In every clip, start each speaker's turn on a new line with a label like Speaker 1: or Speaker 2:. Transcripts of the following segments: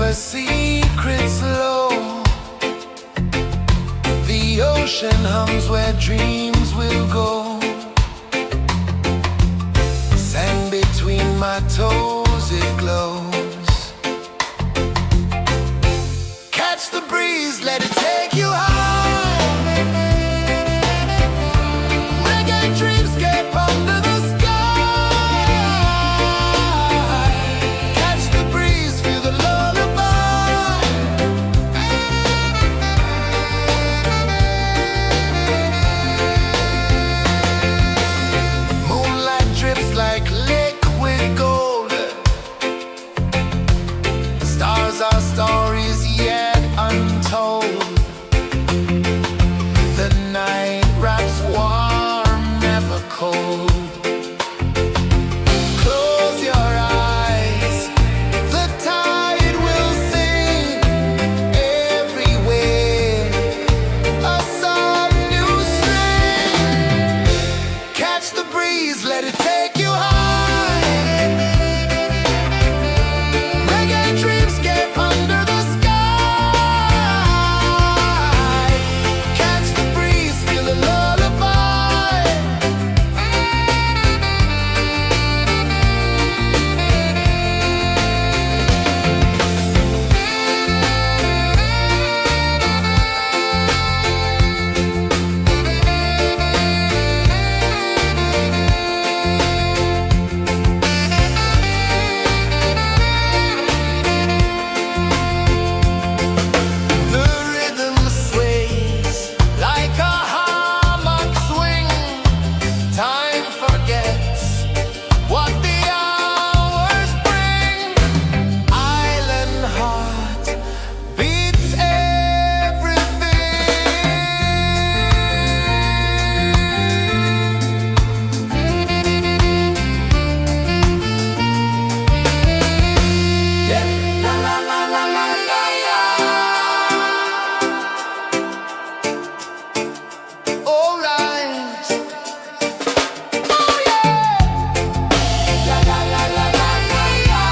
Speaker 1: a secret slow. The ocean hums where dreams will go. Sand between my toes, it glows. Catch the breeze, let it take you high. Reggae dreamscape under the sky. Catch the breeze, feel the lullaby. Moonlight drips like liquid gold. Stars are stories yet untold. The night wraps warm, never cold. Close your eyes, the tide will sing everywhere. A soft new string. Catch the breeze, let it take you high. Reggae dreamscape under the sky. Catch the breeze, feel the lullaby. The rhythm sways like a hammock swing. Time forgets what the hours bring. Island heart beats everything. La la la la la la la. All rise. Oh yeah. La la la la la la la.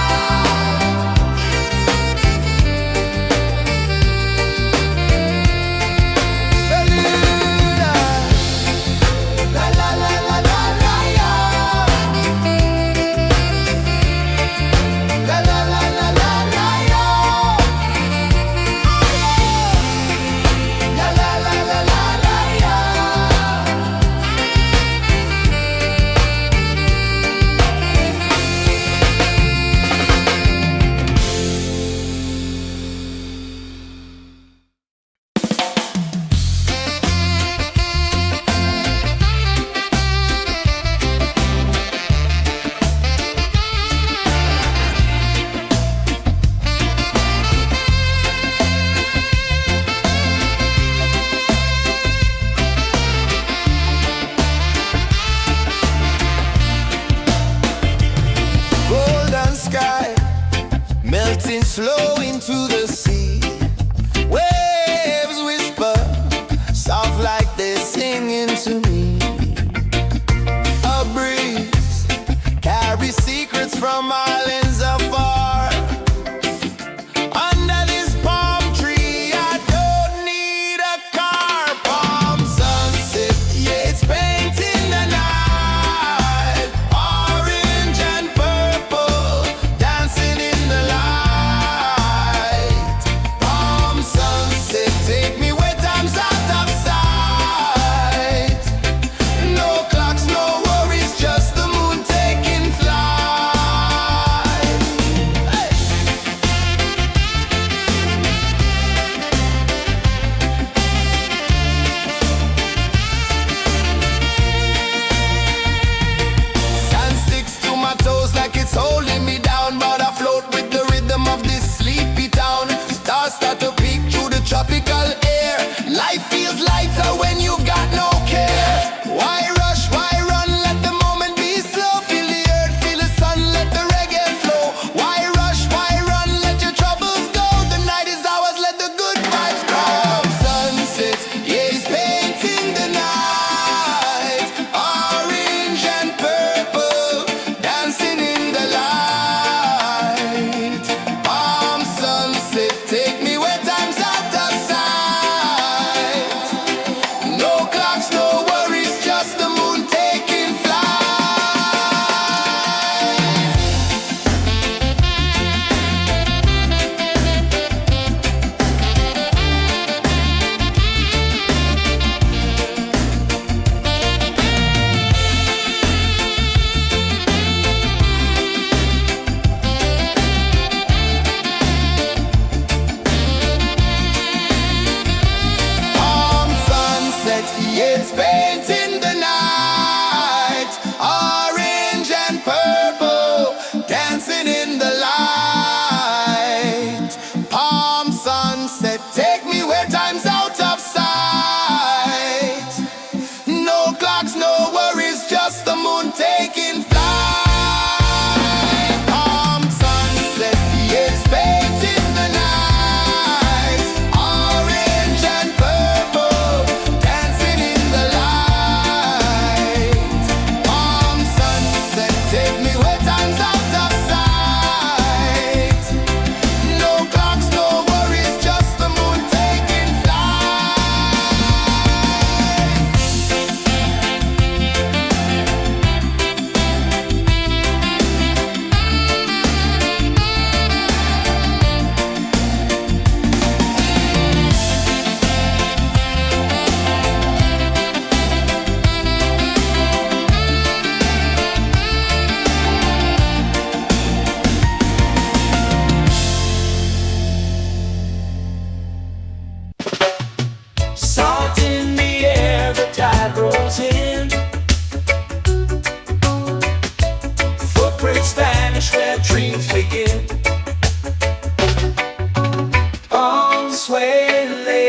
Speaker 1: La la la la la la la. La la la la la la la. La la la la la la la. Golden sky melting slow into the sea. Waves whisper soft like they're singing to me. A breeze carries secrets from islands afar. Under this palm tree, I don't need a car. Palm sunset, yeah, it's painting the night. Orange and purple dancing in the light.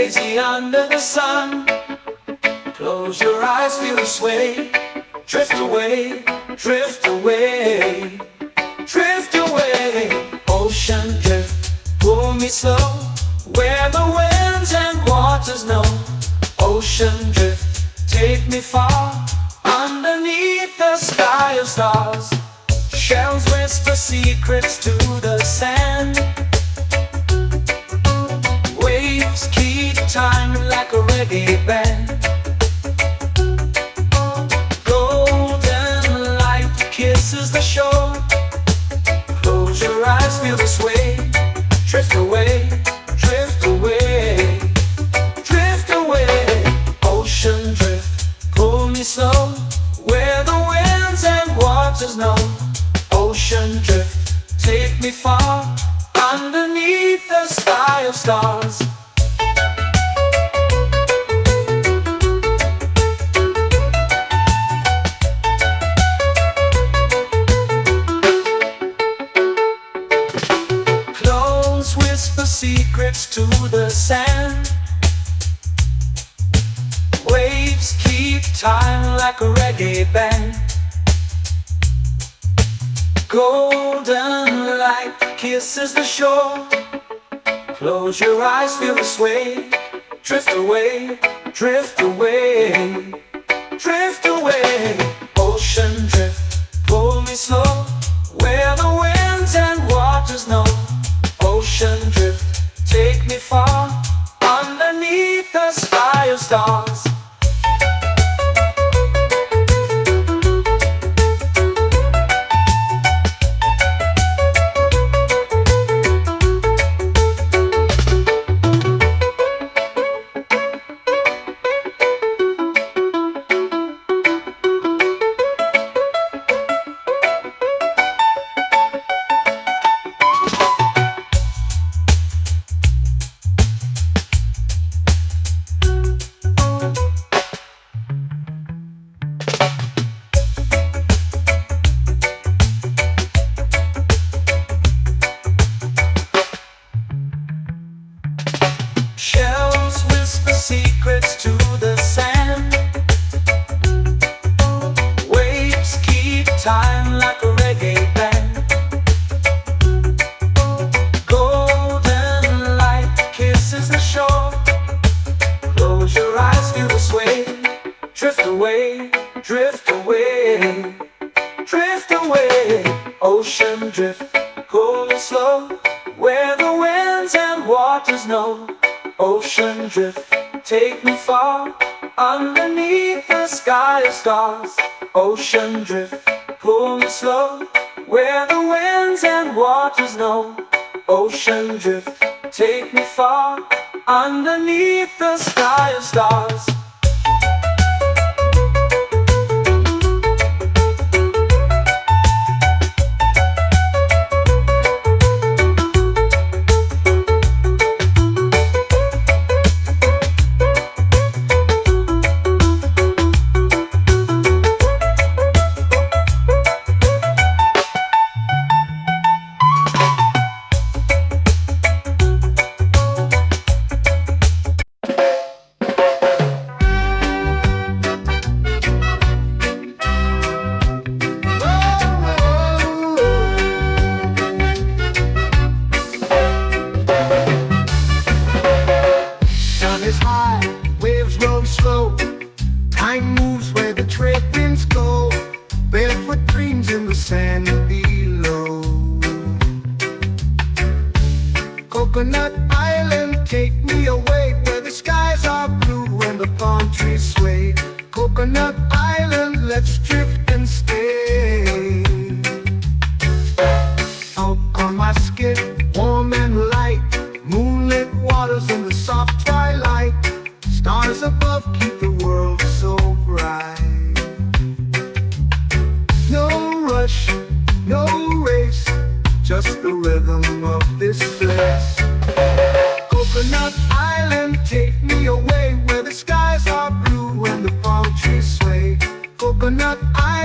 Speaker 1: lazy under the sun. Close your eyes, feel the sway. Drift away, drift away, drift away. Ocean drift, pull me slow, where the winds and waters know. Ocean drift, take me far, underneath the sky of stars. Shells whisper secrets to the sand. Waves keep time like a reggae band. Golden light kisses the shore. Close your eyes, feel the sway. Drift away, drift away, drift away. Ocean drift, pull me slow, where the winds and waters know. Ocean drift, take me far, underneath the sky of stars. Clones whisper secrets to the sand. Waves keep time like a reggae band. Golden light kisses the shore. Close your eyes, feel the sway. Drift away, drift away, drift away. Ocean drift, pull me slow, where the winds and waters know. Ocean drift, take me far, underneath the sky of stars. Shells whisper secrets to the sand. Waves keep time like a reggae band. Golden light kisses the shore. Close your eyes, feel the sway. Drift away, drift away, drift away. Ocean drift, pull me slow, where the winds and waters know. Ocean drift, take me far, underneath the sky of stars. Ocean drift, pull me slow, where the winds and waters know. Ocean drift, take me far, underneath the sky of stars.
Speaker 2: Time moves where the trade winds go. Barefoot dreams in the sand below. Coconut Island, take me away, where the skies are blue and the palm trees sway. Coconut Island, let's drift and stay. Out on my skin, warm and light, moonlit waters in the soft twilight. Stars above keep the world so bright. No rush, no race, just the rhythm of this place. Coconut Island, take me away, where the skies are blue and the palm trees sway. Coconut Island.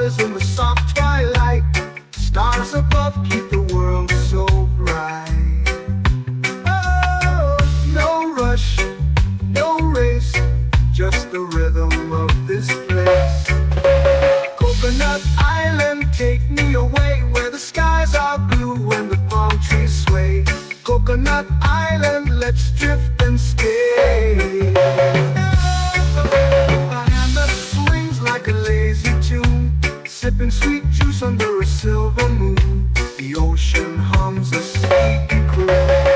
Speaker 2: waters in the soft twilight. Stars above keep the world so bright. Oh, no rush, no race, just the rhythm of this place. Coconut Island, take me away where the skies are blue and the palm trees sway. Coconut Island, let's drift and stay. A hand that swings like a lazy tune, sipping sweet juice under a silver moon. The ocean hums a sleepy croon.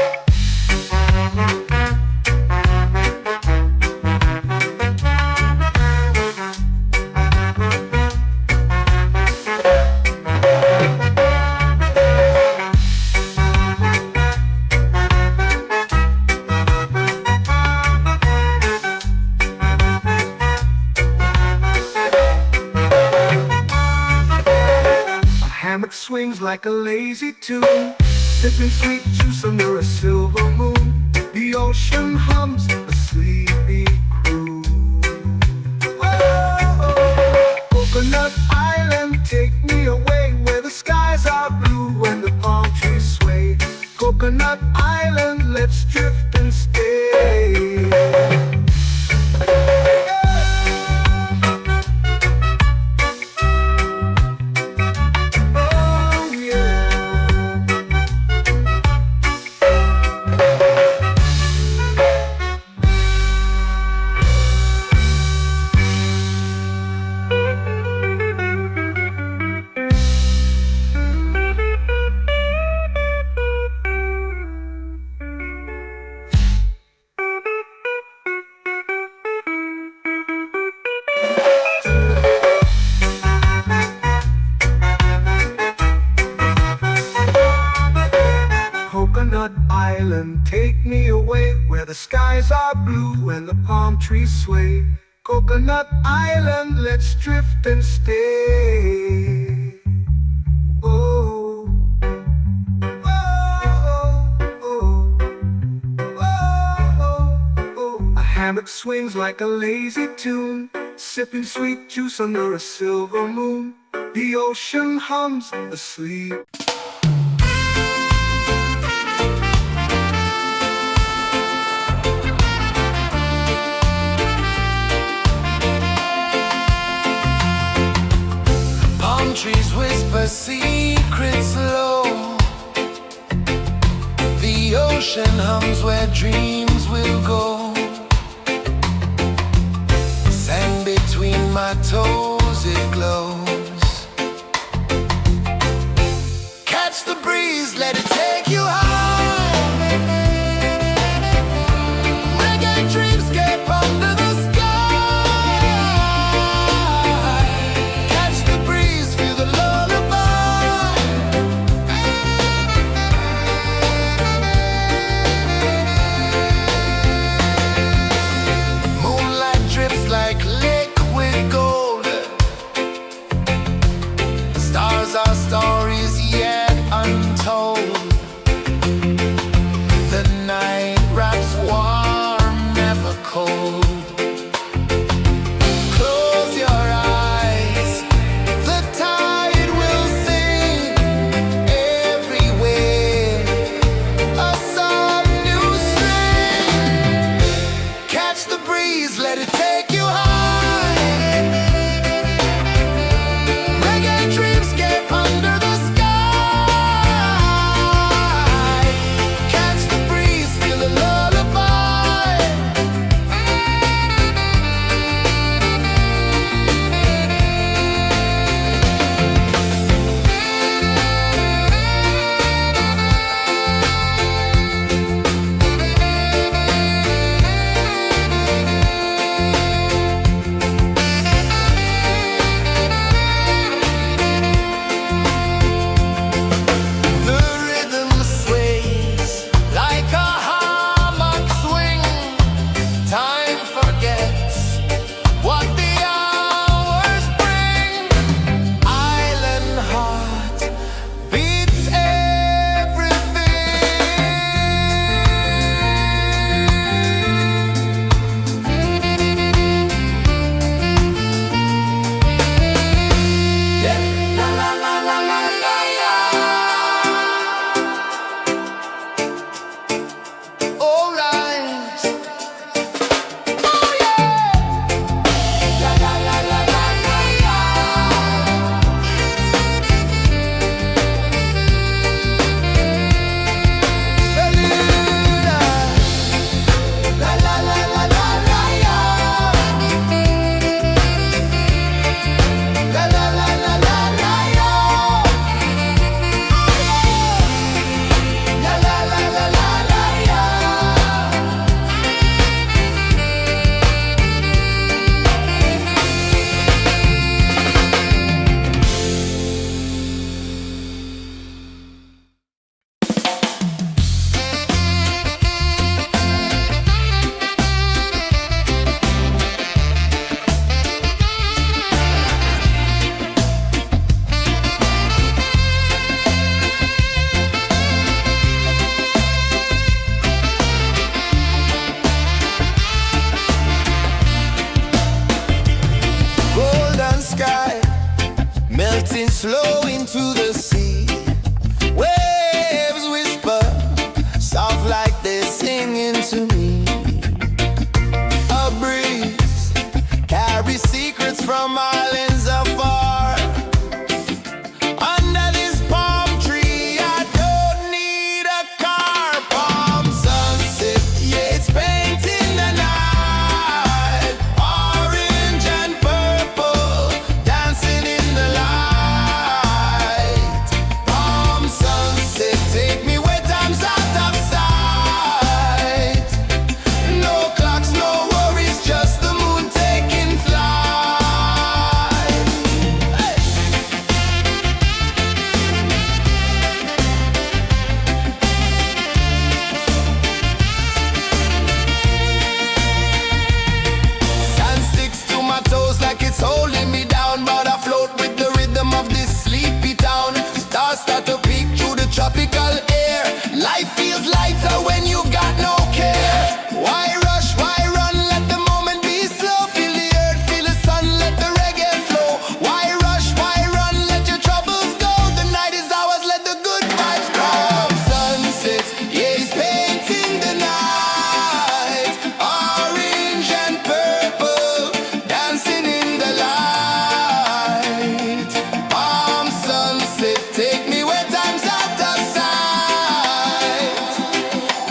Speaker 2: Hammock swings like a lazy tune, sipping sweet juice under a silver moon. The ocean hums a sleepy croon. Oh, Coconut Island, take me away where the skies are blue and the palm trees sway. Coconut Island, let's drift and stay. Coconut Island, take me away where the skies are blue and the palm trees sway. Coconut Island, let's drift and stay. Oh, oh, oh, oh, oh. A hammock swings like a lazy tune, sipping sweet juice under a silver moon. The ocean hums asleep.
Speaker 3: Trees whisper secrets low. The ocean hums where dreams will go. Sand between my toes, it glows. Catch the breeze, let it take you high. Reggae dreamscape under the like liquid gold. drifting slow into the sea. Waves whisper, soft like they're singing to me. A breeze carries secrets from islands afar. Under this palm tree, I don't need a car. Palm sunset, yeah, it's painting the night. Orange and purple, dancing in the light. Palm sunset, take me where time's out of sight. No clocks, no worries, just the moon taking flight. Hey! Sand sticks to my toes like it's holding me down, but I float with the rhythm of this sleepy town. Stars start to peek through the tropical air. Life feels lighter when you've got no care. Why rush, why run, let the moment be slow. Feel the earth, feel the sun, let the reggae flow. Why rush, why run, let your troubles go. The night is ours, let the good vibes grow. Sunset, yeah, it's painting the night. Orange and purple, dancing in the light. Palm sunset, take me where time's out of sight.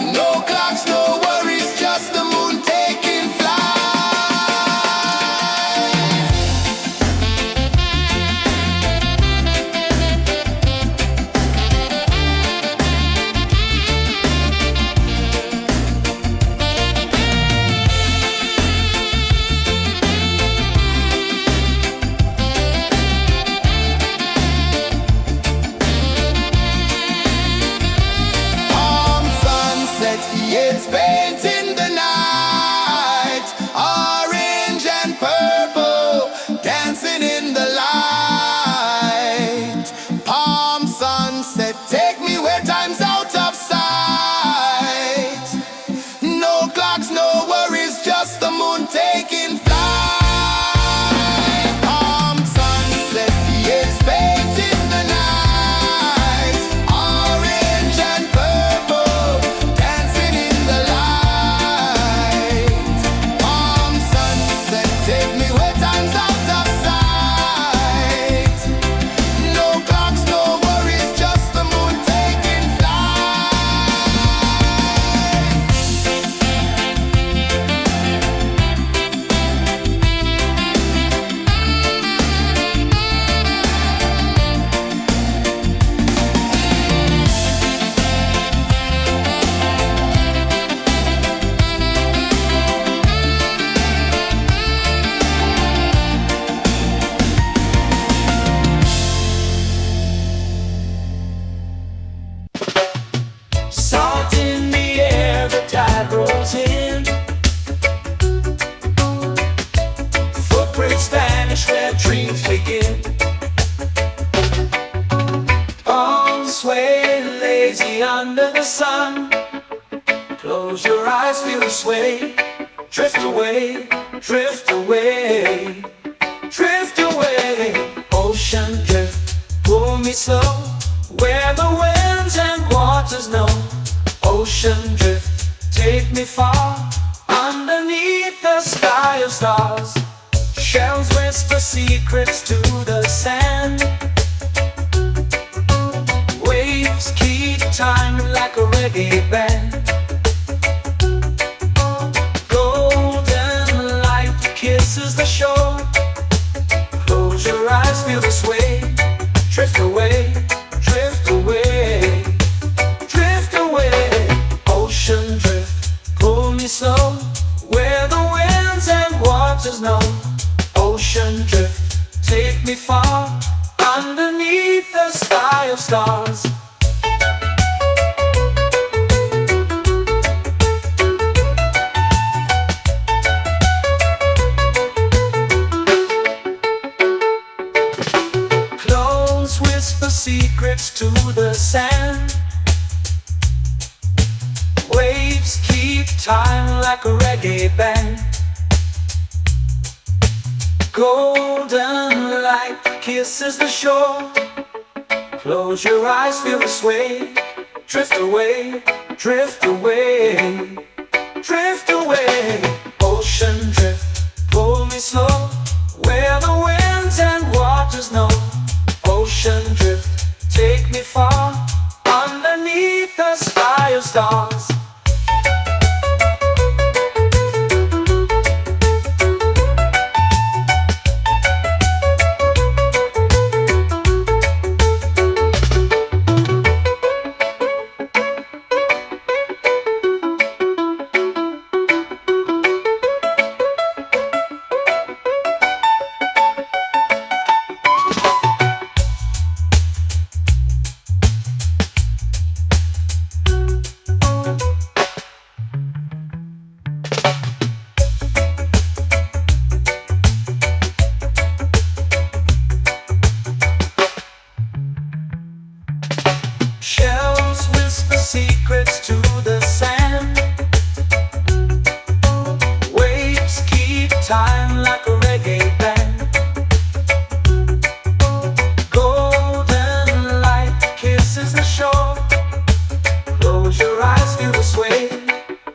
Speaker 3: No clocks, no worries, just the moon taking flight. Palm sunset, yeah, it's painting the night. Orange and purple, dancing in the light. Palm sunset, take me where time's out of sight. No clocks, no worries, just the moon taking flight. Palm sunset, yeah, it's painting the night. Orange and purple, dancing in the light. Palm sunset, take me where time's out of sight. No clocks, no worries, just the moon taking flight.
Speaker 1: Salt in the air, the tide rolls in. Footprints vanish where dreams begin. Palms sway lazy under the sun. Close your eyes, feel the sway. Drift away, drift away, drift away. Ocean drift, pull me slow, where the winds and waters know. Ocean drift, take me far, underneath the sky of stars. Shells whisper secrets to the sand. Waves keep time like a reggae band. Golden light kisses the shore. Close your eyes, feel the sway. Drift away, drift away, drift away. Ocean drift, pull me slow, where the winds and waters know. Ocean drift, take me far, underneath the sky of stars. Close whisper secrets to the sand. Waves keep time like a reggae band. Golden light kisses the shore. Close your eyes, feel the sway. Drift away, drift away, drift away. Ocean drift, pull me slow, where the winds and waters know. Ocean drift, take me far, underneath the sky of stars. Shells whisper secrets to the sand. Waves keep time like a reggae band. Golden light kisses the shore. Close your eyes, feel the sway.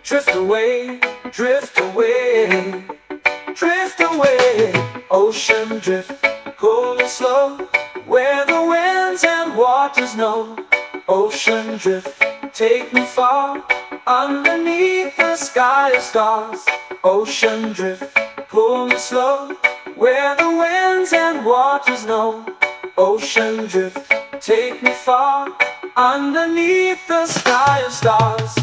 Speaker 1: Drift away, drift away, drift away. Ocean drift, cool and slow, where the winds and waters know. Ocean drift, take me far, underneath the sky of stars. Ocean drift, pull me slow, where the winds and waters know. Ocean drift, take me far, underneath the sky of stars.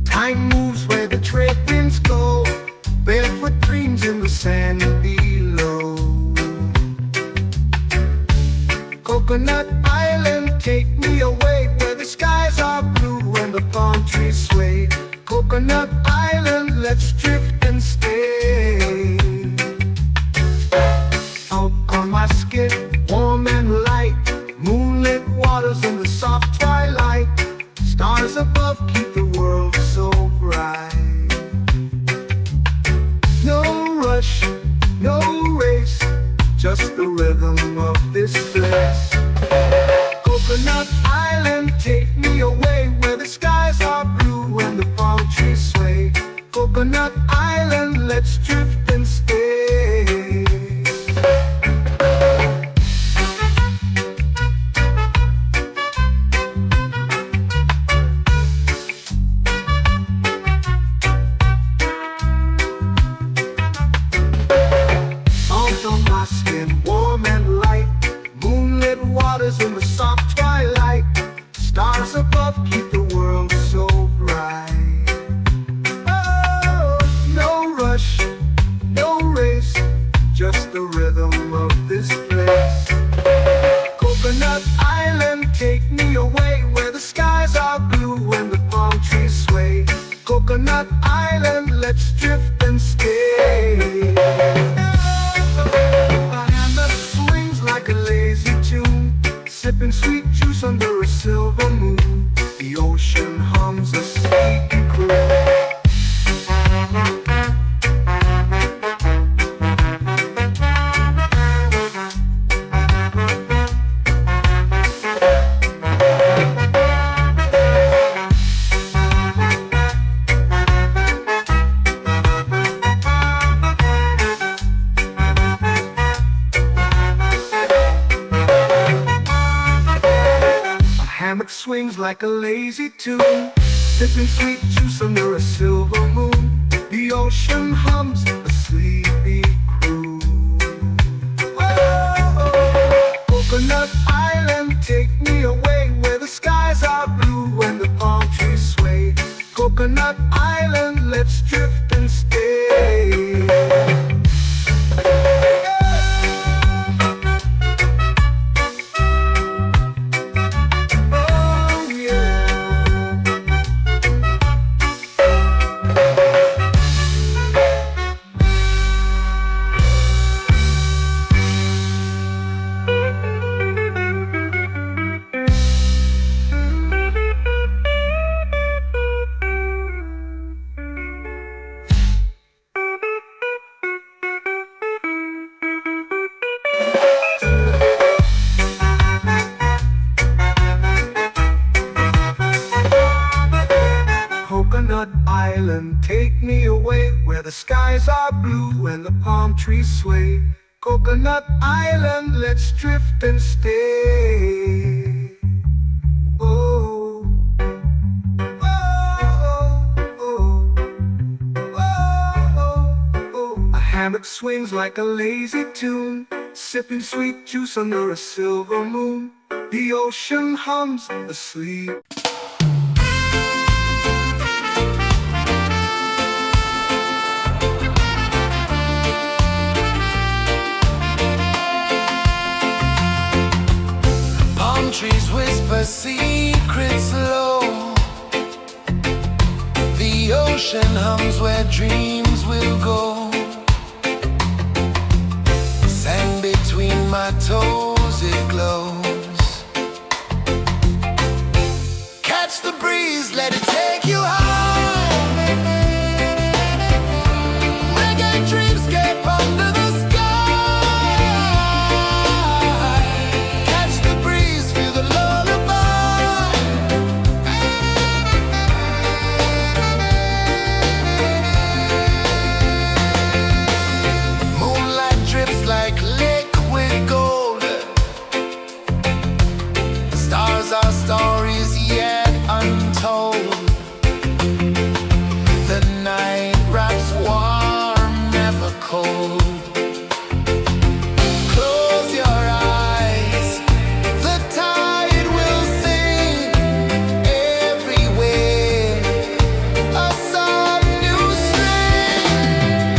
Speaker 2: Time moves where the trade winds go. Barefoot dreams in the sand below. Coconut Island, take me away, where the skies are blue and the palm trees sway. Coconut Island, let's drift and stay. Out on my skin, warm and light, moonlit waters in the soft twilight. Stars above keep the world so bright. No rush, no race, just the rhythm of this place. Coconut Island, take me away, where the skies are blue and the palm trees sway. Coconut Island, let's drift and stay. Warm and light, moonlit waters in the soft twilight. Stars above keep the world so bright. Oh, no rush, no race, just the rhythm of this place. Coconut Island, take me away, where the skies are blue and the palm trees sway. Coconut Island, let's drift and stay. Like a lazy tune, sipping sweet juice under a silver moon. The ocean hums a sleepy croon. Hammock swings like a lazy tune, sipping sweet juice under a silver moon. The ocean hums a sleepy croon. island, take me away where the skies are blue and the palm trees sway. Coconut Island, let's drift and stay. Oh, oh, oh, oh, oh. A hammock swings like a lazy tune, sipping sweet juice under a silver moon. The ocean hums asleep.
Speaker 3: Palm trees whisper secrets low. The ocean hums where dreams will go. Sand between my toes, it glows. Catch the breeze, let it take you high. Reggae dreamscape under the sky. Catch the breeze, feel the lullaby. Moonlight drips like liquid gold. Stars are stories yet untold. The night wraps warm, never cold. Close your eyes, the tide will sing everywhere. A soft new string.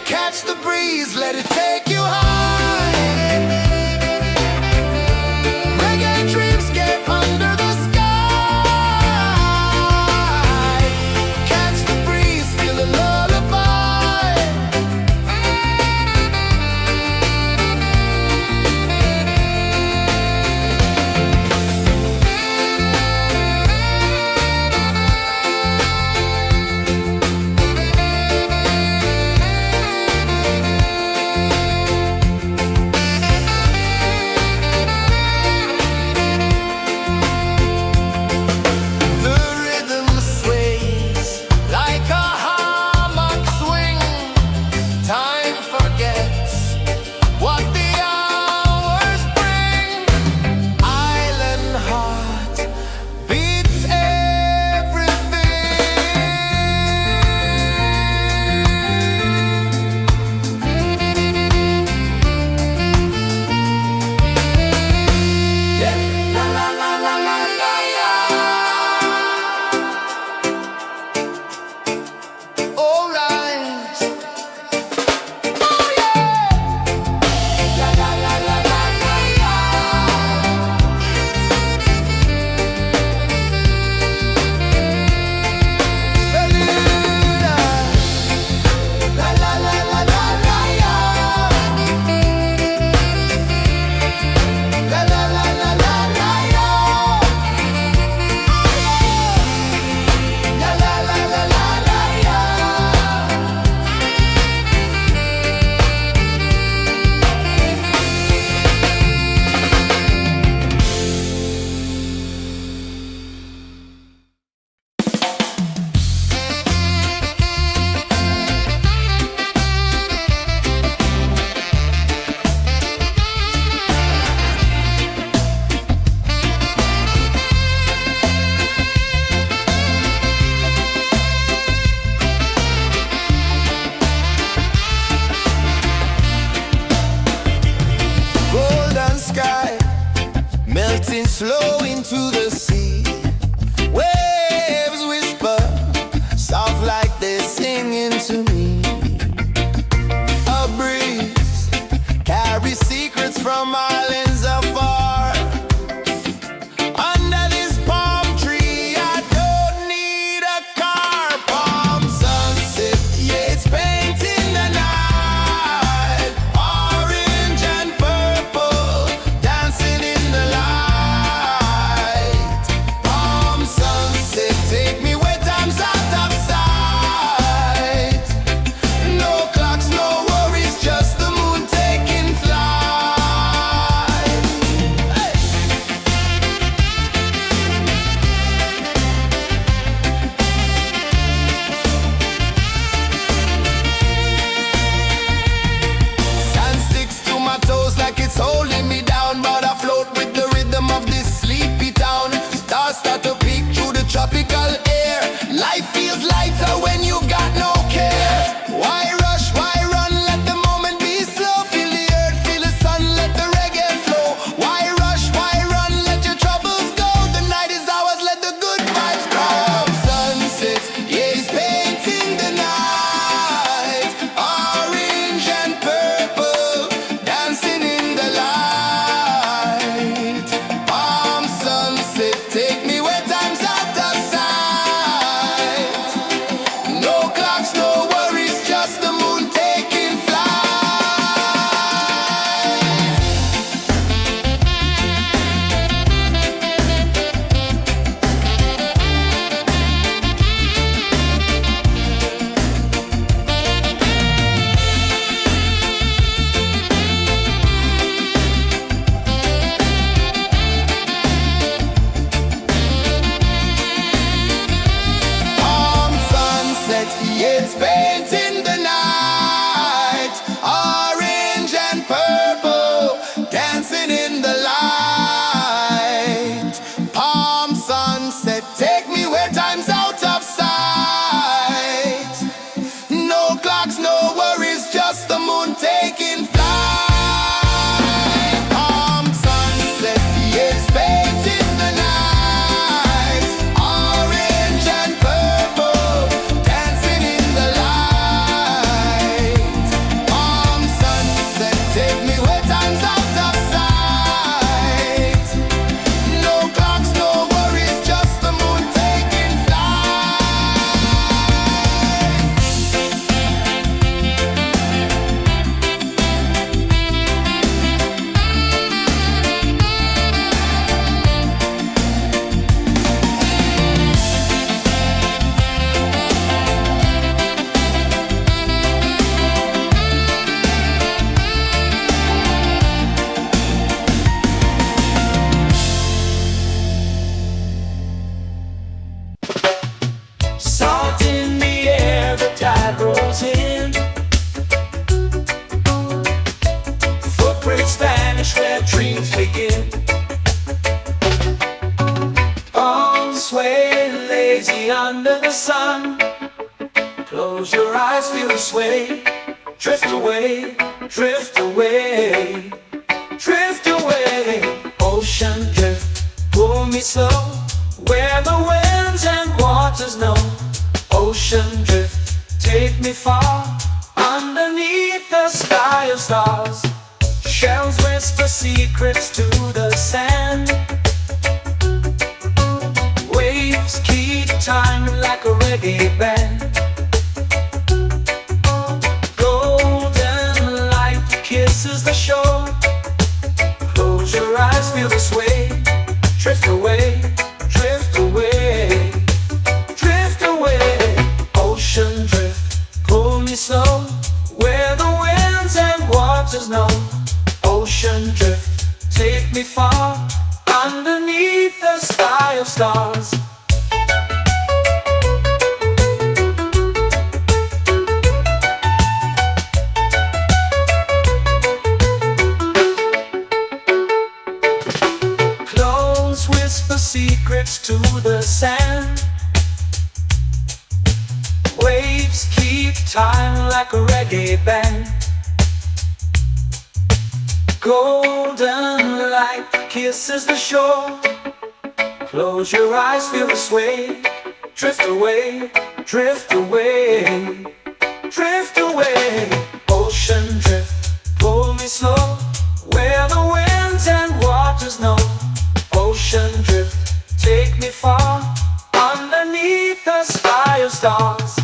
Speaker 3: Catch the breeze, let it take you high. Reggae dreamscape under the sky. Catch the breeze, feel a lullaby. The rhythm sways like a hammock swing. Time forgets what the hours bring. Island heart beats everything. Yeah. La la la la la la la. All right. Oh yeah. La la la la la la la. Beluga. La la la la la la la. La la la la la la la. La la la la la la la. Golden sky melting slow into the sea. Waves whisper soft like they're singing to me. A breeze carries secrets from islands afar. Under this palm tree, I don't need a car. Palm sunset, yeah, it's painting the night. Orange and purple dancing in the light.
Speaker 1: sun. Close your eyes, feel the sway. Drift away, drift away, drift away. Ocean drift, pull me slow, where the winds and waters know. Ocean drift, take me far, underneath the sky of stars. Shells whisper secrets to the sand. Waves keep time like a reggae band. Golden light kisses the shore. Close your eyes, feel the sway. Drift away, drift away, drift away. Ocean drift, pull me slow, where the winds and waters know. Ocean drift, take me far, underneath the sky of stars. Close whisper secrets to the sand. Waves keep time like a reggae band. Golden light kisses the shore. Close your eyes, feel the sway. Drift away, drift away, drift away. Ocean drift, pull me slow, where the winds and waters know. Ocean drift, take me far, underneath the sky of stars.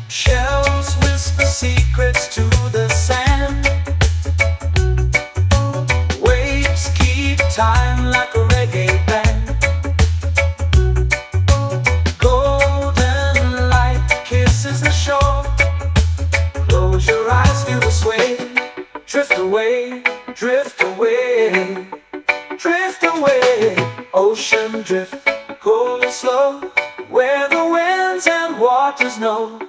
Speaker 1: Shells whisper secrets to the sand. Waves keep time like a reggae band. Golden light kisses the shore. Close your eyes, feel the sway. Drift away, drift away, drift away. Ocean drift, pull me slow, where the winds and waters know.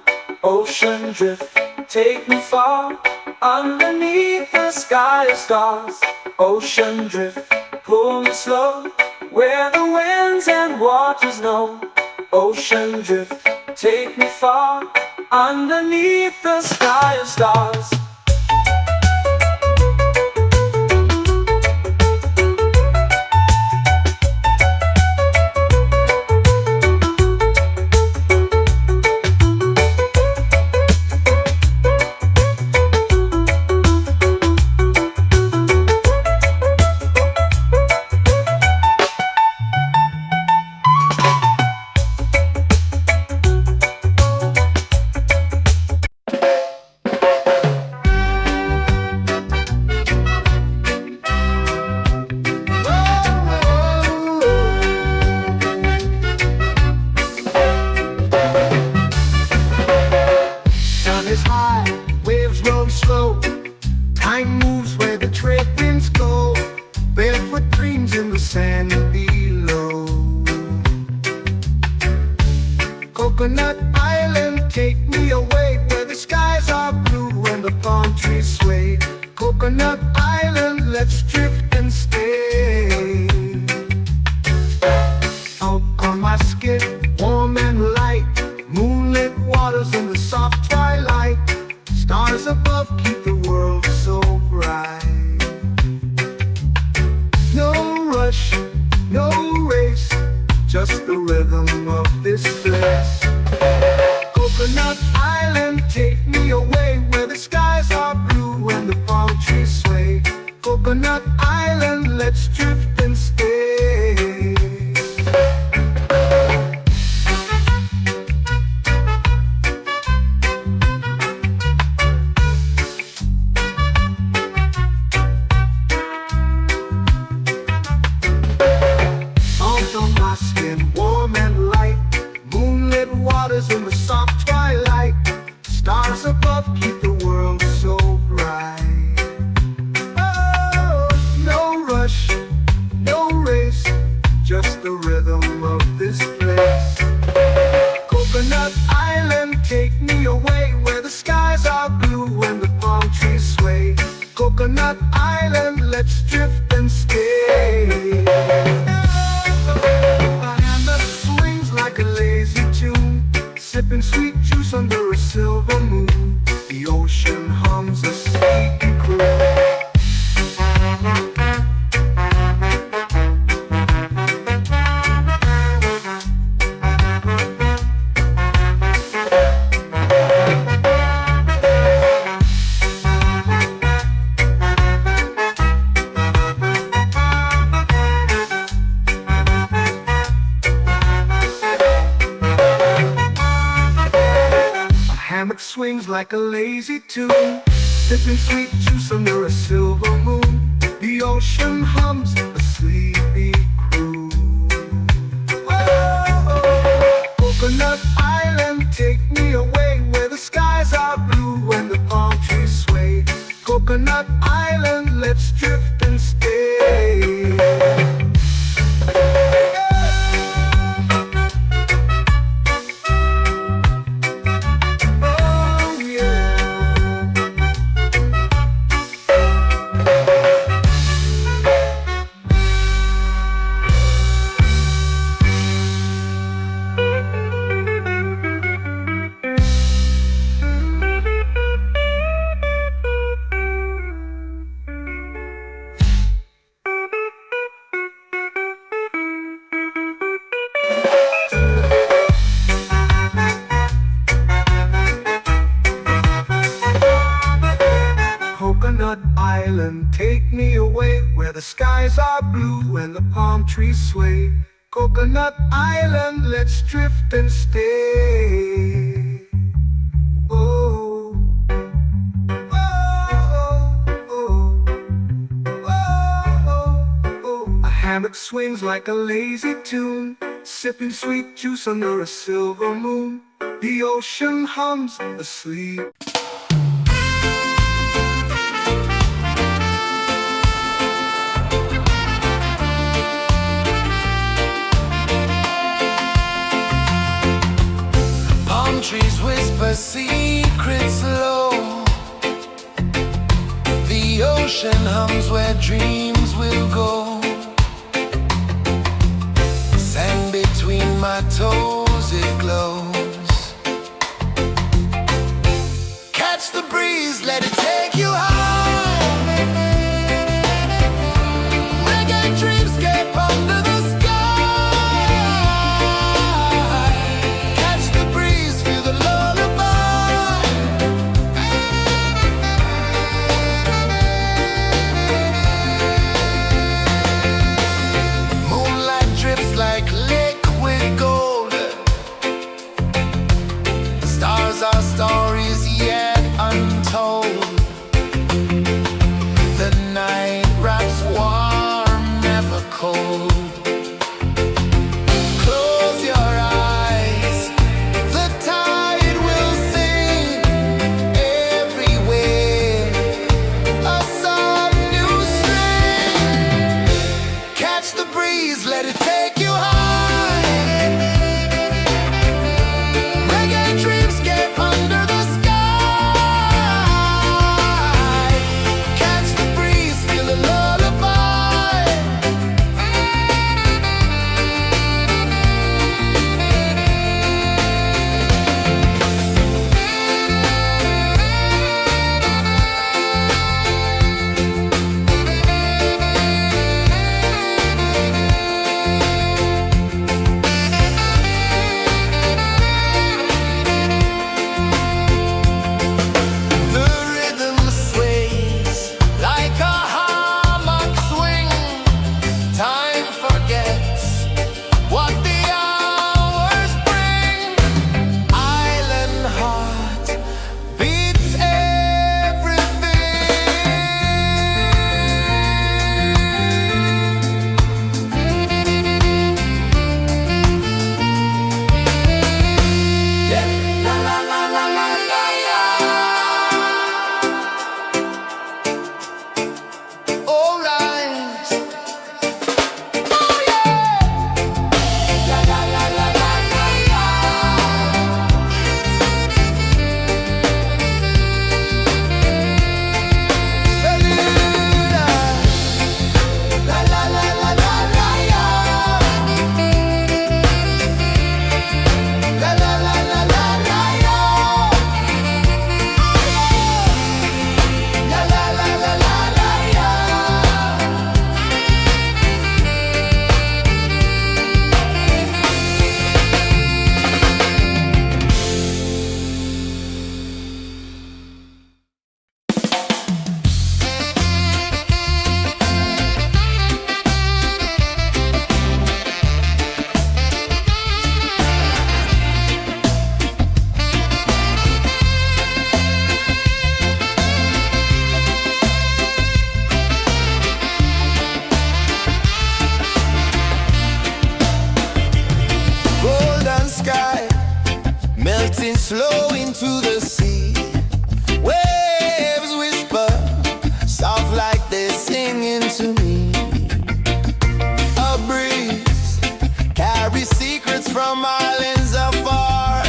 Speaker 1: Ocean drift, take me far, underneath the sky of stars. Ocean drift, pull me slow, where the winds and waters know. Ocean drift, take me far, underneath the sky of stars.
Speaker 2: Time moves where the trade winds go. Barefoot dreams in the sand below. Coconut Island, take me away, where the skies are blue and the palm trees sway. Coconut Island, let's drift and stay. Out on my skin, warm and light, moonlit waters in the soft twilight. Stars above keep the world so bright. No rush, no race, just the rhythm of this place. Coconut Island, take me away, where the skies are blue and the palm trees sway. Coconut Island, let's drift and stay. like a lazy tune, sipping sweet juice under a silver moon. The ocean hums a sleepy croon. Hammock swings like a lazy tune, sipping sweet juice under a silver moon. The ocean hums a sleepy croon. Whoa, Coconut Island, take me away where the skies are blue and the palm trees sway. Coconut Island, let's drift and stay. Coconut Island, take me away where the skies are blue and the palm trees sway. Coconut Island, let's drift and stay. Oh, oh, oh, oh, oh. A hammock swings like a lazy tune, sipping sweet juice under a silver moon. The ocean hums asleep.
Speaker 3: Trees whisper secrets low. The ocean hums where dreams will go. Sand between my toes, it glows. Catch the breeze, let it take you high. Reggae dreamscape under the sky. Like liquid gold, flow into the sea. Waves whisper, soft like they're singing to me. A breeze carries secrets from islands afar.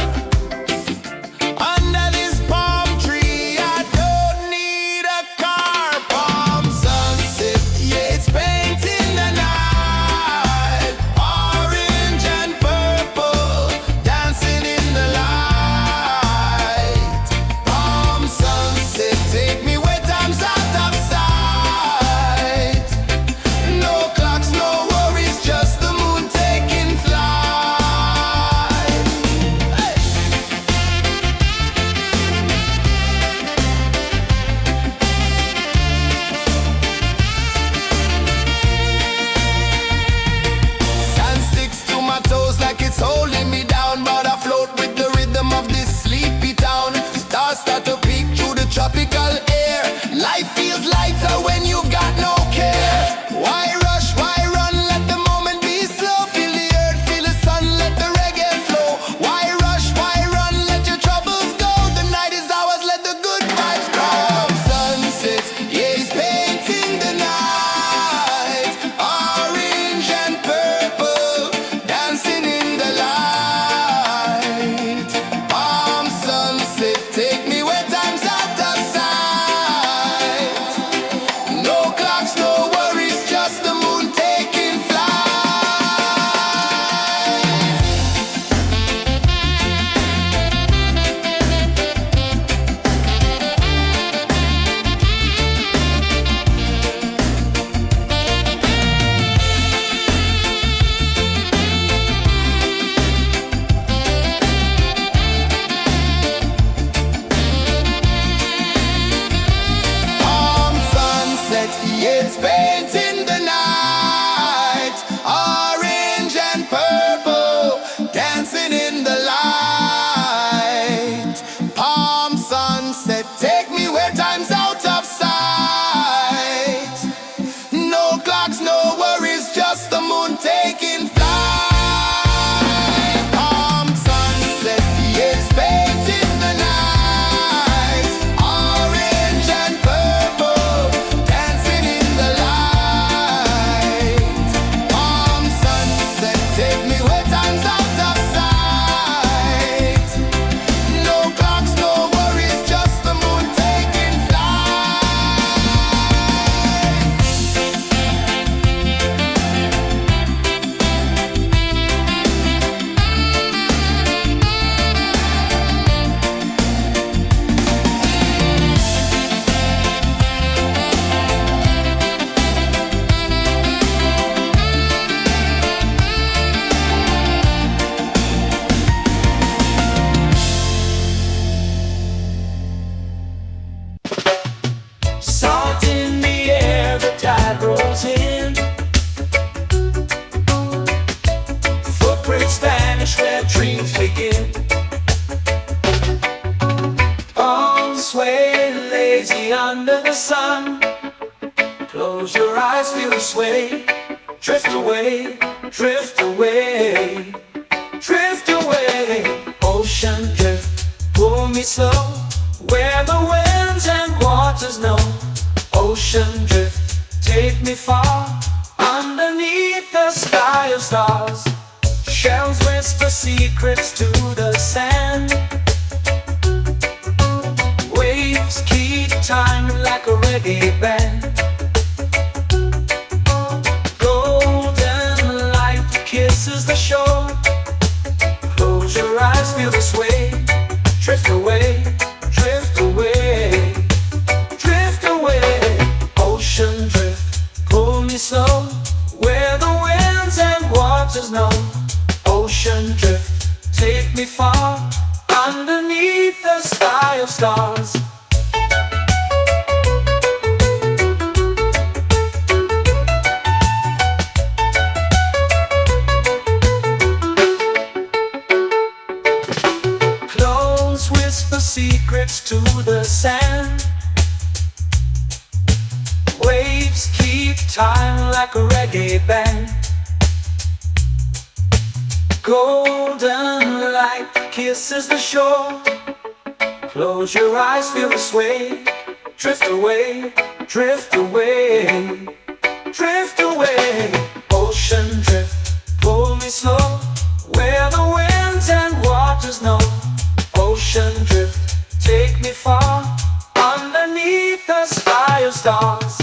Speaker 3: Under this palm tree, I don't need a car. Palm sunset, yeah, it's painting the night. Orange and purple, dancing in the light. Palm sunset, take me where time's out of sight. No clocks, no worries, just the moon taking flight. Hey! Sand sticks to my toes like it's holding me down, but I float with the rhythm of this sleepy town. Stars start to peek through the tropical air. Life feels lighter when you've got no care. Why rush, why run, let the moment be slow. Feel the earth, feel the sun, let the reggae flow. Why rush, why run, let your troubles go. The night is ours, let the good vibes come. Sunset, yeah, it's painting the night. Orange and purple, dancing in the light. Palm sunset, take me where time's out of sight. No clocks, no worries, just the moon taking flight. Palm sunset, yeah, it's painting the night. Orange and purple, dancing in the light. Palm sunset, take me where time's out of sight. No clocks, no worries, just the moon taking flight. Palm sunset, yeah, it's painting the night. Orange and purple, dancing in the light. Palm sunset, take me where time's out of sight. No clocks, no worries, just the moon taking flight.
Speaker 1: Salt in the air, the tide rolls in. Footprints vanish where dreams begin. Arms sway lazy under the sun. Close your eyes, feel the sway. Drift away, drift away, drift away. Ocean drift, pull me slow, where the winds and waters know. Ocean drift, take me far, underneath the sky of stars. Shells whisper secrets to the sand. Waves keep time like a reggae band. Golden light kisses the shore. Close your eyes, feel the sway. Drift away, drift away, drift away. Ocean drift, pull me slow, where the winds and waters know. Ocean drift, take me far, underneath the sky of stars. Close whisper secrets to the sand. Waves keep time like a reggae band. Golden light kisses the shore. Close your eyes, feel the sway. Drift away, drift away, drift away. Ocean drift, pull me slow, where the winds and waters know. Ocean drift, take me far, underneath the sky of stars.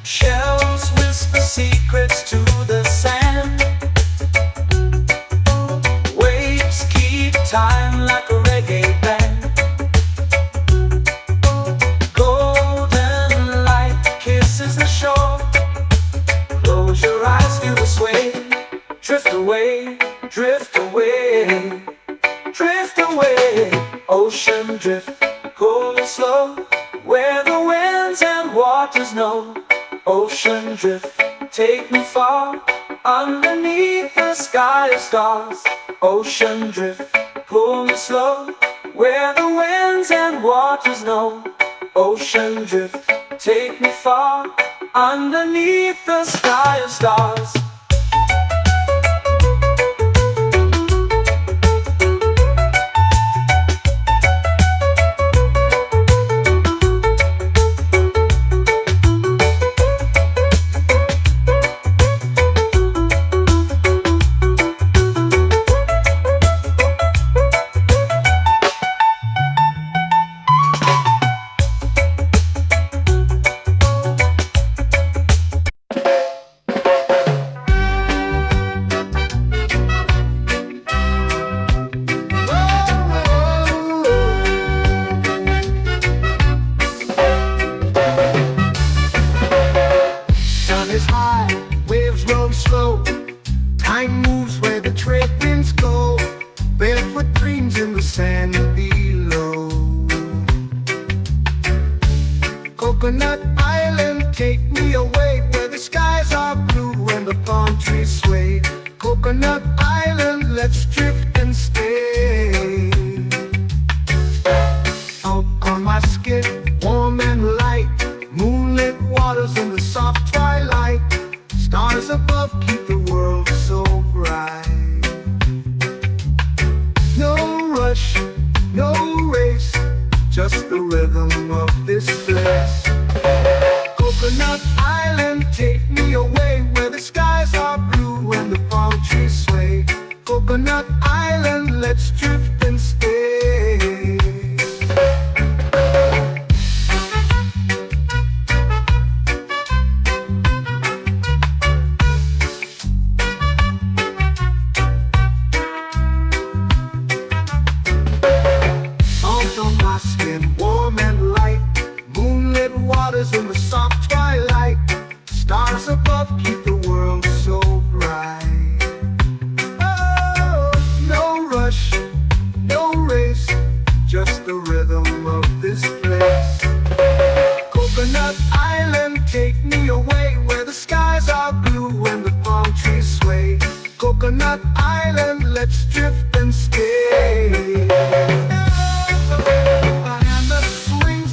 Speaker 1: Shells whisper secrets to the sand. Waves keep time like a reggae band. Golden light kisses the shore. Close your eyes, feel the sway. Drift away, drift away, drift away. Ocean drift, cool and slow, where the winds and waters know. Ocean drift, take me far, underneath the sky of stars. Ocean drift, pull me slow, where the winds and waters know. Ocean drift, take me far, underneath the sky of stars.
Speaker 2: Is high, waves roll slow. Time moves where the trade winds go. Barefoot dreams in the sand below. Coconut Island, take me away, where the skies are blue and the palm trees sway. Coconut Island, let's drift and stay. Out on my skin, warm and light, moonlit waters in the soft twilight. Stars above keep the world so bright. No rush, no race, just the rhythm of this place. Coconut Island, take me away, where the skies are blue and the palm trees sway. Coconut Island, let's drift and stay. Warm and light, moonlit waters in the soft twilight. Stars above keep the world so bright. Oh, no rush, no race, just the rhythm of this place. Coconut Island, take me away, where the skies are blue and the palm trees sway. Coconut Island, let's drift and stay.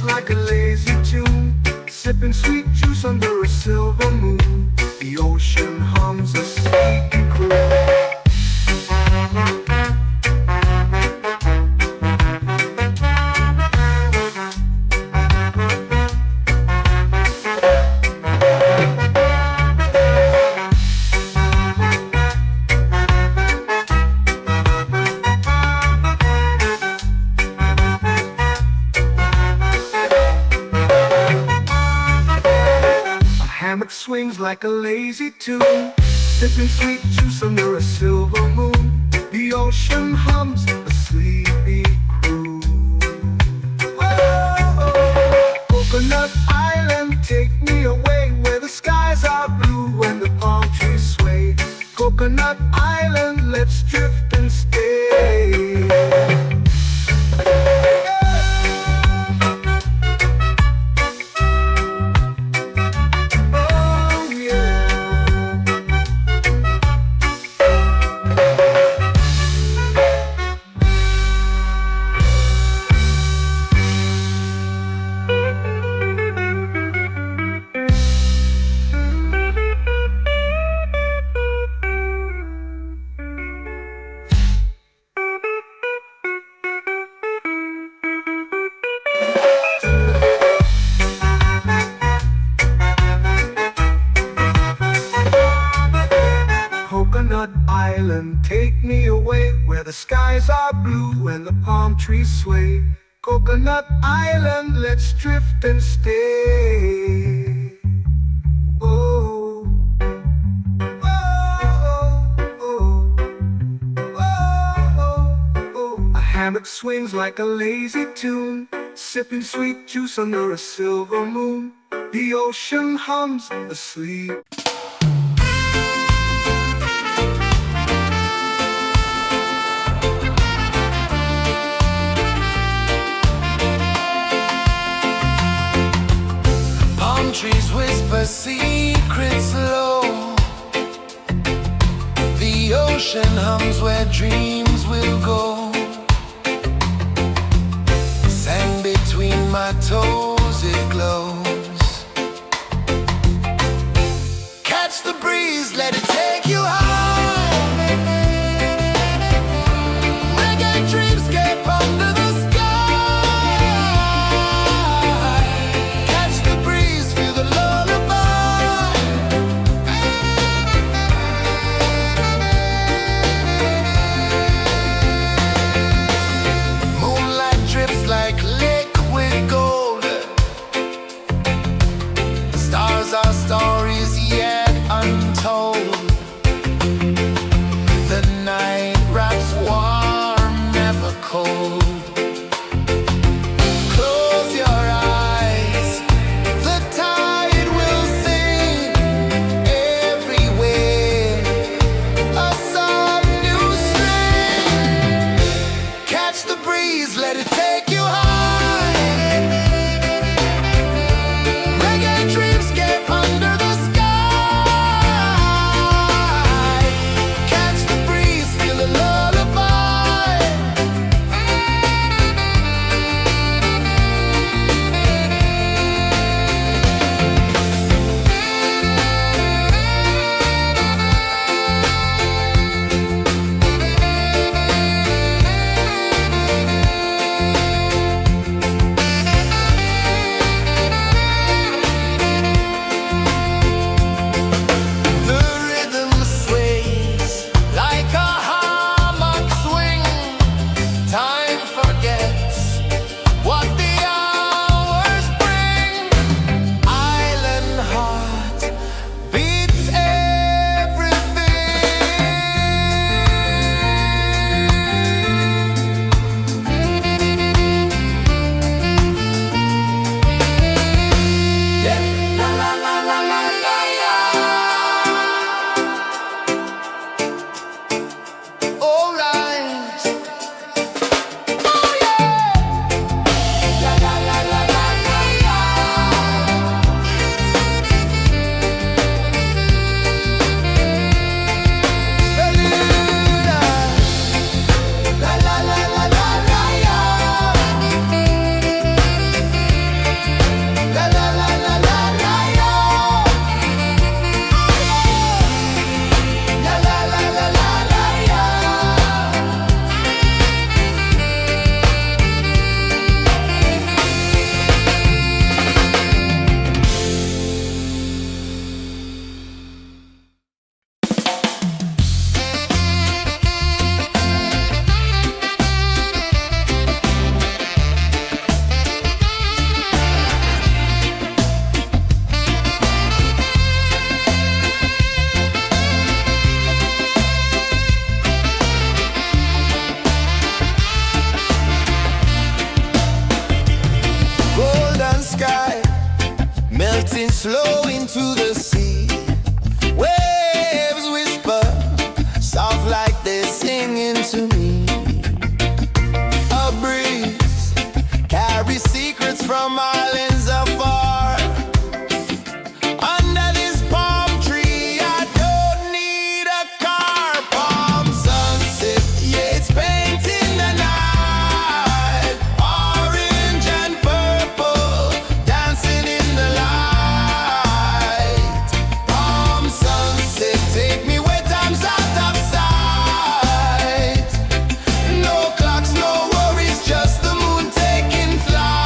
Speaker 2: Like a lazy tune, sipping sweet juice under a silver moon. The ocean hums a sleepy croon. Hammock swings like a lazy tune, sipping sweet juice under a silver moon. The ocean hums a sleepy croon. Whoa. Island, take me away where the skies are blue and the palm trees sway. Coconut Island, let's drift and stay. Oh, oh, oh, oh, oh. A hammock swings like a lazy tune, sipping sweet juice under a silver moon. The ocean hums asleep.
Speaker 3: Palm trees whisper secrets low. The ocean hums where dreams will go. Sand between my toes, it glows. Catch the breeze, let it take you high. Reggae dreamscape under the sky. Catch the breeze, feel the lullaby. Moonlight drips like liquid gold. Stars are stories yet untold. The night wraps warm, never cold. Close your eyes, the tide will sing everywhere. A soft new string. Catch the breeze, let it take you high. Reggae dreamscape under the sky. Catch the breeze, feel a lullaby. The rhythm sways like a hammock swing. Time forgets what the hours bring. Island heart beats everything. Yeah. La la la la la la la. All right. Oh yeah. La la la la la la la. Bermuda. La la la la la la la. La la la la la la la. La la la la la la la. Golden sky melting slow into the sea. Waves whisper soft like they're singing to me. A breeze carries secrets from islands afar. Under this palm tree, I don't need a car. Palm sunset, yeah, it's painting the night. Orange and purple, dancing in the light. Palm sunset, take me where time's out of sight. No clocks, no worries, just the moon taking flight.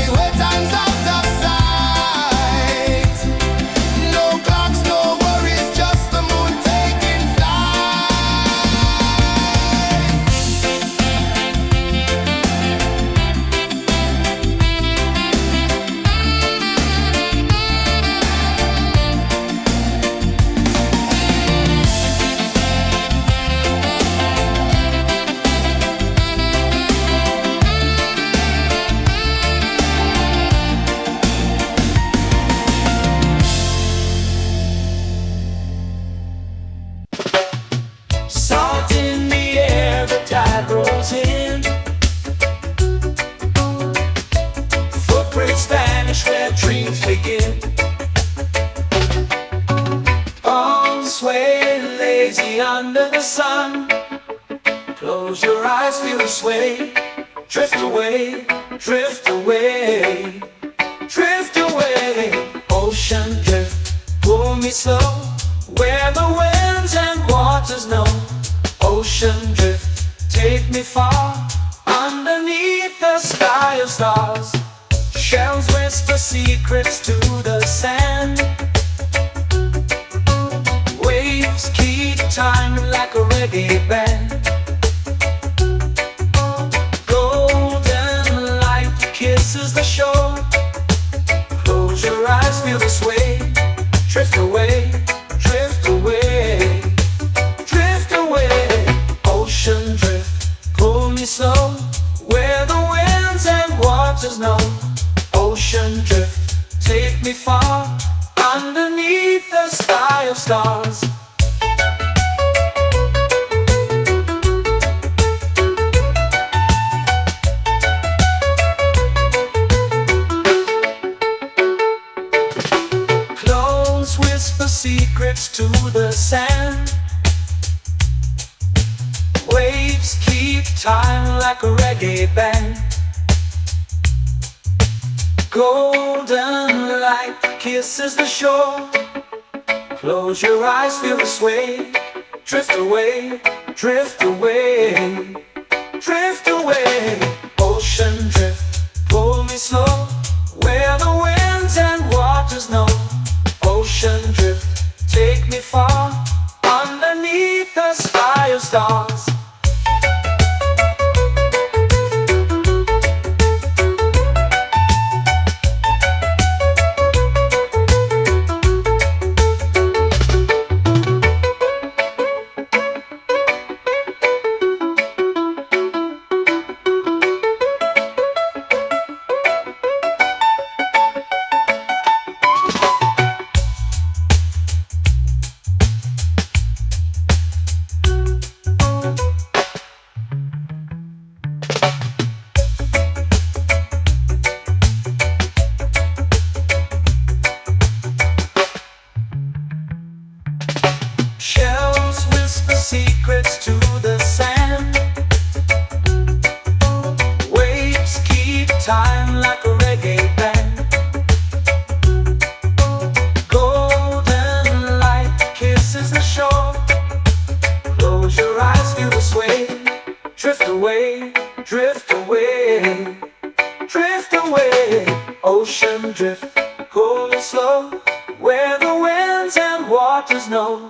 Speaker 3: Everywhere time's out of sight. No clocks, no worries, just the moon taking flight.
Speaker 1: Salt in the air, the tide rolls in. Footprints vanish where dreams begin. Arms sway lazy under the sun. Close your eyes, feel the sway. Drift away, drift away, drift away. Ocean drift, pull me slow, where the winds and waters know. Ocean drift, take me far, underneath the sky of stars. Shells whisper secrets to the sand. Waves keep time like a reggae band. Golden light kisses the shore. Close your eyes, feel the sway. Drift away, drift away, drift away. Ocean drift, pull me slow, where the winds and waters know. Ocean drift, take me far, underneath the sky of stars. Close whisper secrets to the sand. Waves keep time like a reggae band. Golden light kisses the shore. Close your eyes, feel the sway. Drift away, drift away, drift away. Ocean drift, pull me slow, where the winds and waters know. Ocean drift, take me far, underneath the sky of stars. Shells whisper secrets to the sand. Waves keep time like a reggae band. Golden light kisses the shore. Close your eyes, feel the sway. Drift away, drift away, drift away. Ocean drift, pull me slow, where the winds and waters know.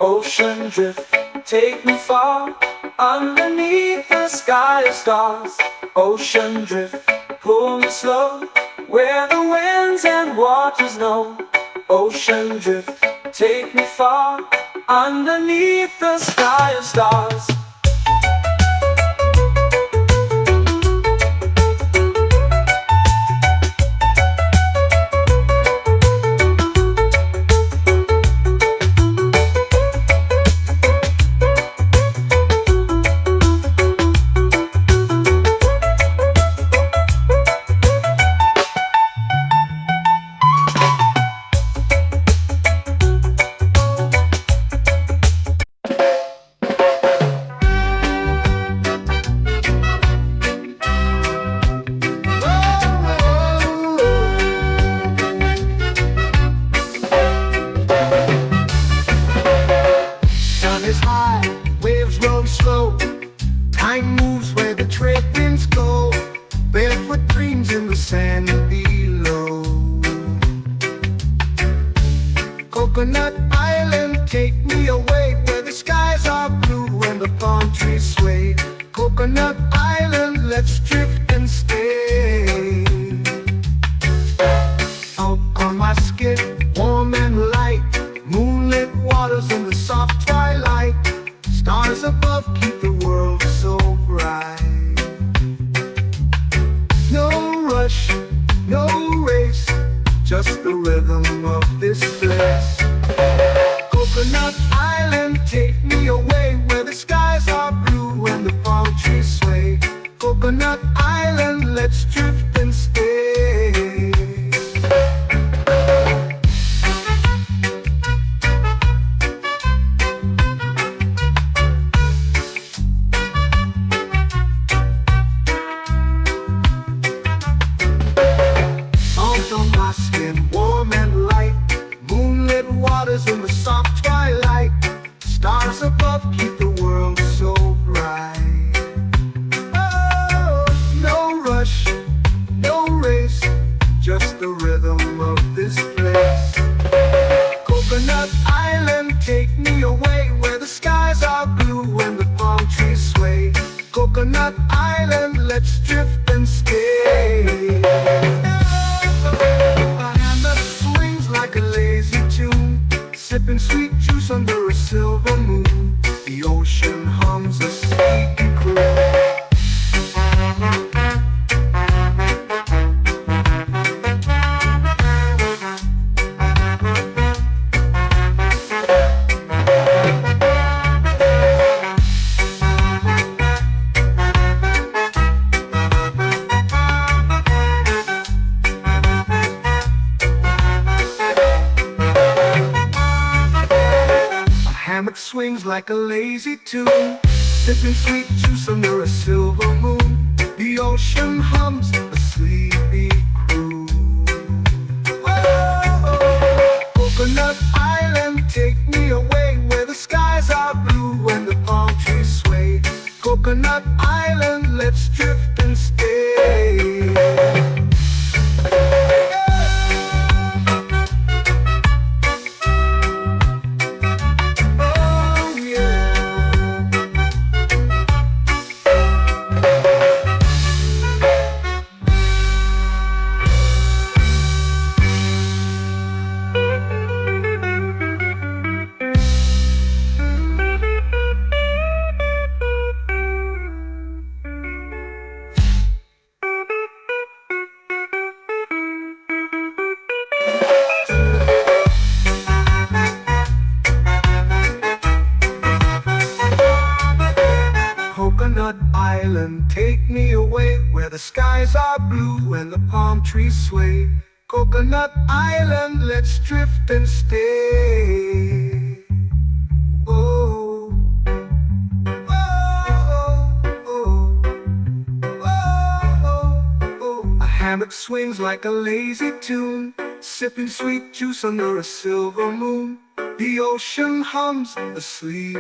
Speaker 1: Ocean drift, take me far, underneath the sky of stars. Ocean drift, pull me slow, where the winds and waters know. Ocean drift, take me far, underneath the sky of stars.
Speaker 2: below. Coconut Island, take me away where the skies are blue and the palm trees sway. Coconut Island, let's drift and stay. Out on my skin, warm and light, moonlit waters in the soft twilight. Stars above keep the world so bright. No rush, no race, just the rhythm of this place. Coconut Island, take me away where the skies are blue and the palm trees sway. Coconut Island, let's drift and stay. Salt on my skin, warm and light, moonlit waters in the soft twilight. Stars above keep the world so bright. Oh, no rush, no race, just the rhythm of this place. Coconut Island, take me away where the skies are blue and the palm trees sway. Coconut Island, let's drift and stay. A hand that swings like a lazy tune, sipping sweet juice under a silver moon. The ocean hums a sleepy croon. Hammock swings like a lazy tune, sipping sweet juice under a silver moon. The ocean hums a sleepy croon. Whoa, Coconut Island, take me away where the skies are blue and the palm trees sway. Coconut Island, let's drift and stay. Coconut Island, take me away where the skies are blue and the palm trees sway. Coconut Island, let's drift and stay. Oh, oh, oh, oh, oh. A hammock swings like a lazy tune, sipping sweet juice under a silver moon. The ocean hums asleep.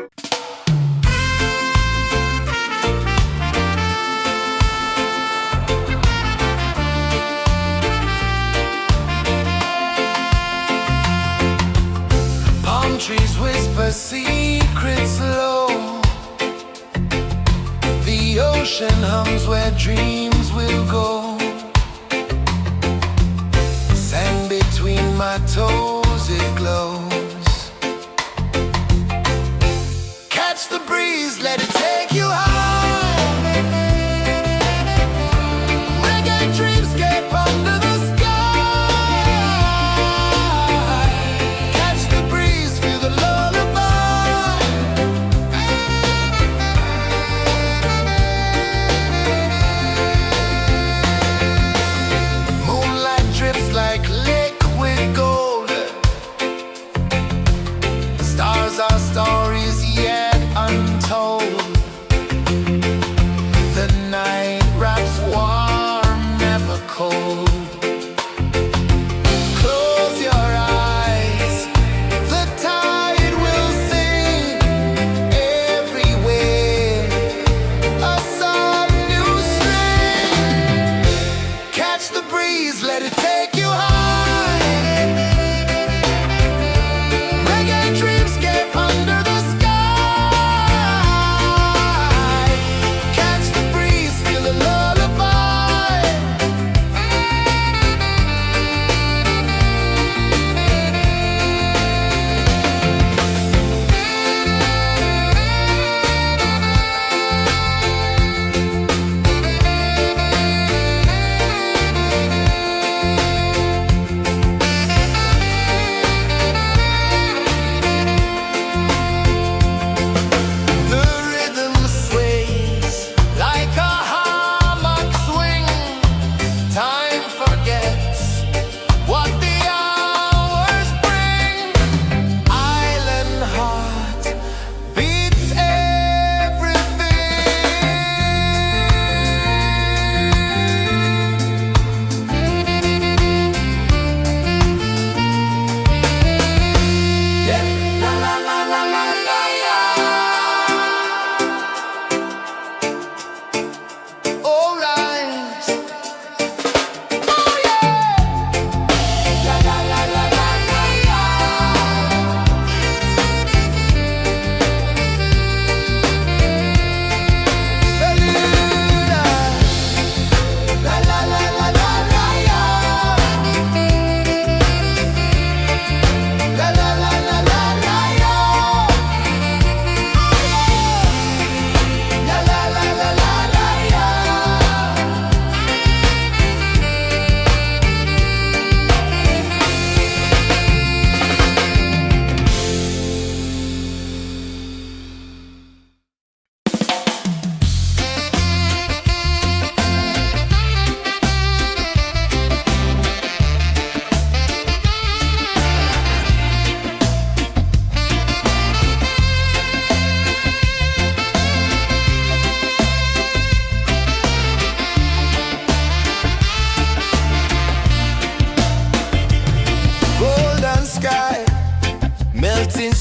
Speaker 3: Trees whisper secrets low. The ocean hums where dreams will go. Sand between my toes, it glows. Catch the breeze, let it take you high. Reggae dreamscape under the like liquid gold.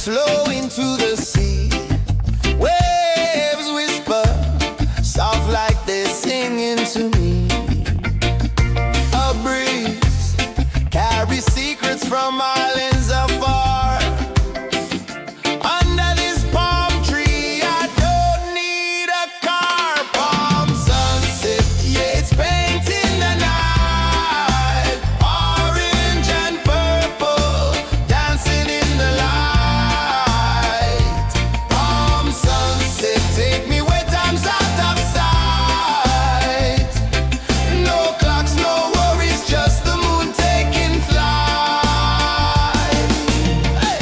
Speaker 3: flow into the sea. Waves whisper, soft like they're singing to me. A breeze carries secrets from islands afar. Under this palm tree, I don't need a car. Palm sunset, yeah, it's painting the night. Orange and purple, dancing in the light. Palm sunset, take me where time's out of sight. No clocks, no worries, just the moon taking flight. Hey!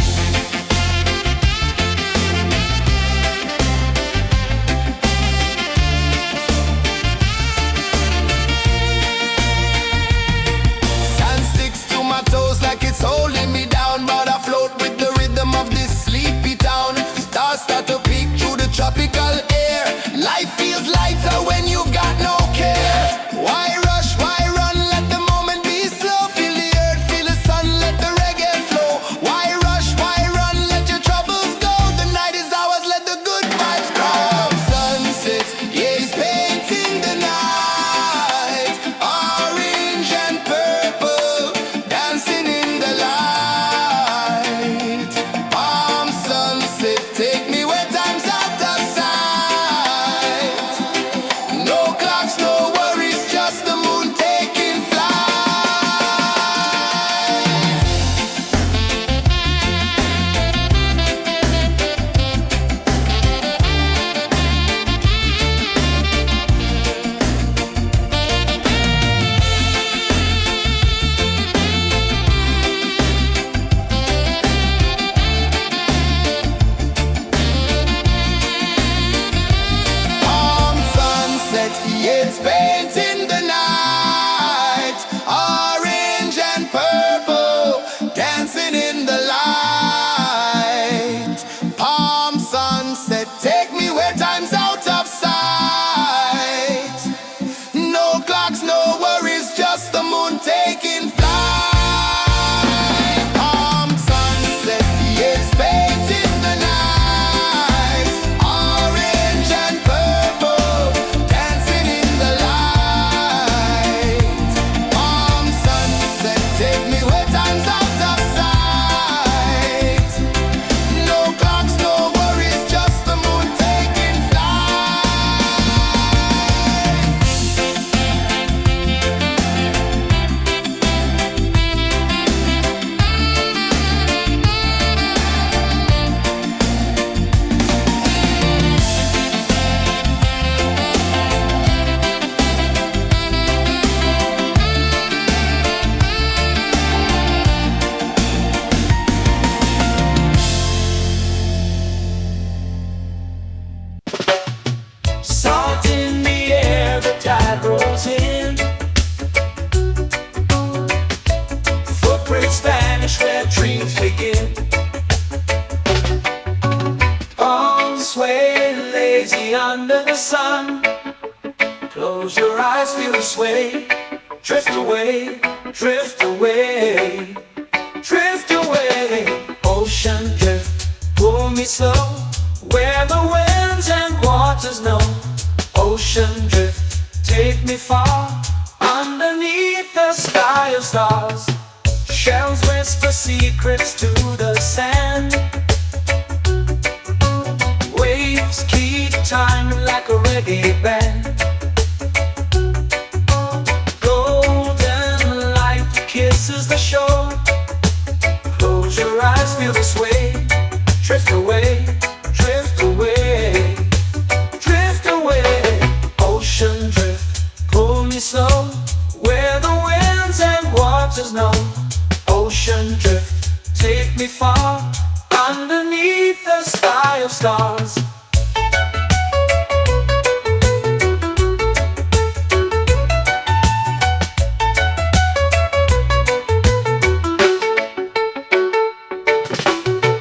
Speaker 3: Sand sticks to my toes like it's holding me down, but I float with the rhythm of this sleepy town. Stars start to peek through the tropical air. Life feels lighter when you've got no care. Why rush, why run, let the moment be slow. Feel the earth, feel the sun, let the reggae flow. Why rush, why run, let your troubles go. The night is ours, let the good vibes come. Sunset, yeah, it's painting the night. Orange and purple, dancing in the light. Palm sunset, take me where time's out of sight. No clocks, no worries, just the moon taking flight. Palm sunset, yeah, it's painting the night. Orange and purple, dancing in the light. Palm sunset, take me where time's out of sight. No clocks, no worries, just the moon taking flight. Palm sunset, yeah, it's painting the night. Orange and purple, dancing in the light. Palm sunset, take me where time's out of sight. No clocks, no worries, just the moon taking flight.
Speaker 1: Salt in the air, the tide rolls in. Footprints vanish where dreams begin. Palms sway lazy under the sun. Close your eyes, feel the sway. Drift away, drift away, drift away. Ocean drift, pull me slow, where the winds and waters know. Ocean drift, take me far, underneath the sky of stars. Shells whisper secrets to the sand. Waves keep time like a reggae band. Golden light kisses the shore. Close your eyes, feel the sway. Drift away, drift away, drift away. Ocean drift, pull me slow, where the winds and waters know. Ocean drift, take me far, underneath the sky of stars.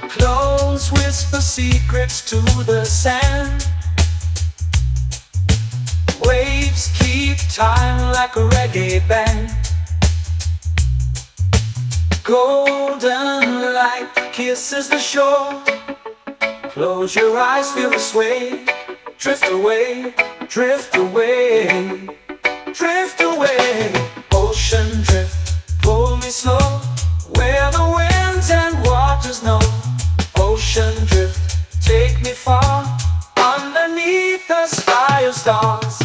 Speaker 1: Close whisper secrets to the sand. Waves keep time like a reggae band. Golden light kisses the shore. Close your eyes, feel the sway. Drift away, drift away, drift away. Ocean drift, pull me slow, where the winds and waters know. Ocean drift, take me far, underneath the sky of stars.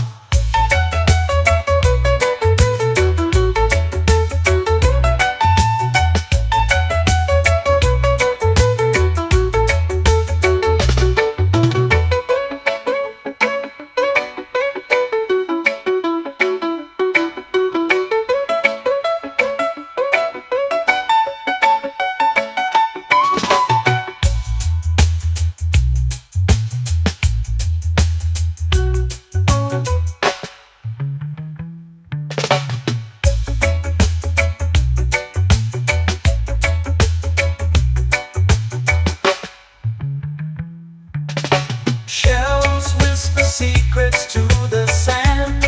Speaker 1: Shells whisper secrets to the sand.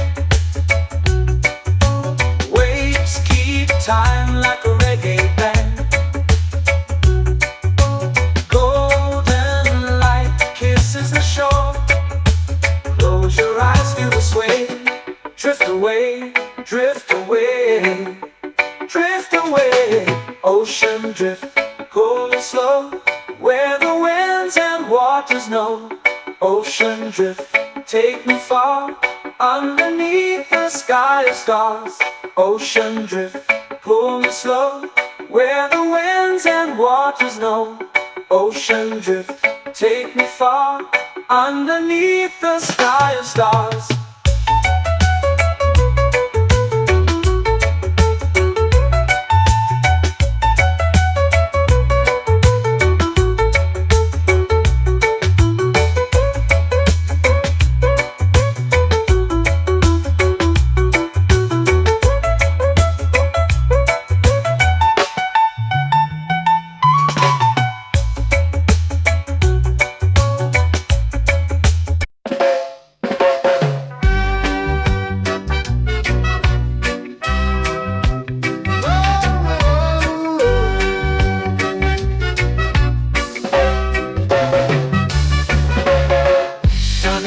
Speaker 1: Waves keep time like a reggae band. Golden light kisses the shore. Close your eyes, feel the sway. Drift away, drift away, drift away. Ocean drift, cool and slow, where the winds and waters know. Ocean drift, take me far, underneath the sky of stars. Ocean drift, pull me slow, where the winds and waters know. Ocean drift, take me far, underneath the sky of stars.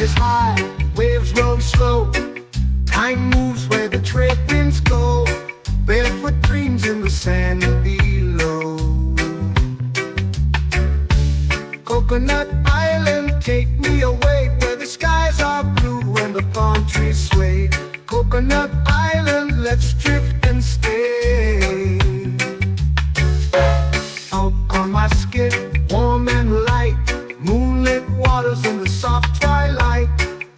Speaker 2: Is high, waves roll slow. Time moves where the trade winds go. Barefoot dreams in the sand below. Coconut Island, take me away, where the skies are blue and the palm trees sway. Coconut Island, let's drift and stay. Out on my skin, warm and light, moonlit waters in the soft twilight.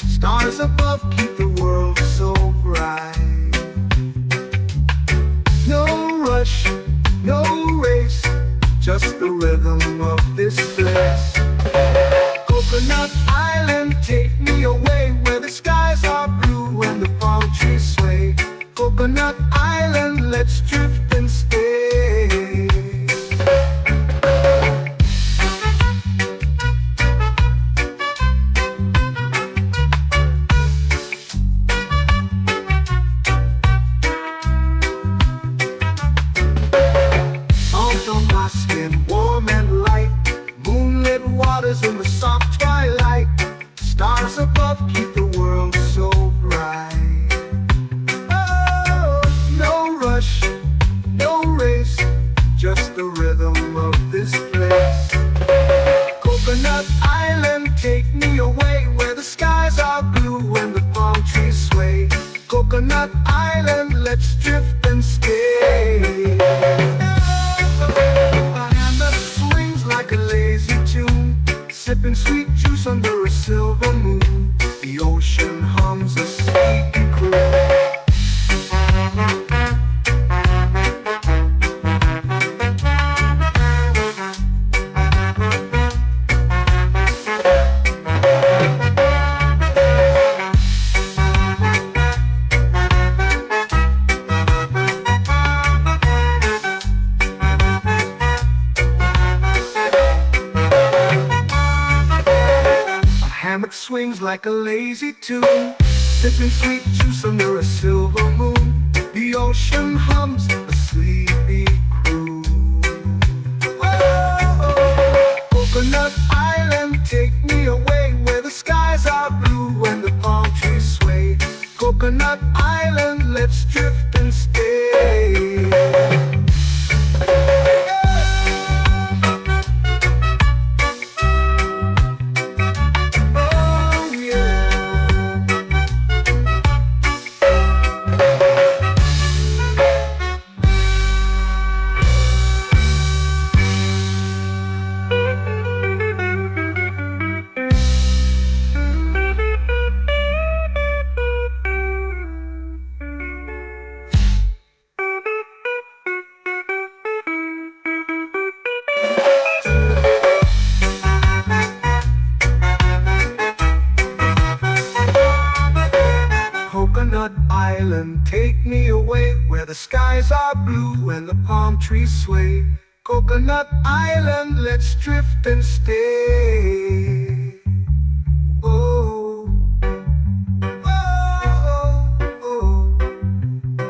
Speaker 2: Stars above keep the world so bright. No rush, no race, just the rhythm of this place. Coconut Island, take me away, where the skies are blue and the palm trees sway. Coconut Island, let's drift and stay. Warm and light, moonlit waters in the soft twilight. Stars above keep the world so bright. Oh, no rush, no race, just the rhythm of this place. Coconut Island, take me away, where the skies are blue and the palm trees sway. Coconut Island, let's drift and stay. Like a lazy tune, sipping sweet juice under a silver moon. The ocean hums a sleepy croon. Swings like a lazy tune, sipping sweet juice under a silver moon. The ocean hums a sleepy croon. Whoa! the skies are blue and the palm trees sway. Coconut Island, let's drift and stay. Oh, oh, oh,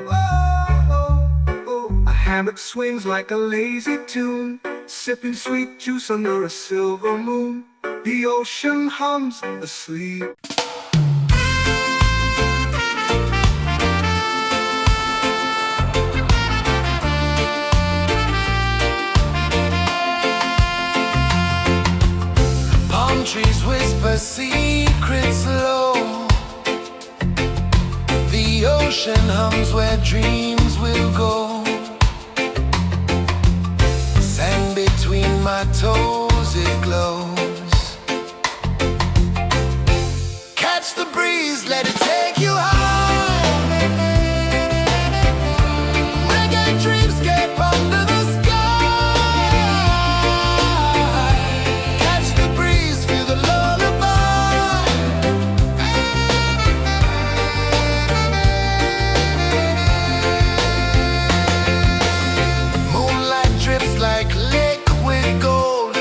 Speaker 2: oh, oh. A hammock swings like a lazy tune, sipping sweet juice under a silver moon. The ocean hums asleep.
Speaker 3: Palm trees whisper secrets low. The ocean hums where dreams will go. Sand between my toes, it glows. Catch the breeze, let it take you high. Reggae dreamscape under the sky. Catch the breeze, feel the lullaby. Moonlight drips like liquid gold.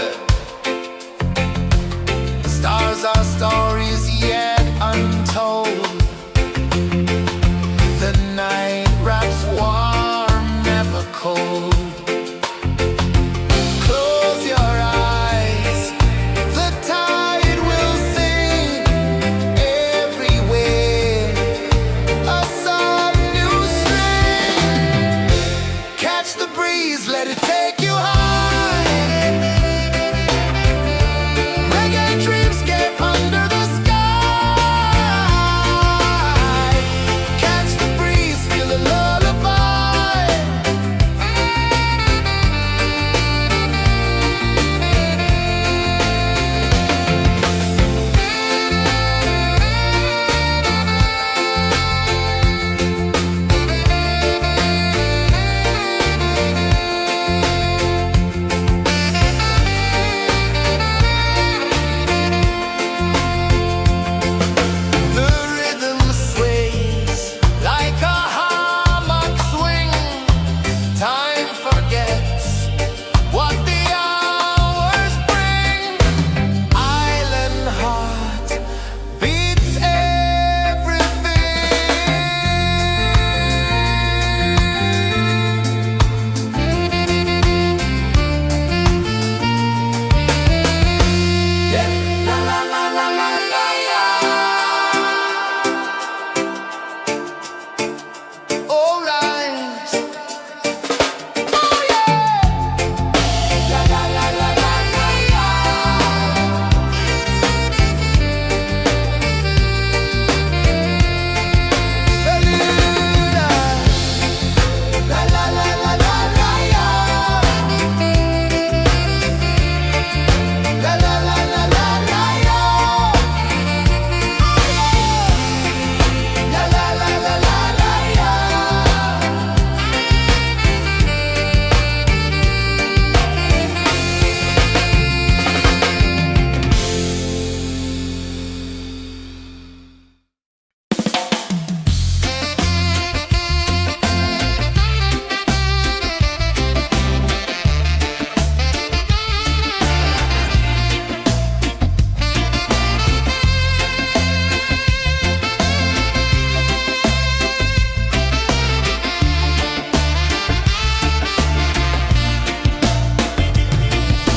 Speaker 3: Stars are stories yet untold. The night wraps warm, never cold. Close your eyes, the tide will sing everywhere. A soft new string. Catch the breeze, let it take you high. Reggae dreamscape under the sky. Catch the breeze, feel the lullaby. The rhythm sways like a hammock swing. Time forgets what the hours bring. Island heart beats everything. Yeah. La la la la la la la. All rise. Oh yeah. La la la la la la la. Beluga. La la la la la la la. La la la la la la la. La la la la la la la.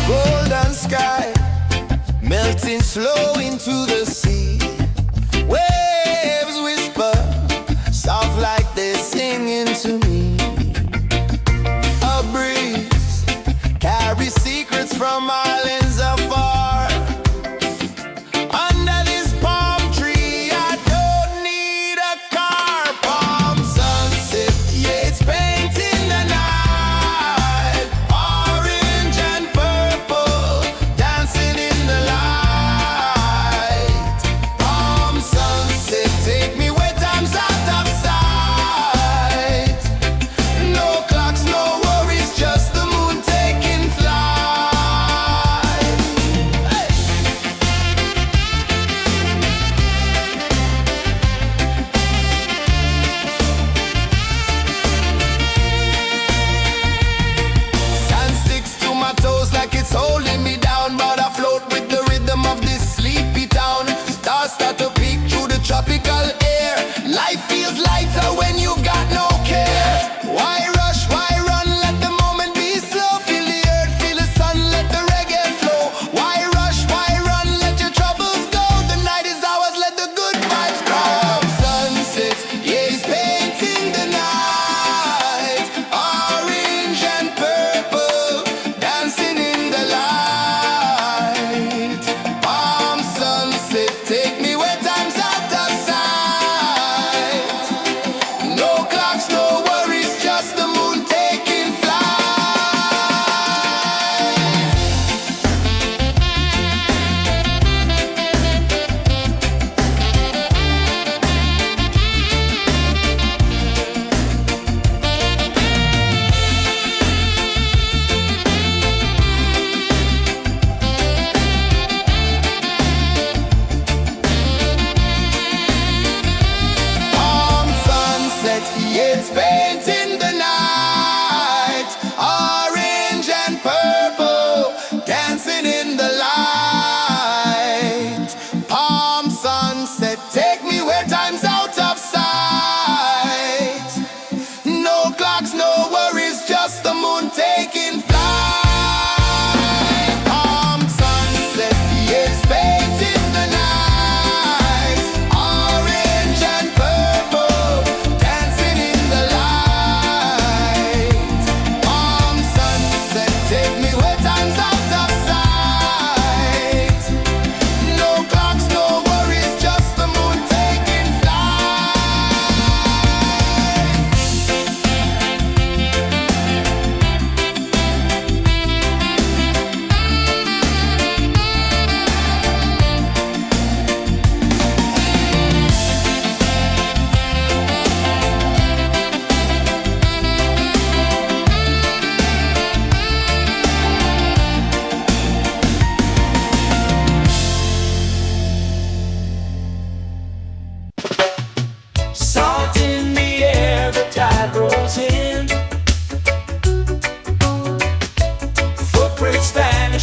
Speaker 3: Golden sky melting slow into the sea. Waves whisper soft like they're singing to me. A breeze carries secrets from islands afar. Under this palm tree, I don't need a car. Palm sunset, yeah, it's painting the night. Orange and purple dancing in the light.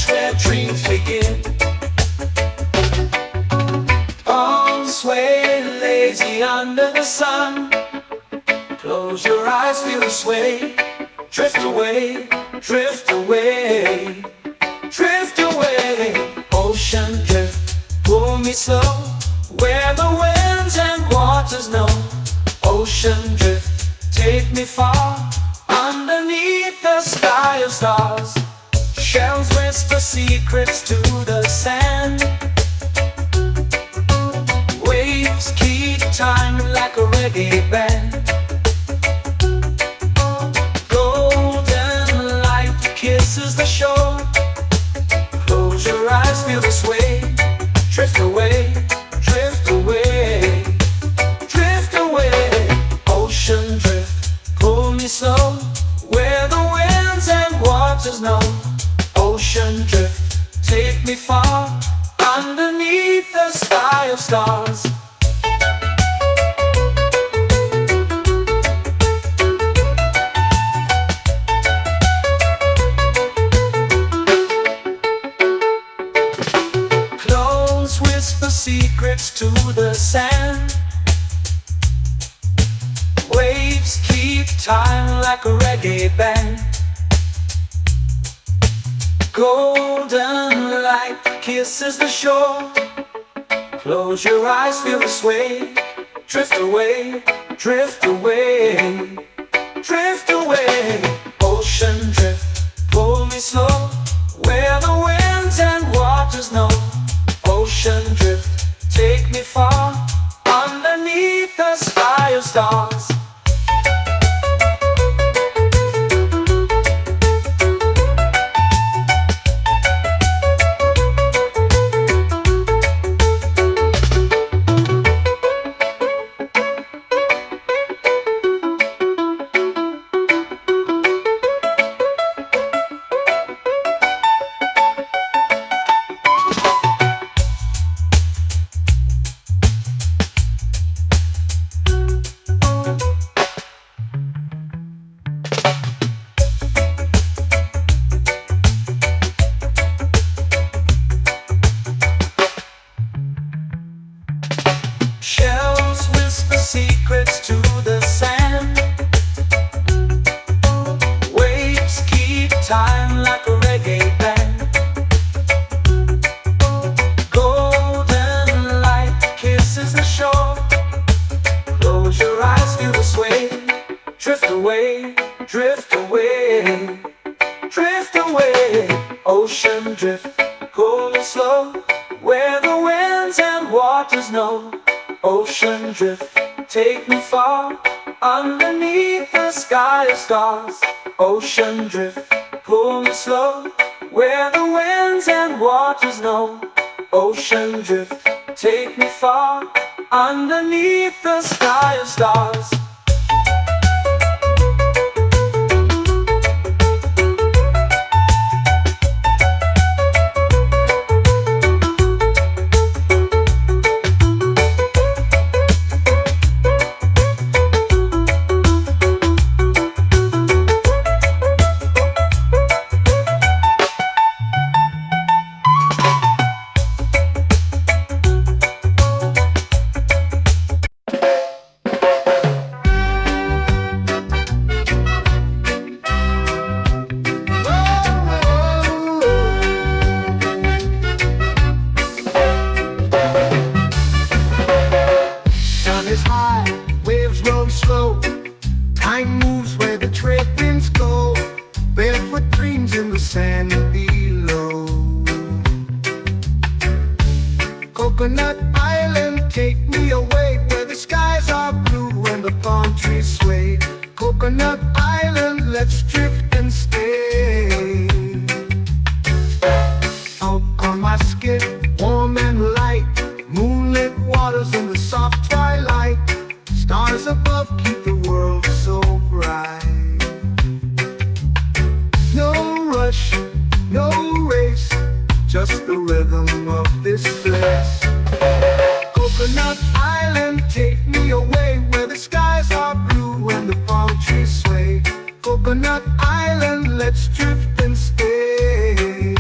Speaker 1: beach where dreams begin. Arms sway lazy under the sun. Close your eyes, feel the sway. Drift away, drift away, drift away. Ocean drift, pull me slow, where the winds and waters know. Ocean drift, take me far, underneath the sky of stars. Shells whisper secrets to the sand. Waves keep time like a reggae band. Golden light kisses the shore. Close your eyes, feel the sway. Drift away, drift away, drift away. Ocean drift, pull me slow, where the winds and waters know. Ocean drift, take me far, underneath the sky of stars. Clones whisper secrets to the sand. Waves keep time like a reggae band. Golden light kisses the shore. Close your eyes, feel the sway. Drift away, drift away, drift away. Ocean drift, pull me slow, where the winds and waters know. Ocean drift, take me far, underneath the sky of stars. Shells whisper secrets to the sand. Waves keep time like a reggae band. Golden light kisses the shore. Close your eyes, feel the sway. Drift away, drift away, drift away. Ocean drift, pull me slow, where the winds and waters know. Ocean drift, take me far, underneath the sky of stars. Ocean drift, pull me slow, where the winds and waters know. Ocean drift, take me far, underneath the sky of stars.
Speaker 2: Is high, waves roll slow. Time moves where the trade winds go. Barefoot dreams in the sand below. Coconut Island, take me away, where the skies are blue and the palm trees sway. Coconut Island, let's drift and stay. Out on my skin, warm and light, moonlit waters in the soft twilight. Stars above keep the world so bright. No rush, no race, just the rhythm of this place. Coconut Island, take me away, where the skies are blue and the palm trees sway. Coconut Island, let's drift and stay.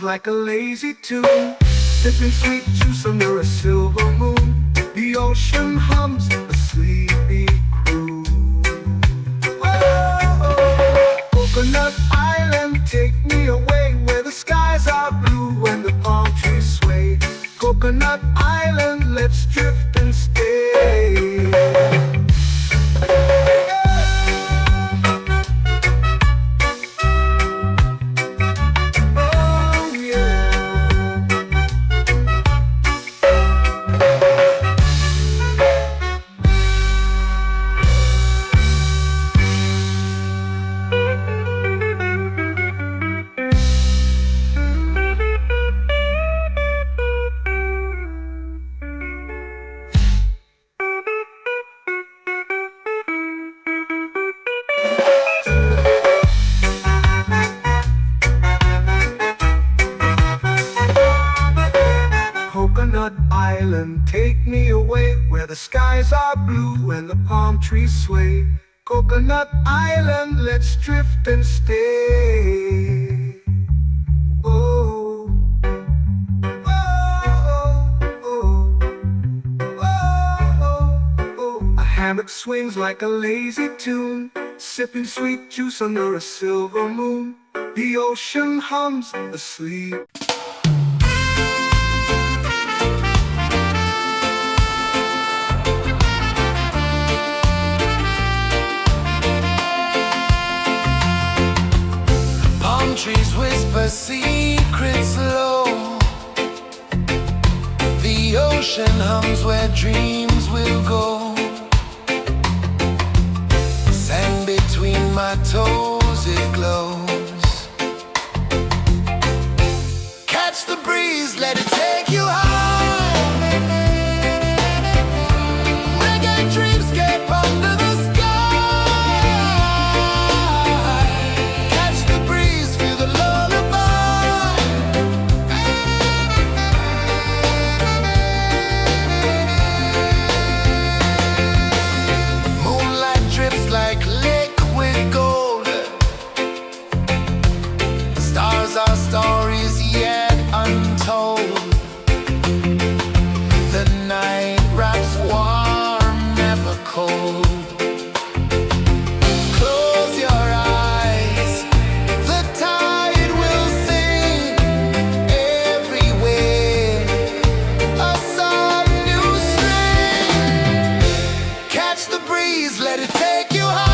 Speaker 2: like a lazy tune, sipping sweet juice under a silver moon. The ocean hums a sleepy crew. Whoa, Coconut Island, take me away where the skies are blue and the palm trees sway. Coconut Island, let's drift and stay. Coconut Island, take me away where the skies are blue and the palm trees sway. Coconut Island, let's drift and stay. Oh, oh, oh, oh, oh. A hammock swings like a lazy tune, sipping sweet juice under a silver moon. The ocean hums asleep.
Speaker 3: Trees whisper secrets low. The ocean hums where dreams will go. Sand between my toes, it glows. Catch the breeze, let it take you high. Reggae dreamscape under the sky. Our stories yet untold. The night wraps warm, never cold. Close your eyes, the tide will sing everywhere. A soft new string. Catch the breeze, let it take you high.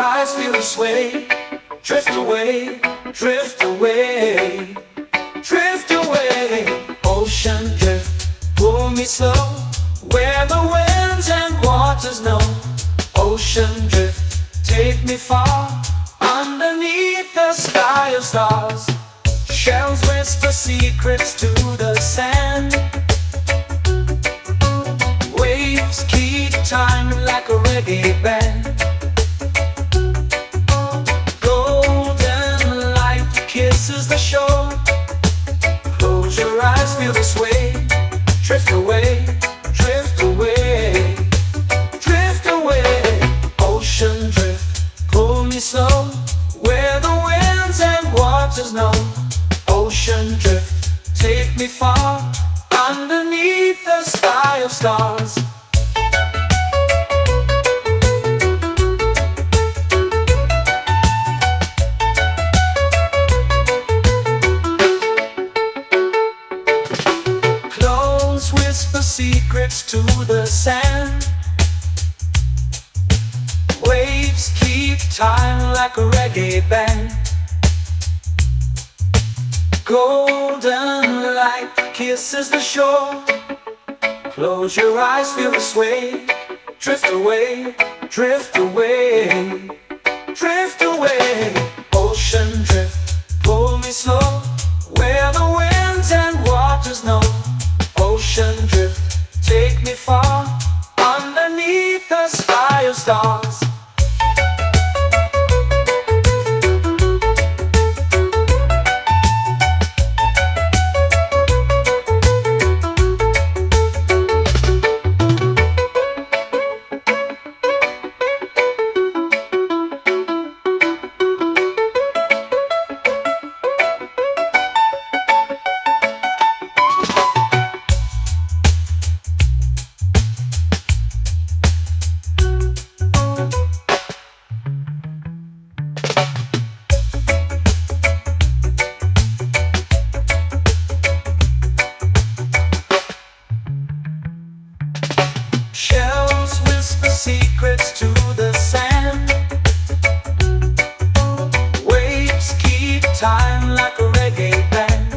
Speaker 1: eyes feel the sway. Drift away, drift away, drift away. Ocean drift, pull me slow, where the winds and waters know. Ocean drift, take me far, underneath the sky of stars. Shells whisper secrets to the sand. Waves keep time like a reggae band. Golden light kisses the shore. Close your eyes, feel the sway. Drift away, drift away, drift away. Ocean drift, pull me slow, where the winds and waters know. Ocean drift, take me far, underneath the sky of stars. Clones whisper secrets to the sand. Waves keep time like a reggae band. Golden light kisses the shore. Close your eyes, feel the sway. Drift away, drift away, drift away. Ocean drift, pull me slow, where the winds and waters know. Ocean drift, take me far, underneath the sky of stars. Shells whisper secrets to the sand. Waves keep time like a reggae band.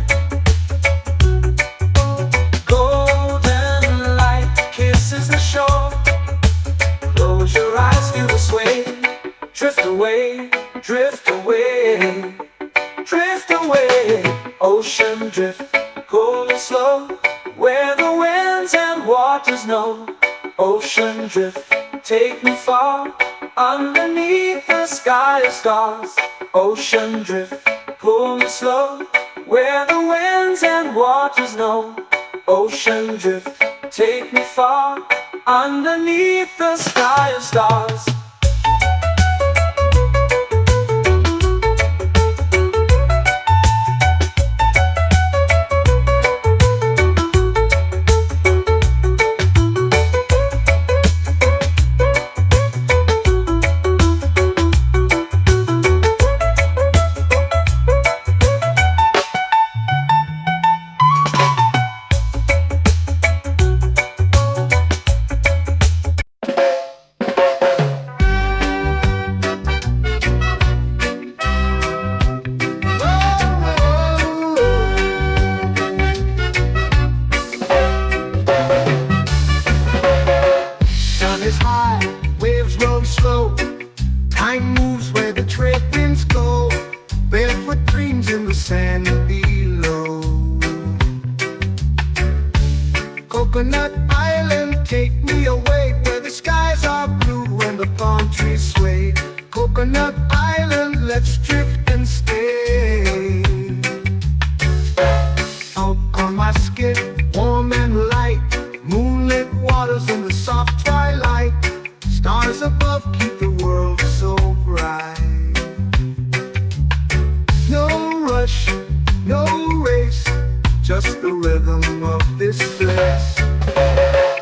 Speaker 1: Golden light kisses the shore. Close your eyes, feel the sway. Drift away, drift away, drift away. Ocean drift, cool and slow, where the winds and waters know. Ocean drift, take me far, underneath the sky of stars. Ocean drift, pull me slow, where the winds and waters know. Ocean drift, take me far, underneath the sky of stars.
Speaker 2: Time moves where the trade winds go. Barefoot dreams in the sand below. Coconut Island, take me away, where the skies are blue and the palm trees sway. Coconut Island, let's drift and stay. Out on my skin, warm and light, moonlit waters in the soft twilight. Stars above keep the world so bright. No rush, no race, just the rhythm of this place.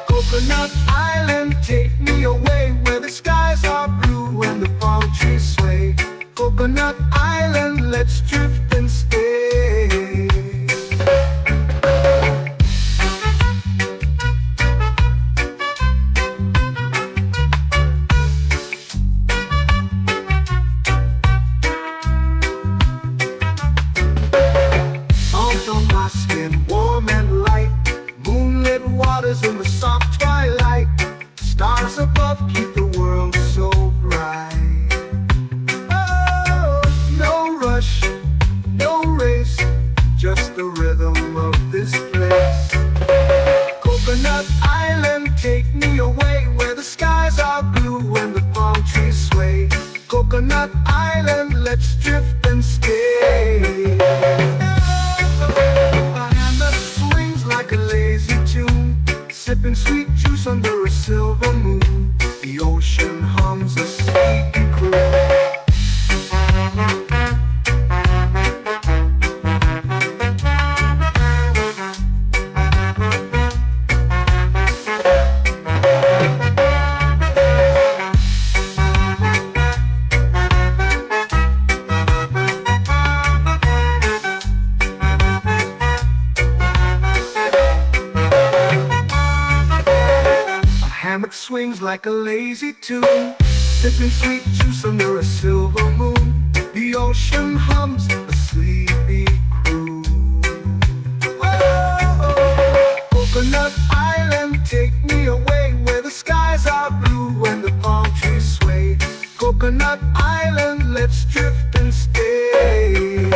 Speaker 2: Coconut Island, take me away, where the skies are blue and the palm trees sway. Coconut Island, let's drift and stay. and stay. A hand that swings like a lazy tune, sipping sweet juice under a silver moon. The ocean hums a sleepy croon. Hammock swings like a lazy tune, sipping sweet juice under a silver moon. The ocean hums a sleepy croon. Whoa, Coconut Island, take me away where the skies are blue and the palm trees sway. Coconut Island, let's drift and stay.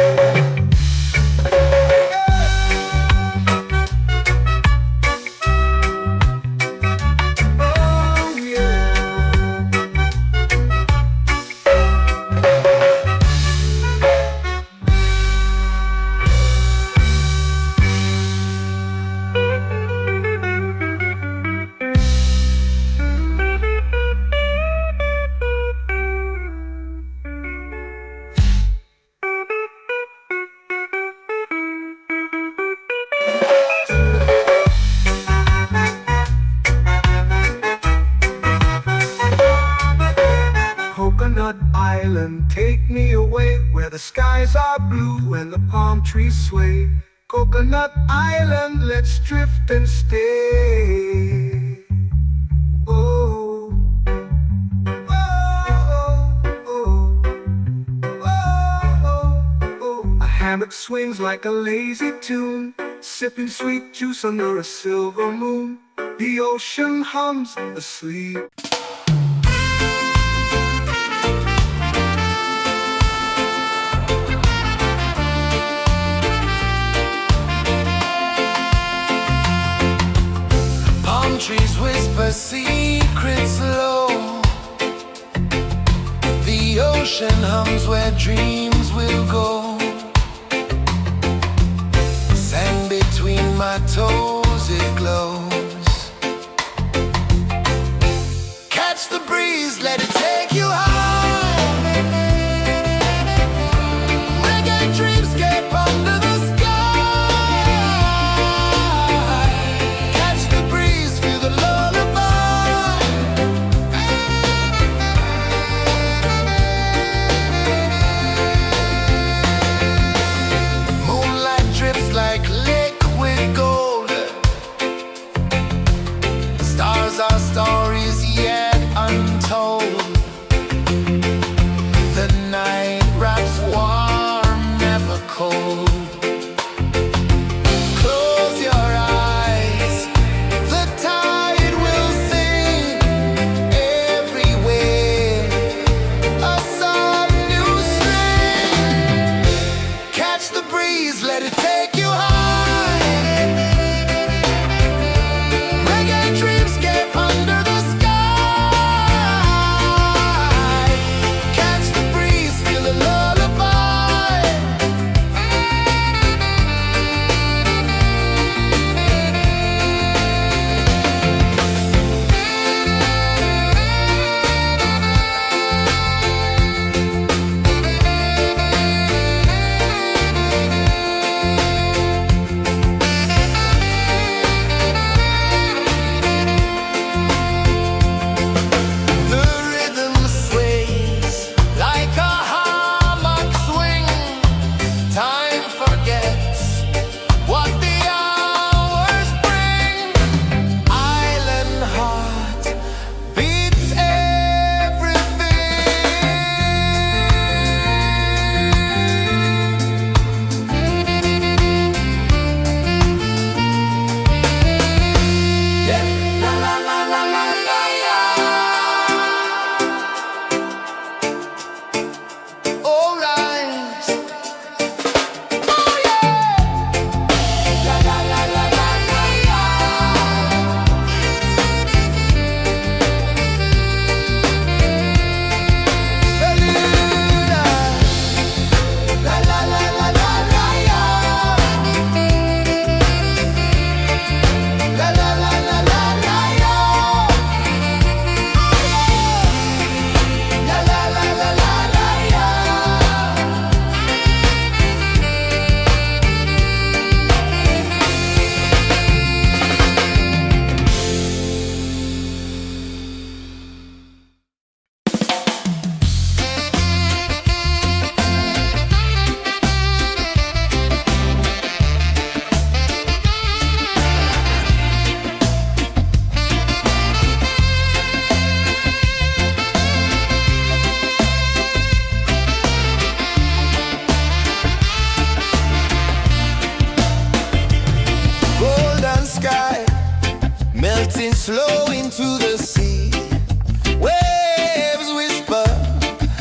Speaker 2: Coconut Island, take me away where the skies are blue and the palm trees sway. Coconut Island, let's drift and stay. Oh, oh, oh, oh, oh. A hammock swings like a lazy tune, sipping sweet juice under a silver moon. The ocean hums asleep.
Speaker 3: Trees whisper secrets low. The ocean hums where dreams will go. Sand between my toes, it glows. Catch the breeze, let it take you high. Reggae dreamscape under the flow into the sea. Waves whisper,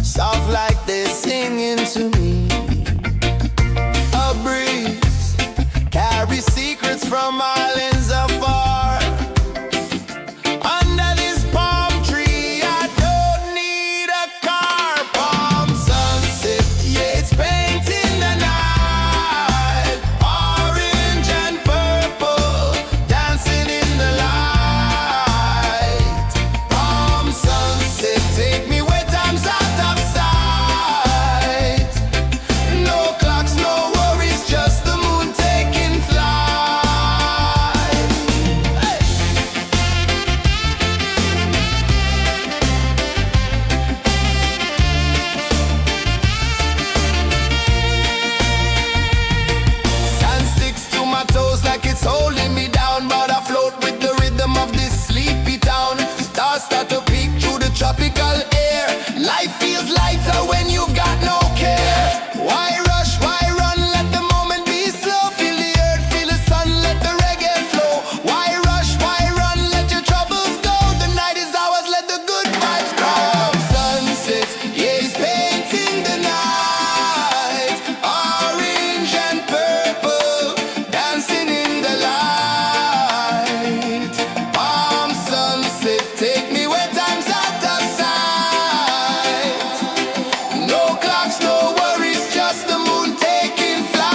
Speaker 3: soft like they're singing to me. A breeze carries secrets from islands afar. Under this palm tree, I don't need a car. Palm sunset, yeah, it's painting the night. Orange and purple, dancing in the light. Palm sunset, take me where time's out of sight. No clocks, no worries, just the moon taking flight. Hey! Sand sticks to my toes like it's holding me down, but I float with the rhythm of this sleepy town. Stars start to peek through the tropical air. Life feels lighter when you've got no care. Why rush, why run, let the moment be slow. Feel the earth, feel the sun, let the reggae flow. Why rush, why run, let your troubles go. The night is ours, let the good vibes grow. Sunset, yeah, it's painting the night. Orange and purple, dancing in the light. Palm sunset, take me where time's out of sight. No clocks, no worries, just the moon taking flight.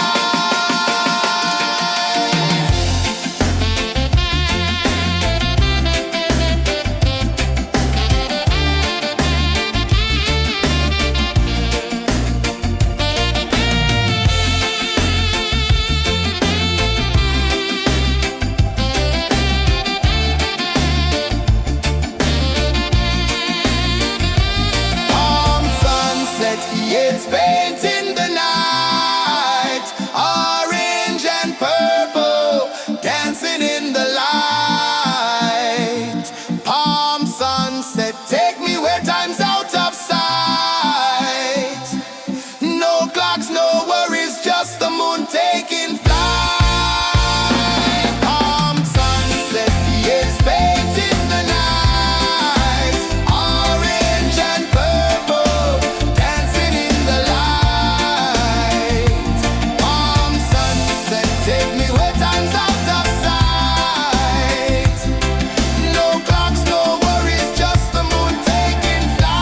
Speaker 3: Palm sunset, yeah, it's painting the night. Orange and purple, dancing in the light. Palm sunset, take me where time's out of sight. No clocks, no worries, just the moon taking flight. Palm sunset, yeah, it's painting the night. Orange and purple, dancing in the light. Palm sunset, take me where time's out of sight. No clocks, no worries, just the moon taking flight.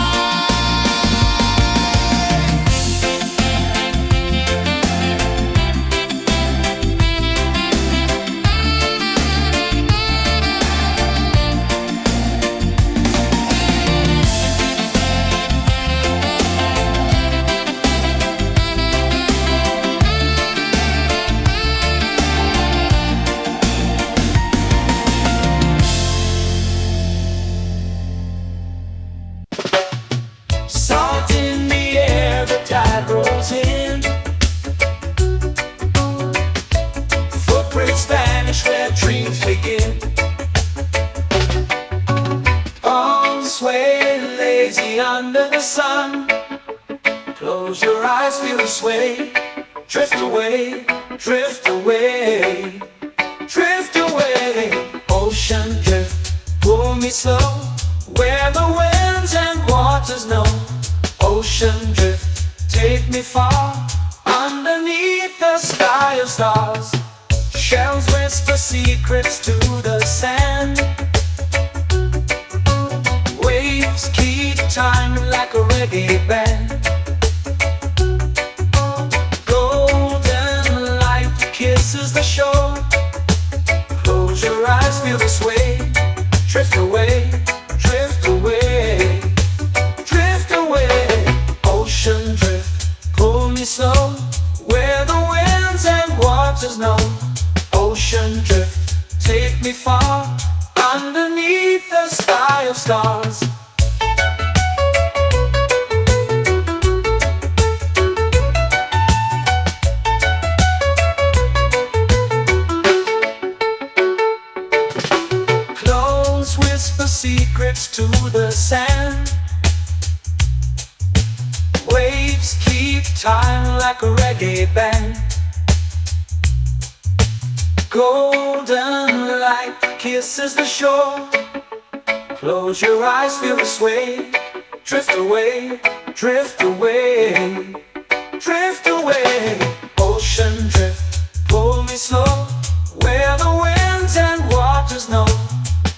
Speaker 1: Salt in the air, the tide rolls in. Footprints vanish where dreams begin. Arms sway lazy under the sun. Close your eyes, feel the sway. Drift away, drift away, drift away. Ocean drift, pull me slow, where the winds and waters know. Ocean drift, take me far, underneath the sky of stars. Shells whisper secrets to the sand. Waves keep time like a reggae band. Golden light kisses the shore. Close your eyes, feel the sway. Drift away, drift away, drift away. Ocean drift, pull me slow, where the winds and waters know. Ocean drift, take me far, underneath the sky of stars. Close whisper secrets to the sand. Waves keep time like a reggae band. Golden light kisses the shore. Close your eyes, feel the sway. Drift away, drift away, drift away. Ocean drift, pull me slow, where the winds and waters know.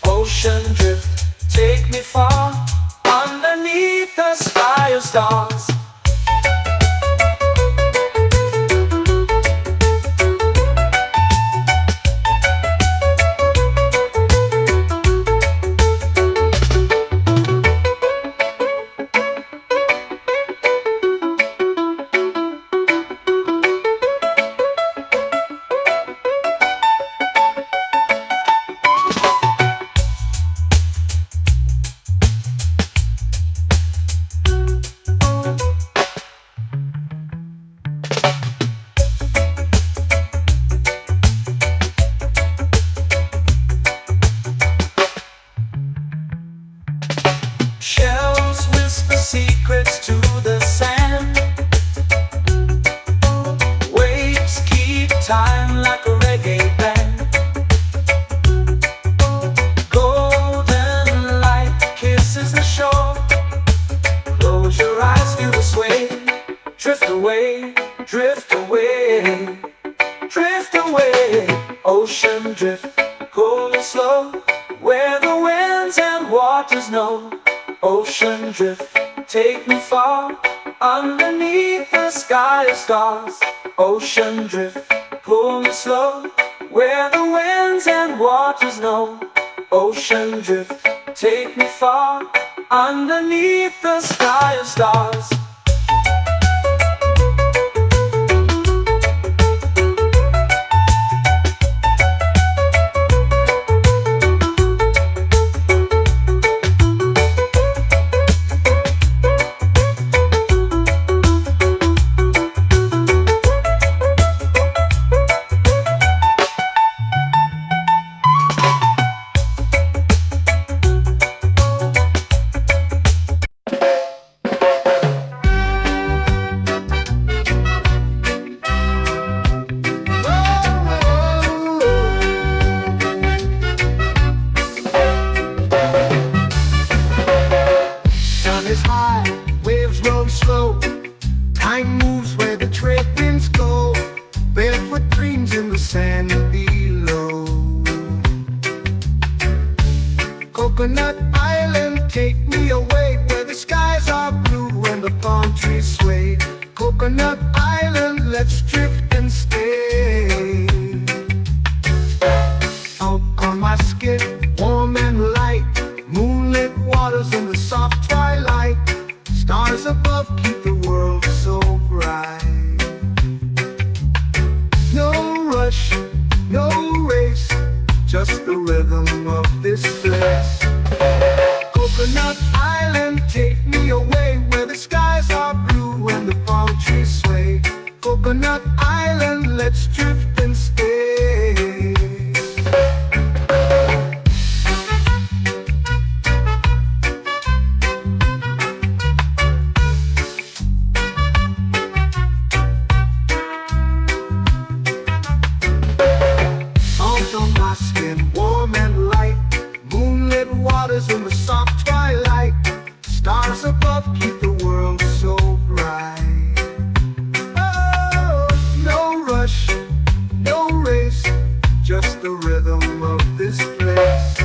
Speaker 1: Ocean drift, take me far, underneath the sky of stars. Shells whisper secrets to the sand. Waves keep time like a reggae band. Golden light kisses the shore. Close your eyes, feel the sway. Drift away, drift away, drift away. Ocean drift, cool and slow, where the winds and waters know. Ocean drift, take me far, underneath the sky of stars. Ocean drift, pull me slow, where the winds and waters know. Ocean drift, take me far, underneath the sky of stars.
Speaker 2: Time moves where the trade winds go. Barefoot dreams in the sand below. Coconut Island, take me away, where the skies are blue and the palm trees sway. Coconut Island, let's drift and stay. Out on my skin, warm and light, moonlit waters in the soft twilight. Stars above keep the world so bright. No rush, no race, just the rhythm of this place. Coconut Island, take me away, where the skies are blue and the palm trees sway. Coconut Island, let's drift and stay. Warm and light, moonlit waters in the soft twilight. Stars above keep the world so bright. Oh, no rush, no race, just the rhythm of this place.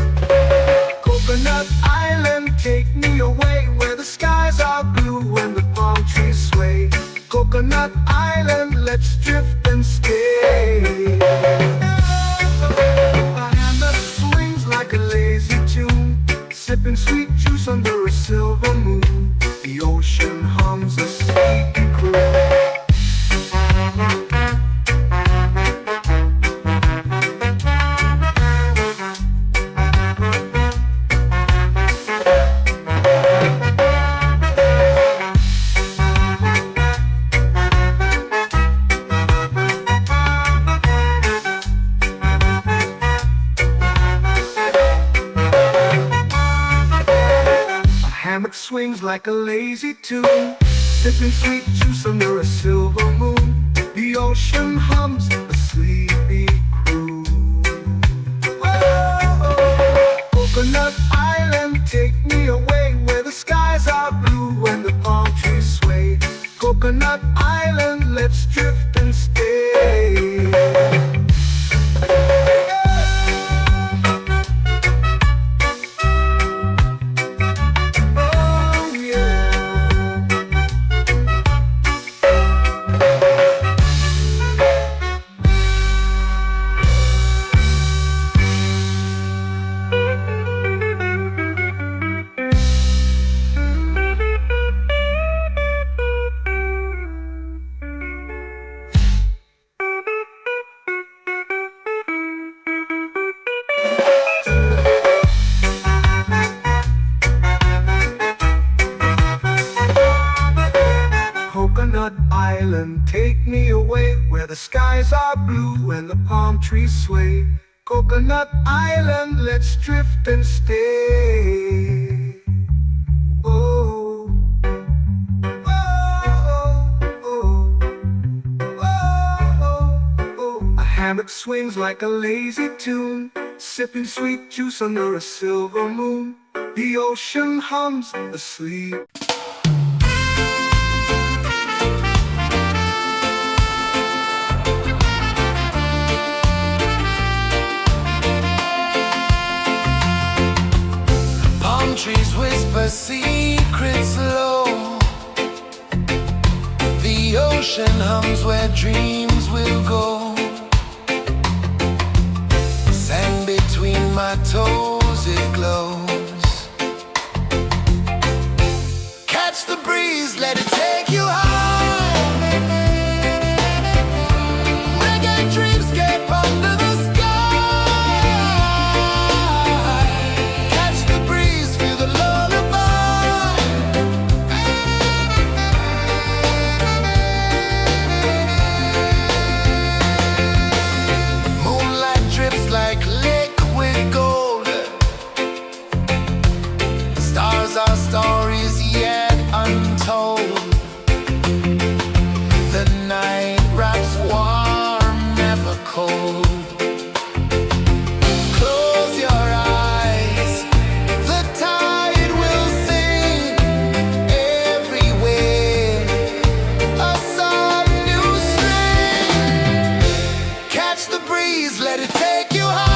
Speaker 2: Coconut Island, take me away, where the skies are blue and the palm trees sway. Coconut Island, let's drift and stay. Sipping sweet juice under a silver moon. The ocean hums a sleepy croon. Hammock swings like a lazy tune, sipping sweet juice under a silver moon. The ocean hums a sleepy croon. drift and stay. Oh yeah. Coconut Island, take me away where the skies are blue and the palm trees sway. Coconut Island, let's drift and stay. Oh, oh, oh, oh, oh. A hammock swings like a lazy tune, sipping sweet juice under a silver moon. The ocean hums asleep.
Speaker 3: Trees whisper secrets low. The ocean hums where dreams will go. Sand between my toes, it glows. Catch the breeze, let it take you high. Reggae dreamscape under the sky. Our stories yet untold. The night wraps warm, never cold. Close your eyes, the tide will sing everywhere. A soft new string. Catch the breeze, let it take you high.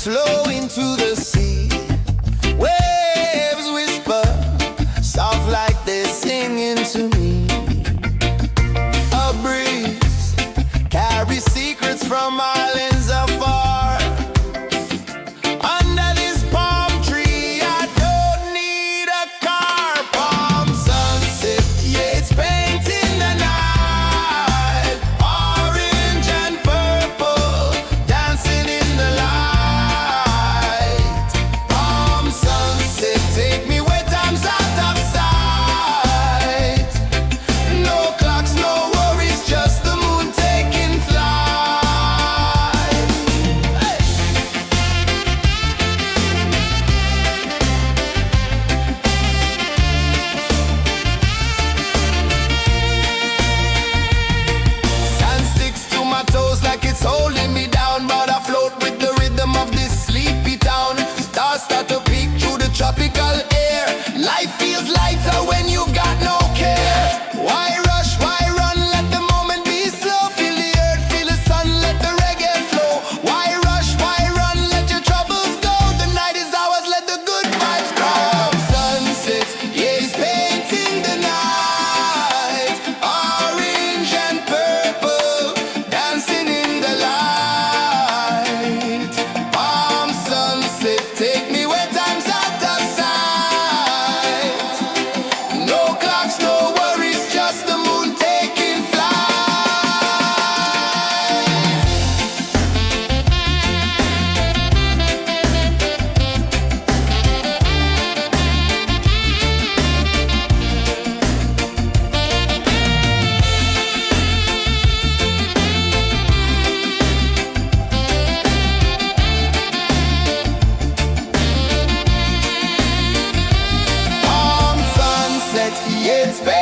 Speaker 3: slow into the sea. Waves whisper, soft like they're singing.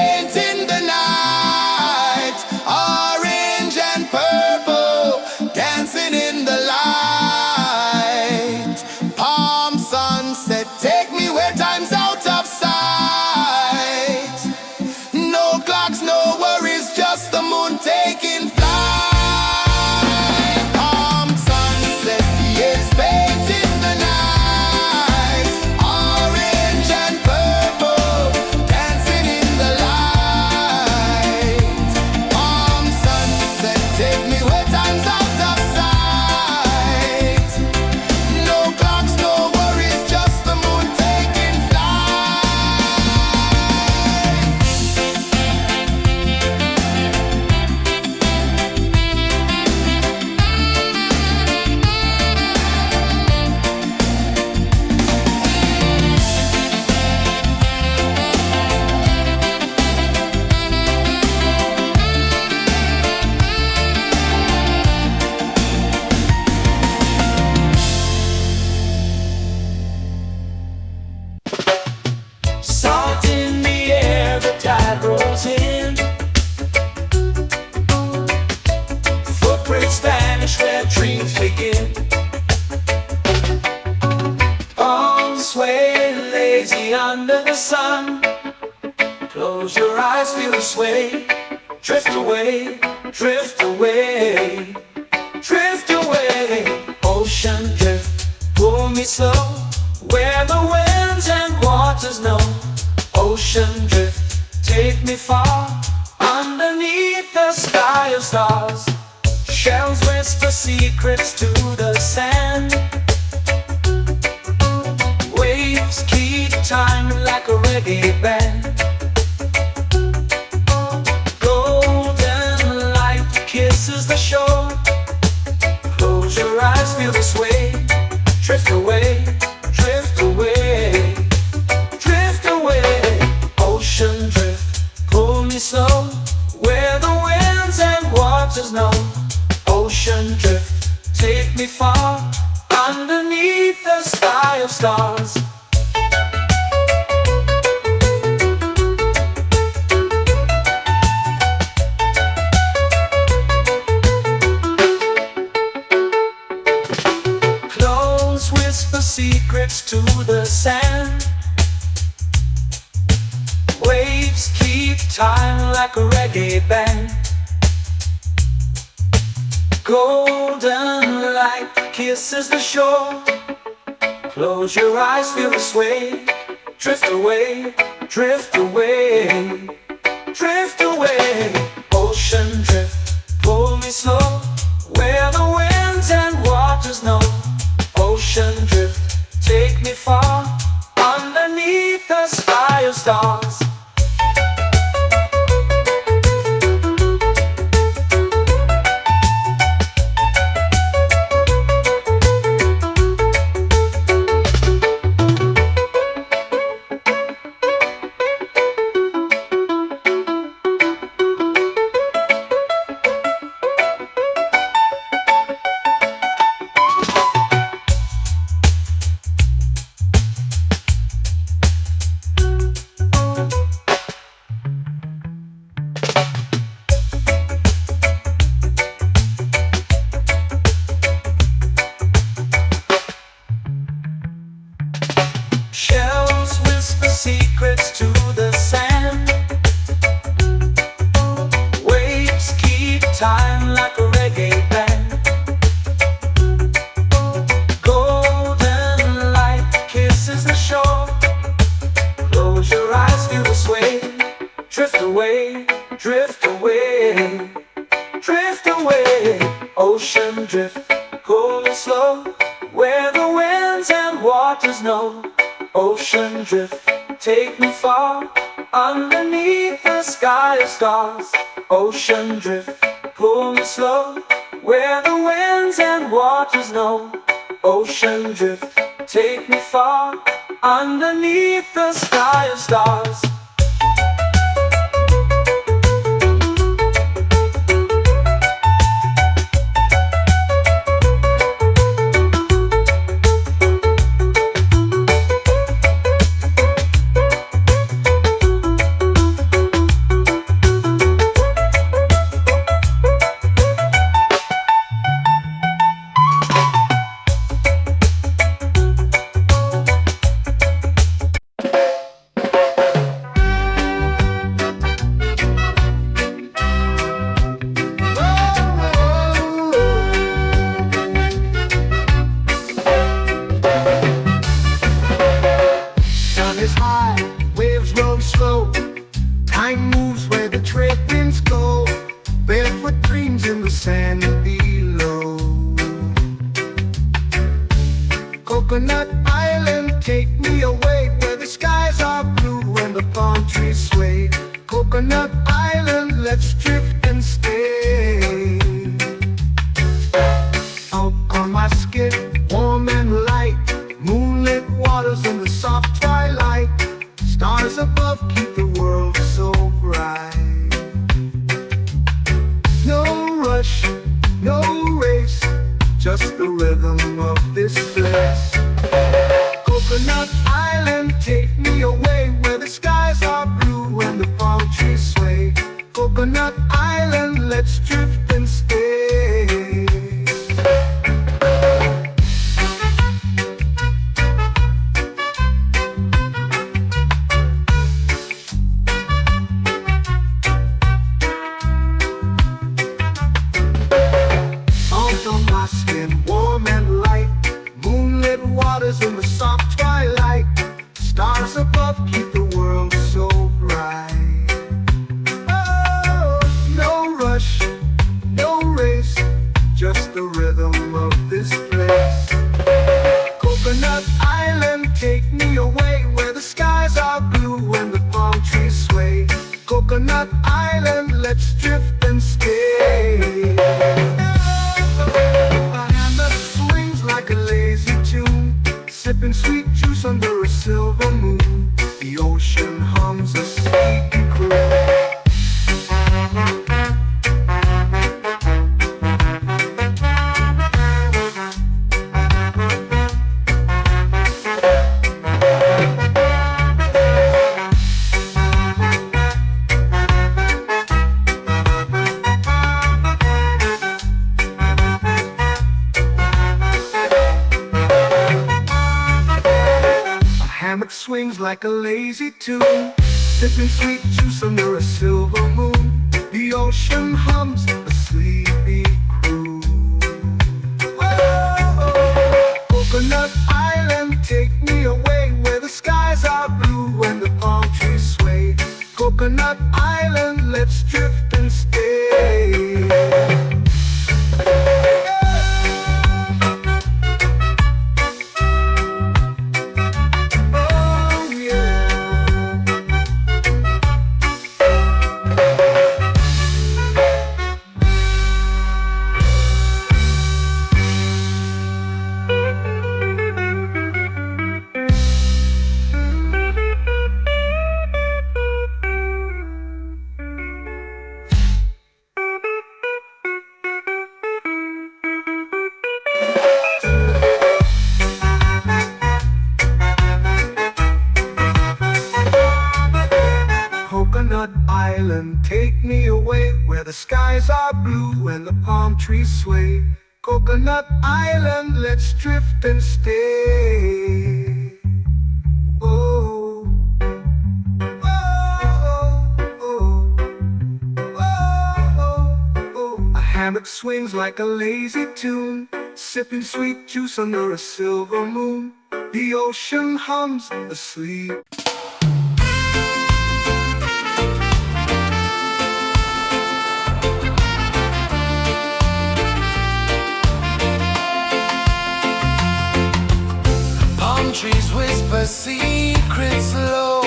Speaker 3: paint in the night, orange and purple, dancing in the light. Palm sunset, take me where time's out of sight. No clocks, no worries, just the moon taking flight. Palm sunset, yes, paint in the night, orange and purple, dancing in the light. Palm sunset, take me where time's out of sight. No clocks, no worries, just the moon taking flight.
Speaker 1: Salt in the air, the tide rolls in. Footprints vanish where dreams begin. Arms sway lazy under the sun. Close your eyes, feel the sway. Drift away, drift away, drift away. Ocean drift, pull me slow, where the winds and waters know. Ocean drift, take me far, underneath the sky of stars. Shells whisper secrets to the sand. Waves keep time like a reggae band. Golden light kisses the shore. Close your eyes, feel the sway. Drift away, drift away, drift away. Ocean drift, pull me slow, where the winds and waters know. Ocean drift, take me far, underneath the sky of stars. Close whisper secrets to the sand. Waves keep time like a reggae band. Golden light kisses the shore. Close your eyes, feel the sway. Drift away, drift away, drift away. Ocean drift, pull me slow, where the winds and waters know. Ocean drift, take me far, underneath the sky of stars. Shells whisper secrets to the sand. Waves keep time like a reggae band. Golden light kisses the shore. Close your eyes, feel the sway. Drift away, drift away, drift away. Ocean drift, pull me slow, where the winds and waters know. Ocean drift, take me far, underneath the sky of stars. Ocean drift, pull me slow, where the winds and waters know. Ocean drift, take me far, underneath the sky of stars.
Speaker 2: with dreams in the sand below. Coconut Island, take me away where the skies are blue and the palm trees sway. Coconut Island, let's drift and stay. Out on my skin, warm and light, moonlit waters in the soft twilight. Stars above keep the world so bright. No rush, no race, just the rhythm of this place. Coconut Island, take me away where the skies are blue and the palm trees sway. Coconut Island, let's drift and stay. In the soft twilight, stars above keep the world so bright. Oh, no rush, no race, just the rhythm of this place. Coconut Island, take me away where the skies are blue and the palm trees sway. Coconut Island, let's drift and stay. A hand that swings like a lazy tune, sipping sweet juice under a silver moon. The ocean hums a sleepy croon. Hammock swings like a lazy tune, sipping sweet juice under a silver moon. The ocean hums a sleepy croon. Whoa, Coconut Island, take me away where the skies are blue and the palm trees sway. Coconut Island, let's drift and stay. Coconut Island, take me away where the skies are blue and the palm trees sway. Coconut Island, let's drift and stay. Oh, oh, oh, oh, oh. A hammock swings like a lazy tune, sipping sweet juice under a silver moon. The ocean hums asleep.
Speaker 3: Trees whisper secrets low.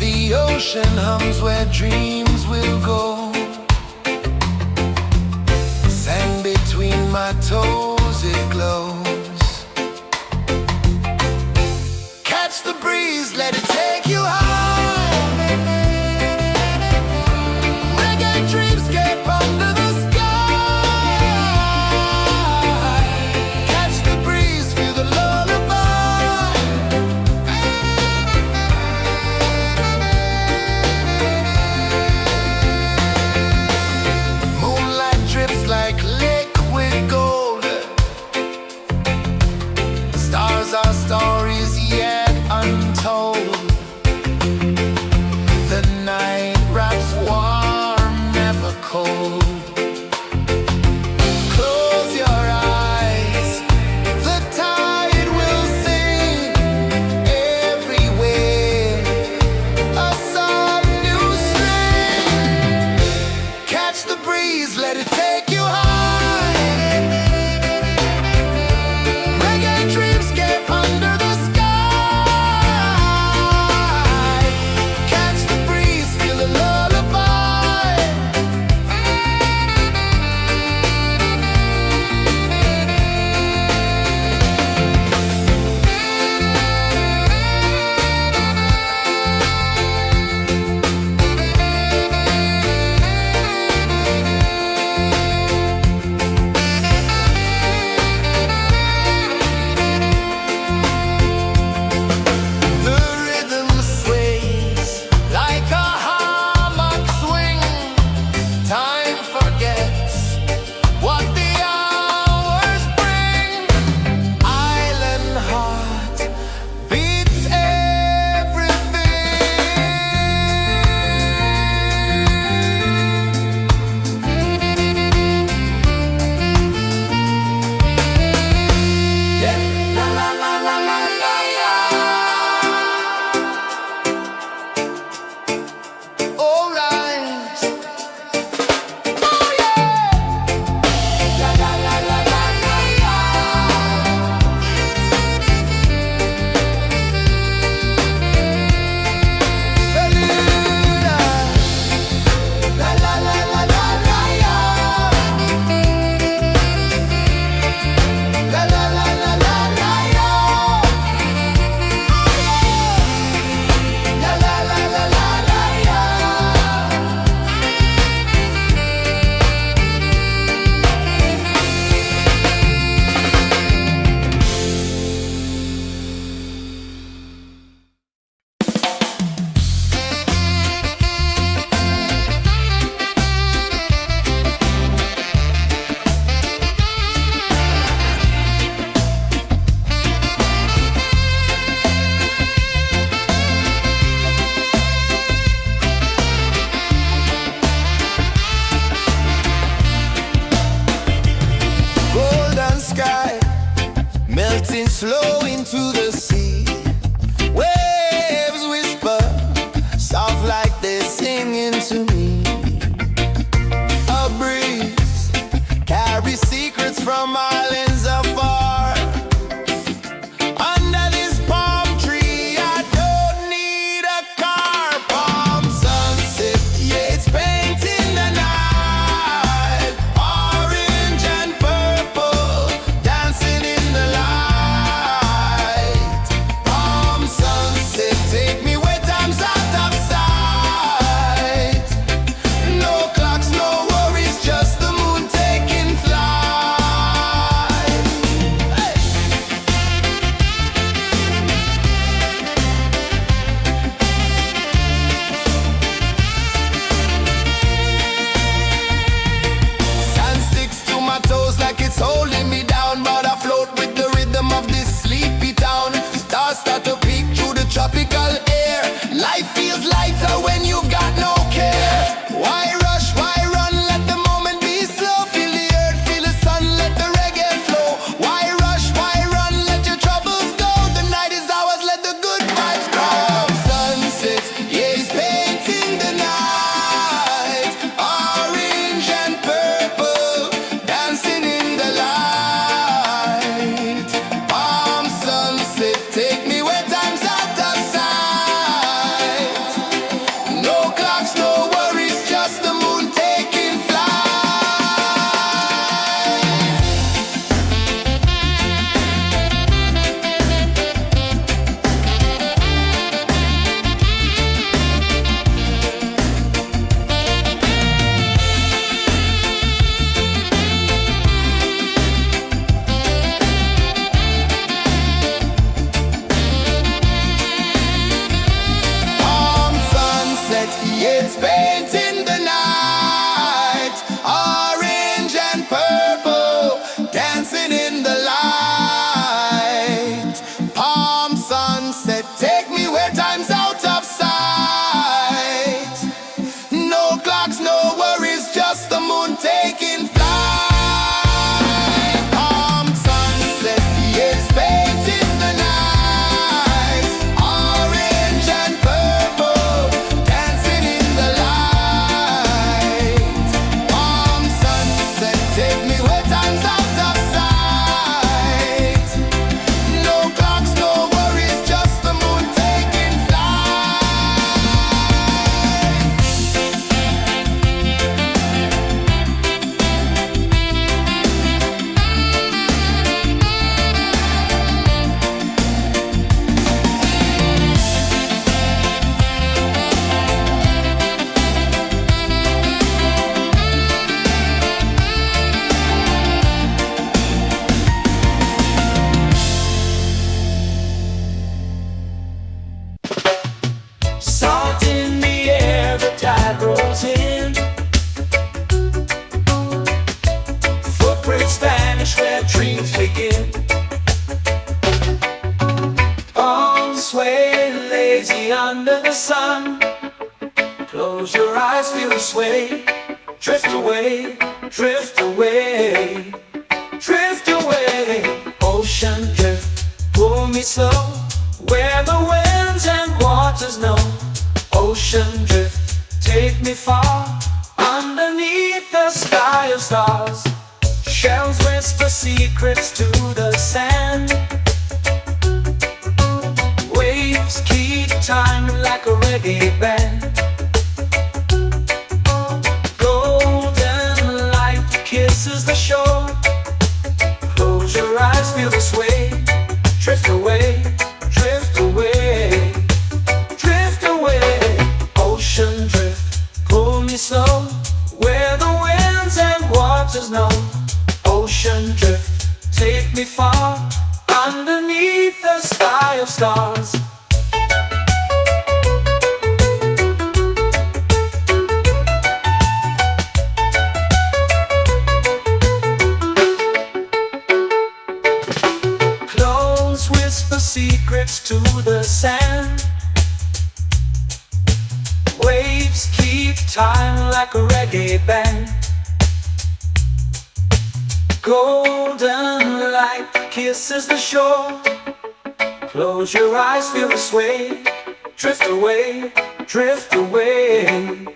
Speaker 3: The ocean hums where dreams will go. Sand between my toes, it glows. Catch the breeze, let it take you high. Reggae dreamscape under the to me. A breeze carries secrets from islands afar. Under this palm tree, I don't need a car. Palm sunset, yeah, it's painting the night. Orange and purple, dancing in the light. Palm sunset, take me where time's out of sight. No clocks, no worries, just the moon taking flight. Hey! Sand sticks to my toes like it's holding me down, but I float with the rhythm of this sleepy town. Stars start to peek through the tropical air. Life feels lighter when you've got no care. Why rush, why run, let the moment be slow. Feel the earth, feel the sun, let the reggae flow. Why rush, why run, let your troubles go. The night is ours, let the good vibes come. Sunset, yeah, it's painting the night. Orange and purple, dancing in the light. Palm sunset, take me where time's out of sight. No clocks, no worries, just the moon taking flight. Palm sunset, yeah, it's painting the night. Orange and purple, dancing in the light. Palm sunset, take me where time's out of sight. No clocks, no worries, just the moon taking flight. Palm sunset, yeah, it's painting the night. Orange and purple, dancing in the light. Palm sunset, take me where time's out of sight. No clocks, no worries, just the moon taking flight.
Speaker 1: Salt in the air, the tide rolls in. Footprints vanish where dreams begin. Arms sway lazy under the sun. Close your eyes, feel the sway. Drift away, drift away, drift away. Ocean drift, pull me slow, where the winds and waters know. Ocean drift, take me far, underneath the sky of stars. Shells whisper secrets to the sand. Waves keep time like a reggae band. Golden light kisses the shore. Close your eyes, feel the sway. Drift away, drift away, drift away. Ocean drift, pull me slow, where the winds and waters know. Ocean drift, take me far, underneath the sky of stars. Close whisper secrets to the sand. Waves keep time like a reggae band. Golden light kisses the shore. Close your eyes, feel the sway. Drift away, drift away,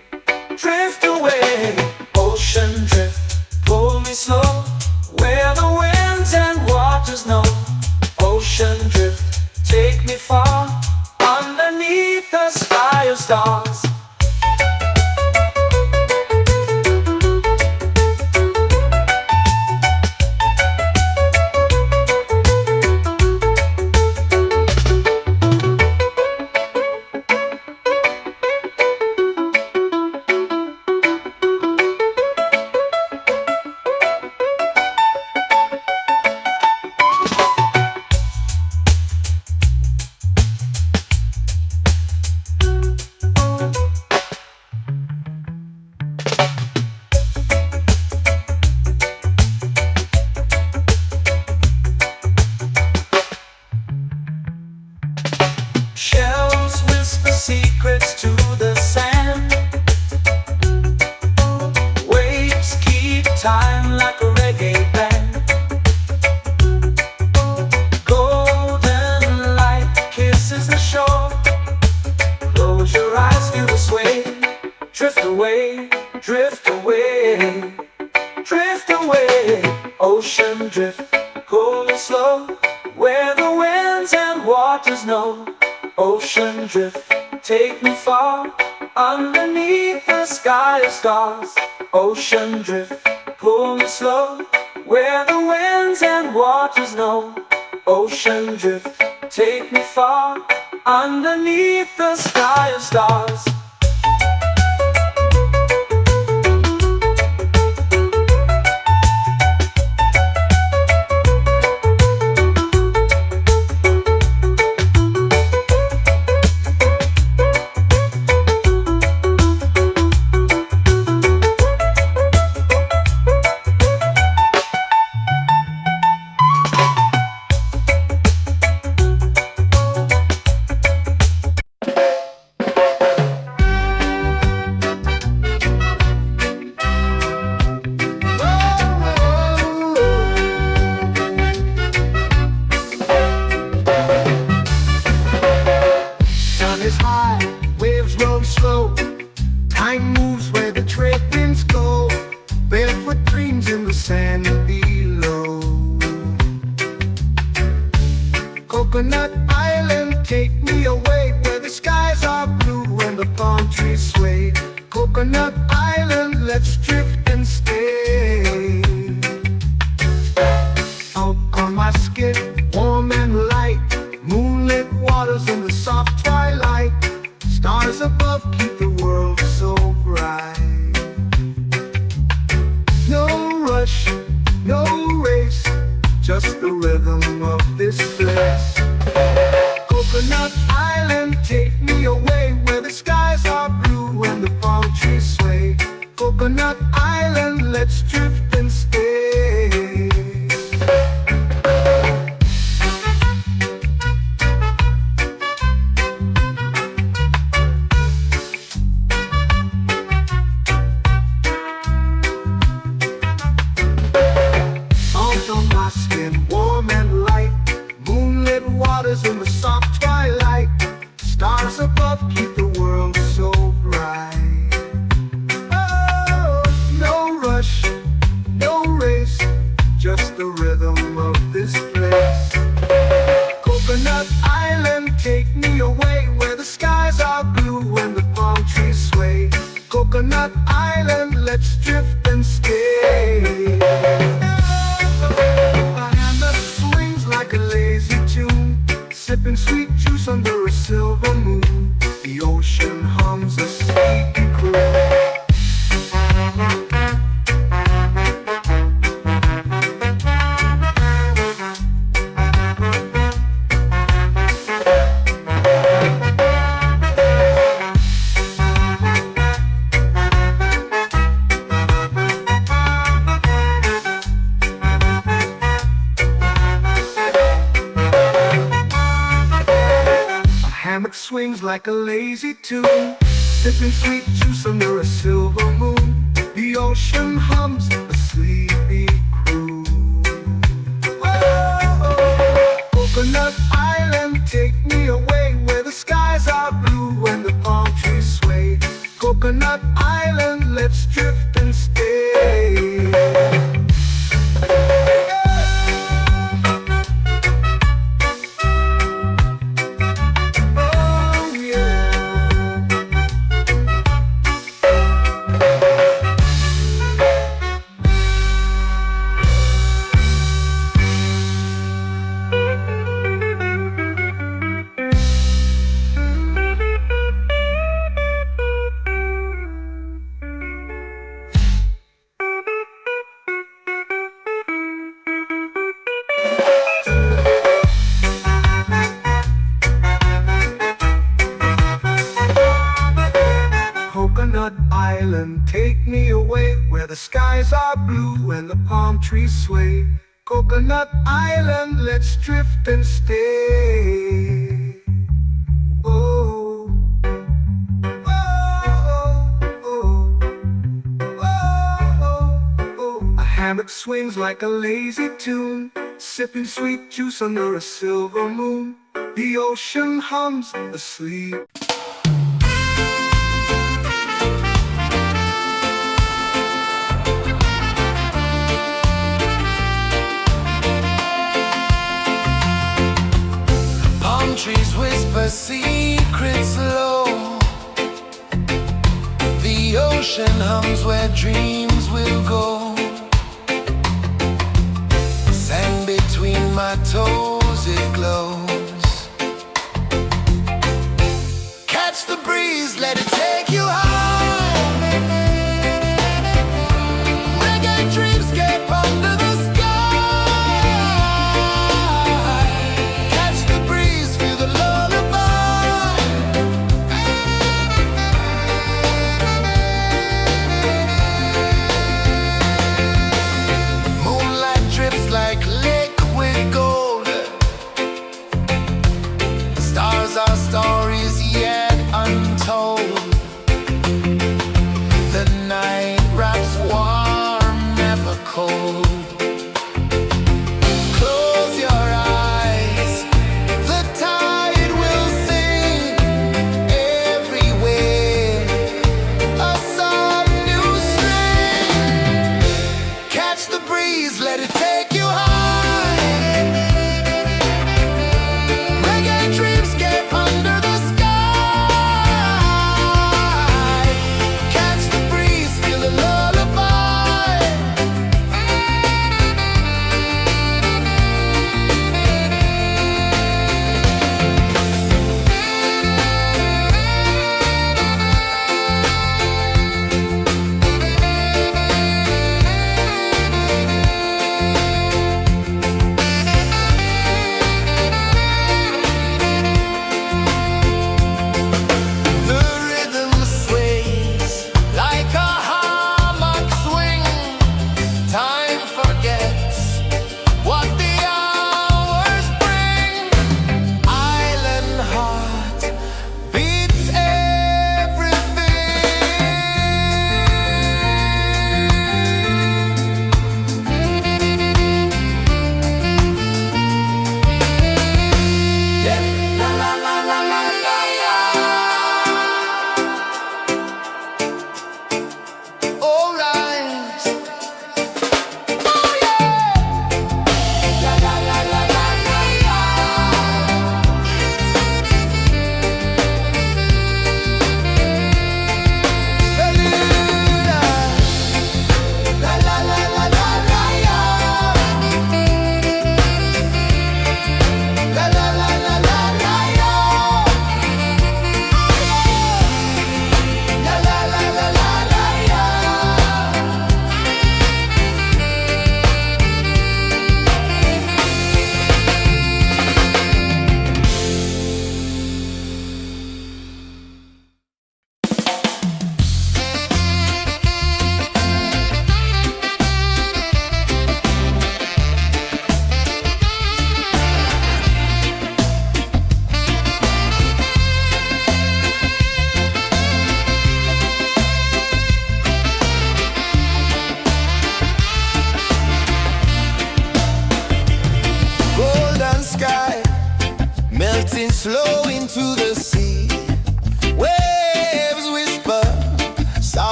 Speaker 1: drift away, drift away, drift away. Ocean drift, cool and slow, where the winds and waters know. Ocean drift, take me far, underneath the sky of stars. Ocean drift, pull me slow, where the winds and waters know. Ocean drift, take me far, underneath the sky of stars.
Speaker 2: Is high, waves roll slow. Time moves where the trade winds go. Barefoot dreams in the sand below. Coconut Island, take me away, where the skies are blue and the palm trees sway. Coconut Island, let's drift and stay. Out on my skin, warm and light, moonlit waters in the soft twilight. Stars above keep the world so bright. No rush, no race, just the rhythm of this place. Coconut Island, take me away, where the skies are blue and the palm trees sway. Coconut Island, let's drift and stay. Warm and light, moonlit waters in the soft twilight. Stars above keep the world so bright. Oh, no rush, no race, just the rhythm of this place. Coconut Island, take me away, where the skies are blue and the palm trees sway. Coconut Island, let's drift and stay. Like a lazy tune, sipping sweet juice under a silver moon. The ocean hums a sleepy croon. Hammock swings like a lazy tune, sipping sweet juice under a silver moon. The ocean hums a sleepy croon. Whoa, Coconut Island, take me away, where the skies are blue and the palm trees sway. Coconut Island, let's drift and stay. Coconut Island, take me away, where the skies are blue and the palm trees sway. Coconut Island, let's drift and stay. Oh, oh, oh, oh, oh. A hammock swings like a lazy tune, sipping sweet juice under a silver moon. The ocean hums asleep.
Speaker 3: secret's low. The ocean hums where dreams will go. Sand between my toes, it glows. Catch the breeze, let it take you high. Reggae dreamscape under the sky. Catch the breeze, feel the lullaby. Moonlight drips like liquid gold.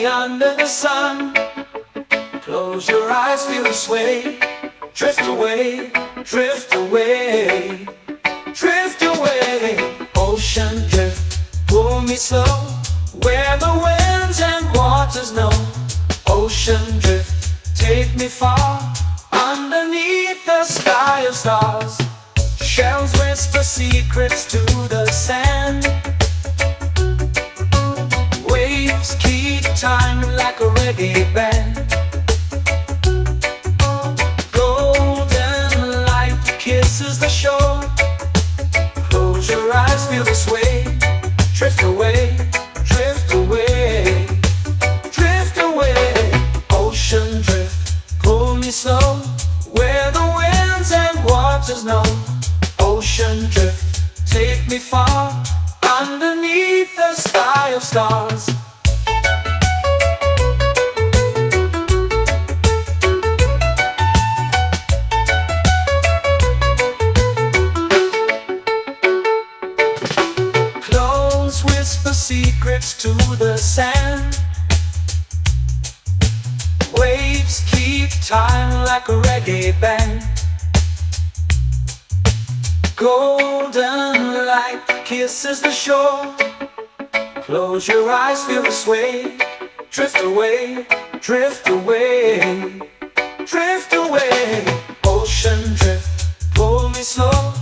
Speaker 1: me under the sun. Close your eyes, feel the sway. Drift away, drift away, drift away. Ocean drift, pull me slow, where the winds and waters know. Ocean drift, take me far, underneath the sky of stars. Shells whisper secrets to the sand. Waves keep time like a reggae band. Golden light kisses the shore. Close your eyes, feel the sway. Drift away, drift away, drift away. Ocean drift, pull me slow, where the winds and waters know. Ocean drift, take me far, underneath the sky of stars. Close whisper secrets to the sand. Waves keep time like a reggae band. Golden light kisses the shore. Close your eyes, feel the sway. Drift away, drift away, drift away. Ocean drift, pull me slow,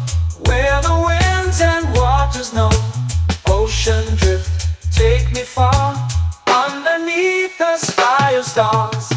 Speaker 1: where the winds and waters know. Ocean drift, take me far, underneath the sky of stars.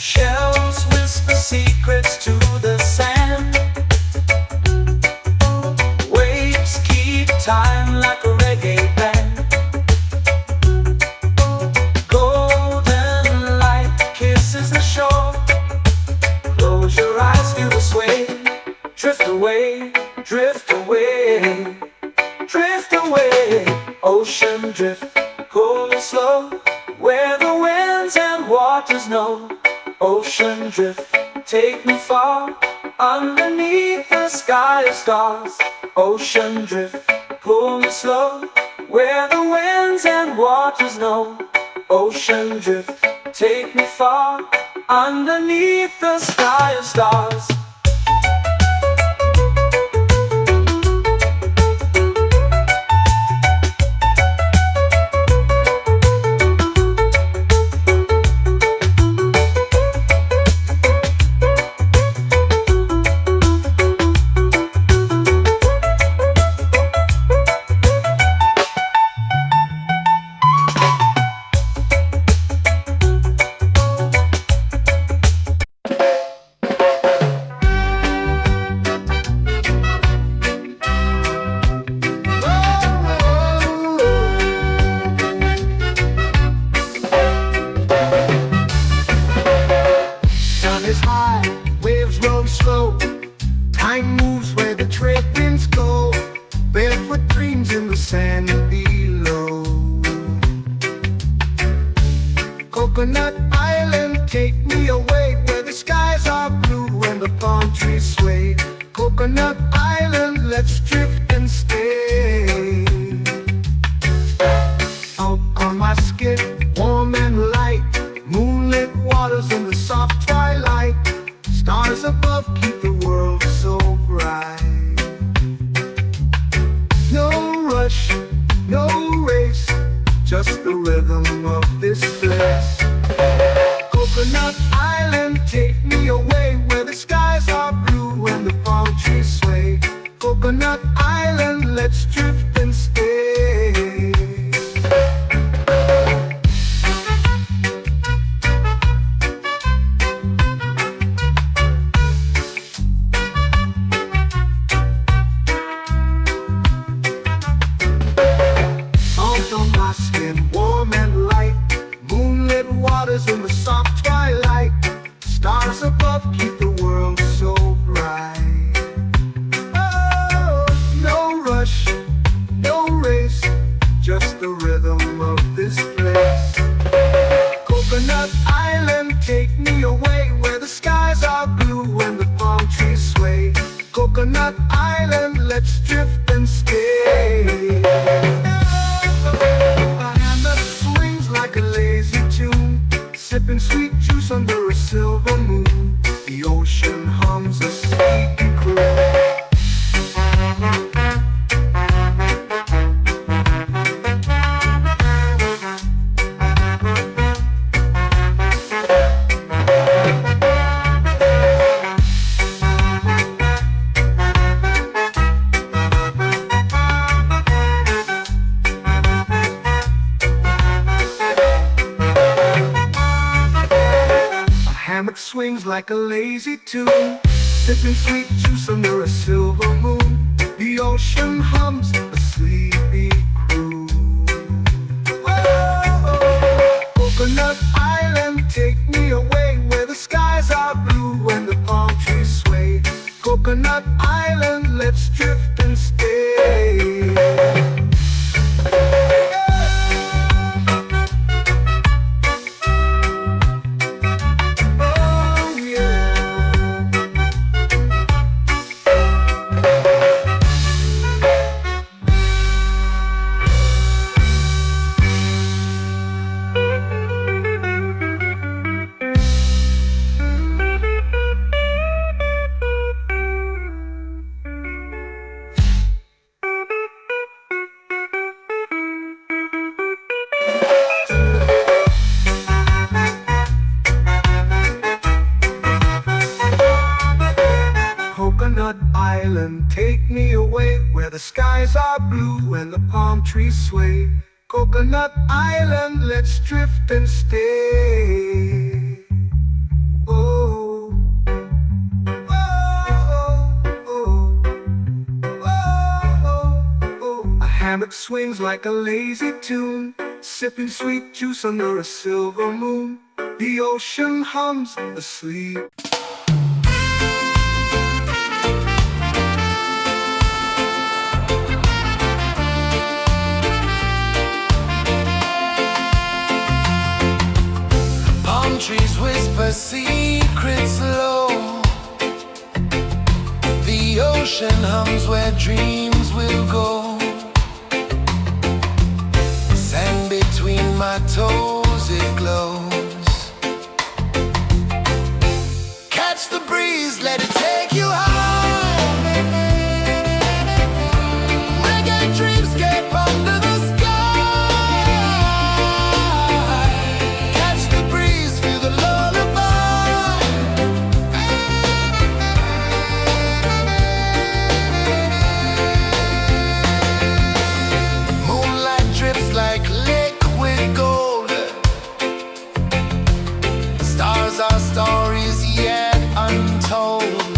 Speaker 1: Shells whisper secrets to the sand. Waves keep time like a reggae band. Golden light kisses the shore. Close your eyes, feel the sway. Drift away, drift away, drift away. Ocean drift, pull me slow, where the winds and waters know. Ocean drift, take me far, underneath the sky of stars. Ocean drift, pull me slow, where the winds and waters know. Ocean drift, take me far, underneath the sky of stars.
Speaker 2: Is high, waves roll slow. Time moves where the trade winds go. Barefoot dreams in the sand below. Coconut Island, take me away, where the skies are blue and the palm trees sway. Coconut Island, let's drift and stay. Out on my skip, warm and light, moonlit waters in the soft twilight. Stars above keep the world so bright. No rush, no race, just the rhythm of this place. Coconut Island, take me away, where the skies are blue and the palm trees sway. Coconut Island, let's drift and stay. Coconut Island, let's drift and stay. A hand that swings like a lazy tune, sipping sweet juice under a silver moon. The ocean hums a sleepy croon. Hammock swings like a lazy tune, sipping sweet juice under a silver moon. The ocean hums a sleepy croon. Whoa, Coconut Island, take me away where the skies are blue and the palm trees sway. Coconut Island, let's drift and stay. Coconut Island, take me away where the skies are blue and the palm trees sway. Coconut Island, let's drift and stay. Oh, oh, oh, oh, oh. A hammock swings like a lazy tune, sipping sweet juice under a silver moon. The ocean hums asleep.
Speaker 3: Trees whisper secrets low. The ocean hums where dreams will go. Sand between my toes, it glows. Catch the breeze, let it take you high. Reggae dreamscape under the sky. Our stories yet untold.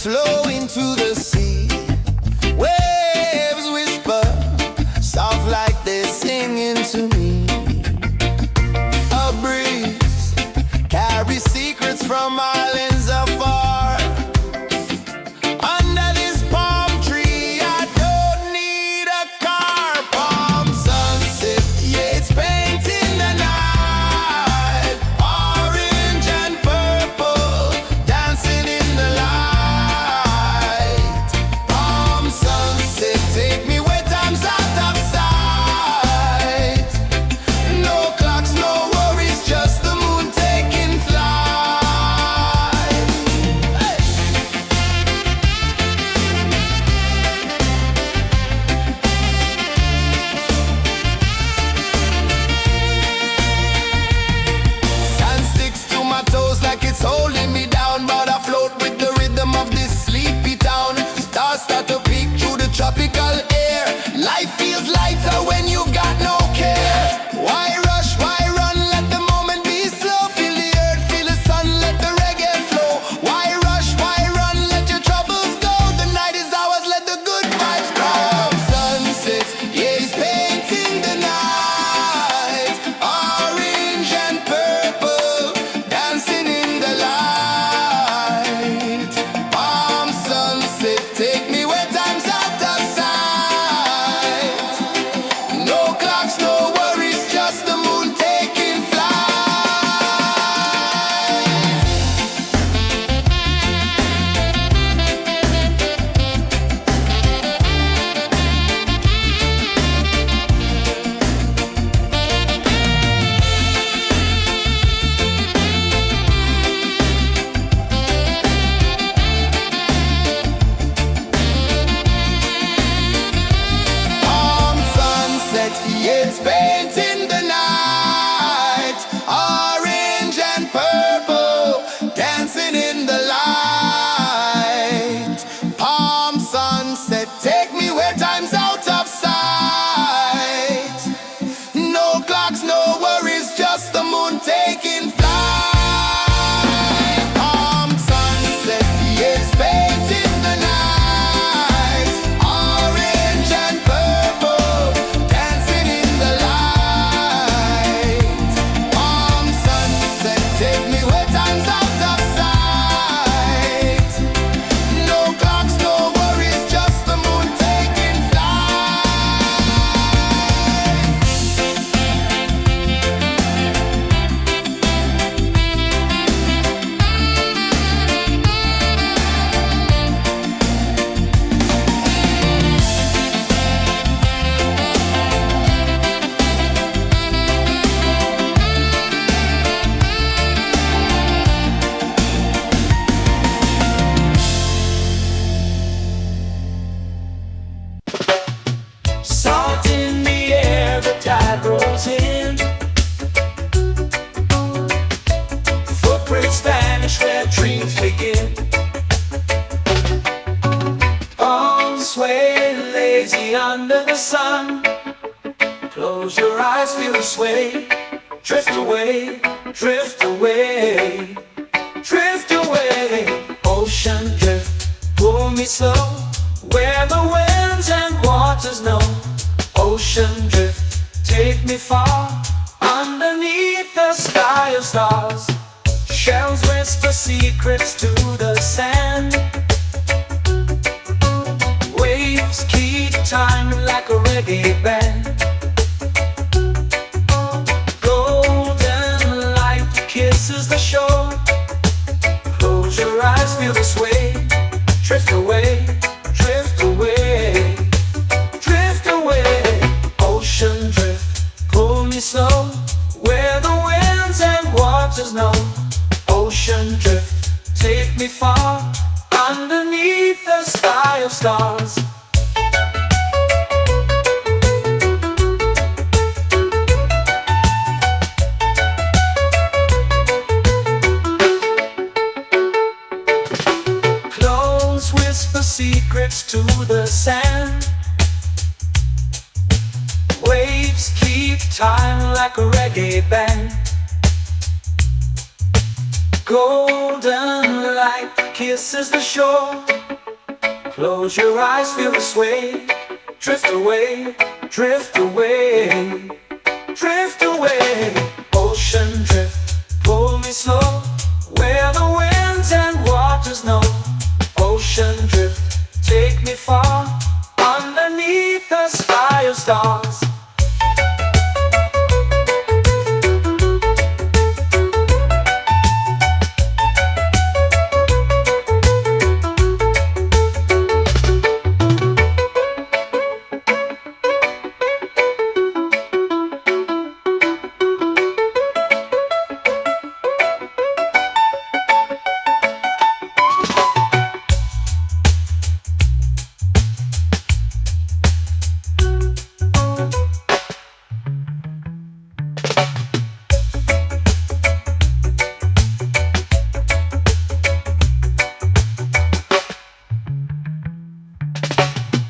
Speaker 3: flow into the sea. Waves whisper, soft like they're singing to me. A breeze carries secrets from islands afar. Under this palm tree, I don't need a car. Palm sunset, yeah, it's painting the night. Orange and purple, dancing in the light. Palm sunset, take me where time's out of sight. No clocks, no worries, just the moon taking flight. Hey! Sand sticks to my toes like it's holding me down, but I float with the rhythm of this sleepy town. Stars start to peek through the tropical air. Life feels lighter when you've got no care. Why rush, why run, let the moment be slow. Feel the earth, feel the sun, let the reggae flow. Why rush, why run, let your troubles go. The night is ours, let the good vibes grow. Sunset, yeah, it's painting the night. Orange and purple, dancing in the light. Palm sunset, take me where time's out of sight. No clocks, no worries, just the moon taking flight. Palm sunset, yeah, it's painting the night. Orange and purple, dancing in the light. Palm sunset, take me where time's out of sight. No clocks, no worries, just the moon taking flight. Palm sunset, yeah, it's painting the night. Orange and purple, dancing in the light. Palm sunset, take me where time's out of sight. No clocks, no worries, just the moon taking flight.
Speaker 1: Salt in the air, the tide rolls in. Footprints vanish where dreams begin. Arms sway lazy under the sun. Close your eyes, feel the sway. Drift away, drift away, drift away. Ocean drift, pull me slow, where the winds and waters know. Ocean drift, take me far, underneath the sky of stars. Shells whisper secrets to the sand. Waves keep time like a reggae band. Golden light kisses the shore. Close your eyes, feel the sway. Drift away, drift away, drift away. Ocean drift, pull me slow, where the winds and waters know. Ocean drift, take me far, underneath the sky of stars. Clones whisper secrets to the sand. Waves keep time like a reggae band. Golden light kisses the shore. Close your eyes, feel the sway. Drift away, drift away, drift away. Ocean drift, pull me slow, where the winds and waters know. Ocean drift, take me far, underneath the sky of stars.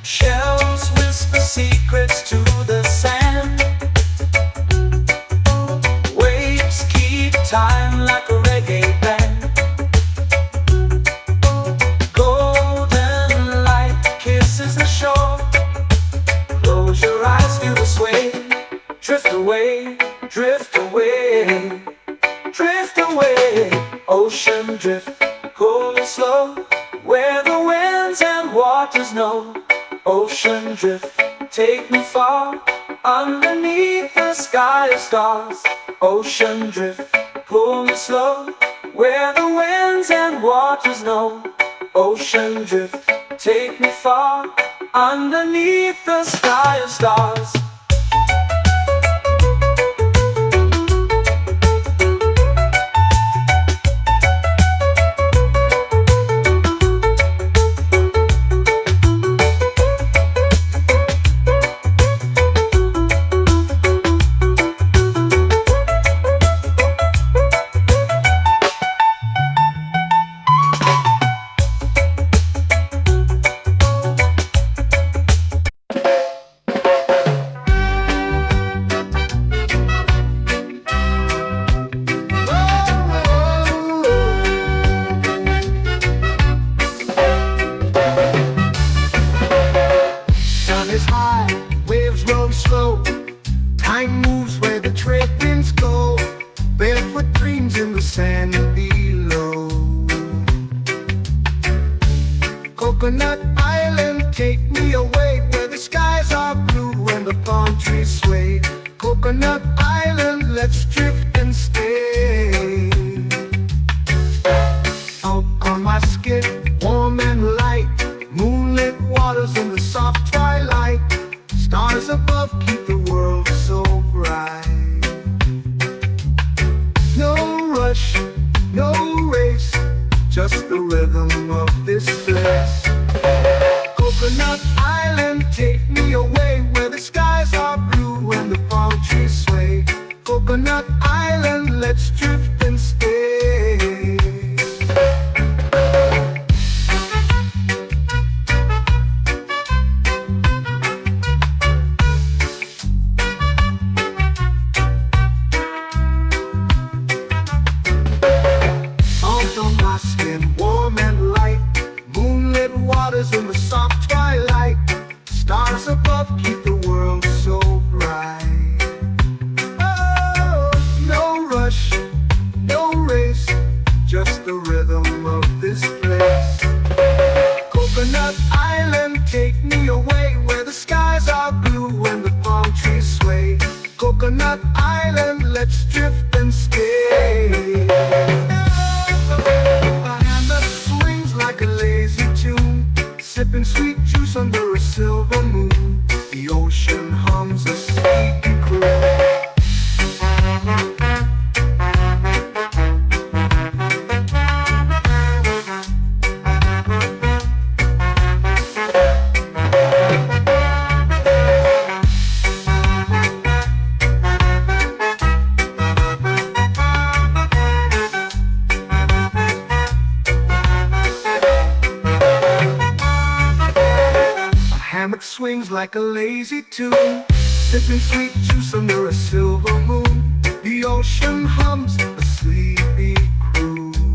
Speaker 1: Shells whisper secrets to the sand. Waves keep time like a reggae band. Golden light kisses the shore. Close your eyes, feel the sway. Drift away, drift away, drift away. Ocean drift, cool and slow, where the winds and waters know. Ocean drift, take me far, underneath the sky of stars. Ocean drift, pull me slow, where the winds and waters know. Ocean drift, take me far, underneath the sky of stars.
Speaker 2: Time moves where the trade winds go. Barefoot dreams in the sand below. Coconut Island, take me away, where the skies are blue and the palm trees sway. Coconut Island, let's drift and stay. Out on my skin, warm and light, moonlit waters in the soft twilight. Stars above keep the world so bright. No rush, no race, just the rhythm of this place. Coconut Island, take me away, where the skies are blue and the palm trees sway. Coconut Island, let's drift and stay. Warm and light, moonlit waters in the soft twilight. Stars above keep the world so bright. Oh, no rush, no race, just the rhythm of this place. Coconut Island, take me away, where the skies are blue and the palm trees sway. Coconut Island, let's drift and stay. Like a lazy tune, sipping sweet juice under a silver moon. The ocean hums a sleepy croon. Swings like a lazy tune, sipping sweet juice under a silver moon. The ocean hums a sleepy croon.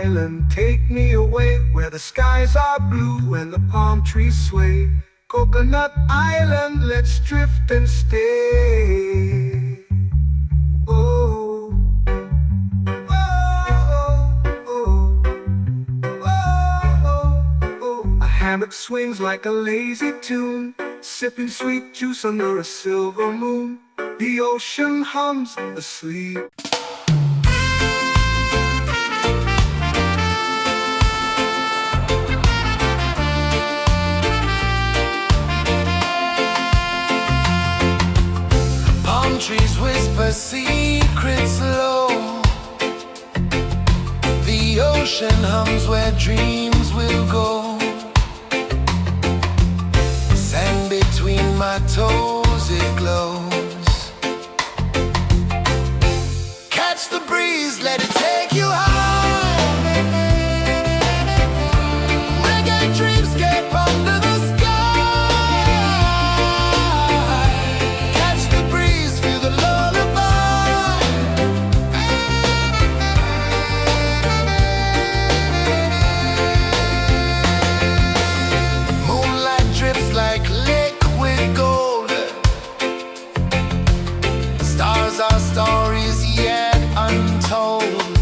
Speaker 2: island, take me away where the skies are blue and the palm trees sway. Coconut Island, let's drift and stay. Oh, oh, oh, oh, oh. A hammock swings like a lazy tune, sipping sweet juice under a silver moon. The ocean hums asleep.
Speaker 3: Palm trees whisper secrets low. The ocean hums where dreams will go. Sand between my toes, it glows. Catch the breeze, let it take you high. Reggae dreamscape under the sky. Catch the breeze, feel the lullaby. Moonlight drips like liquid gold. Stars are stories yet untold.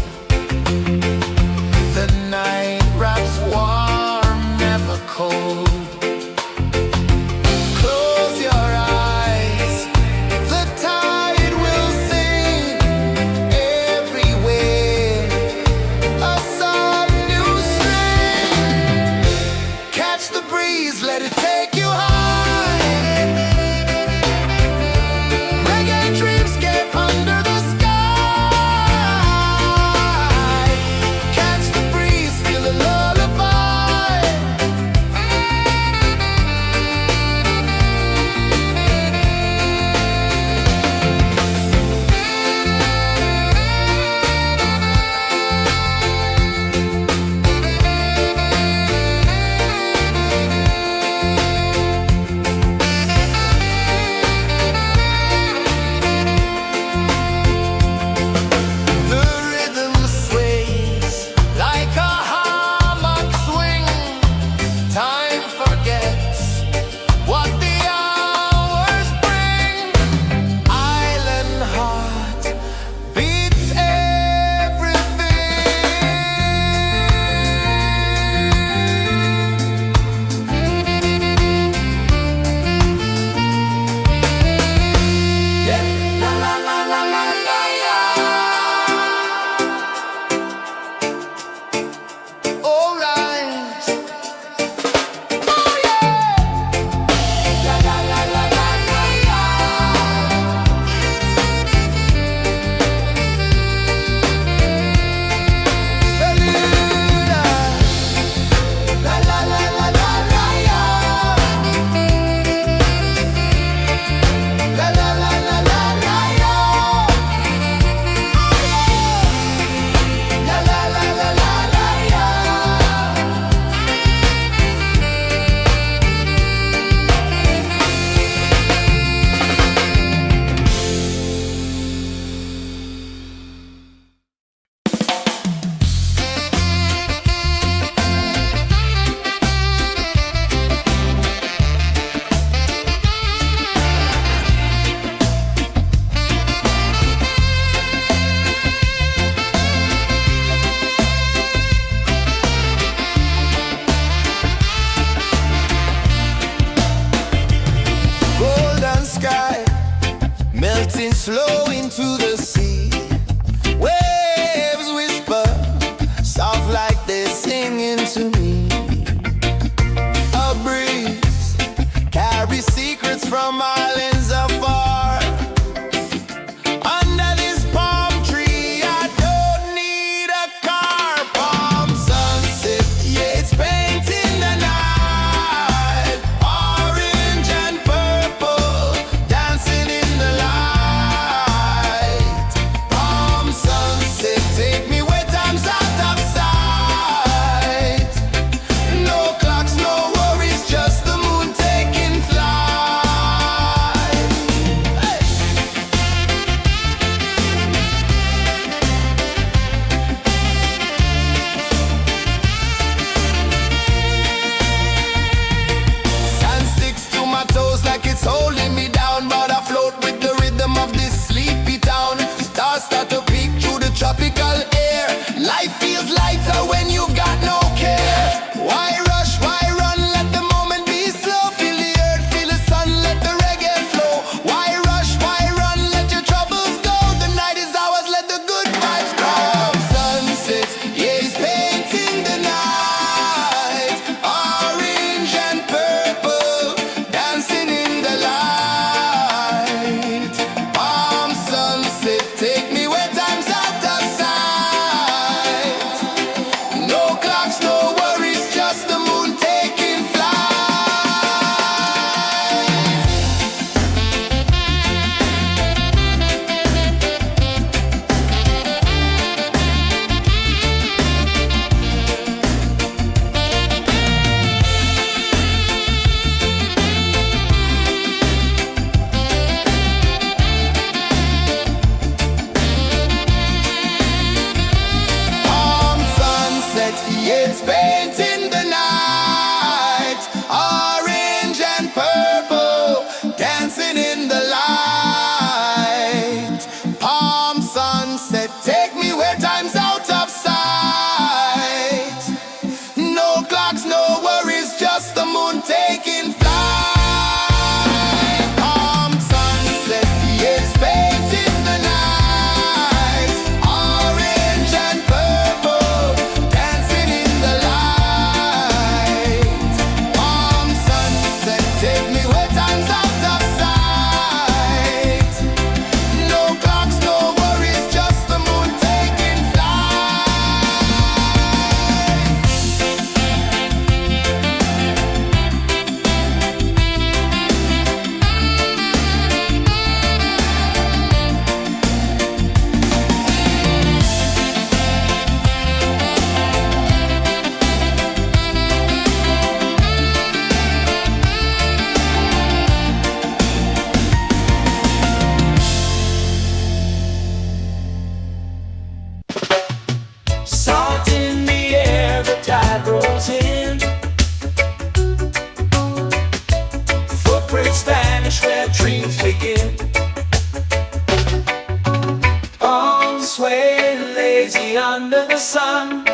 Speaker 1: sway lazy under the sun.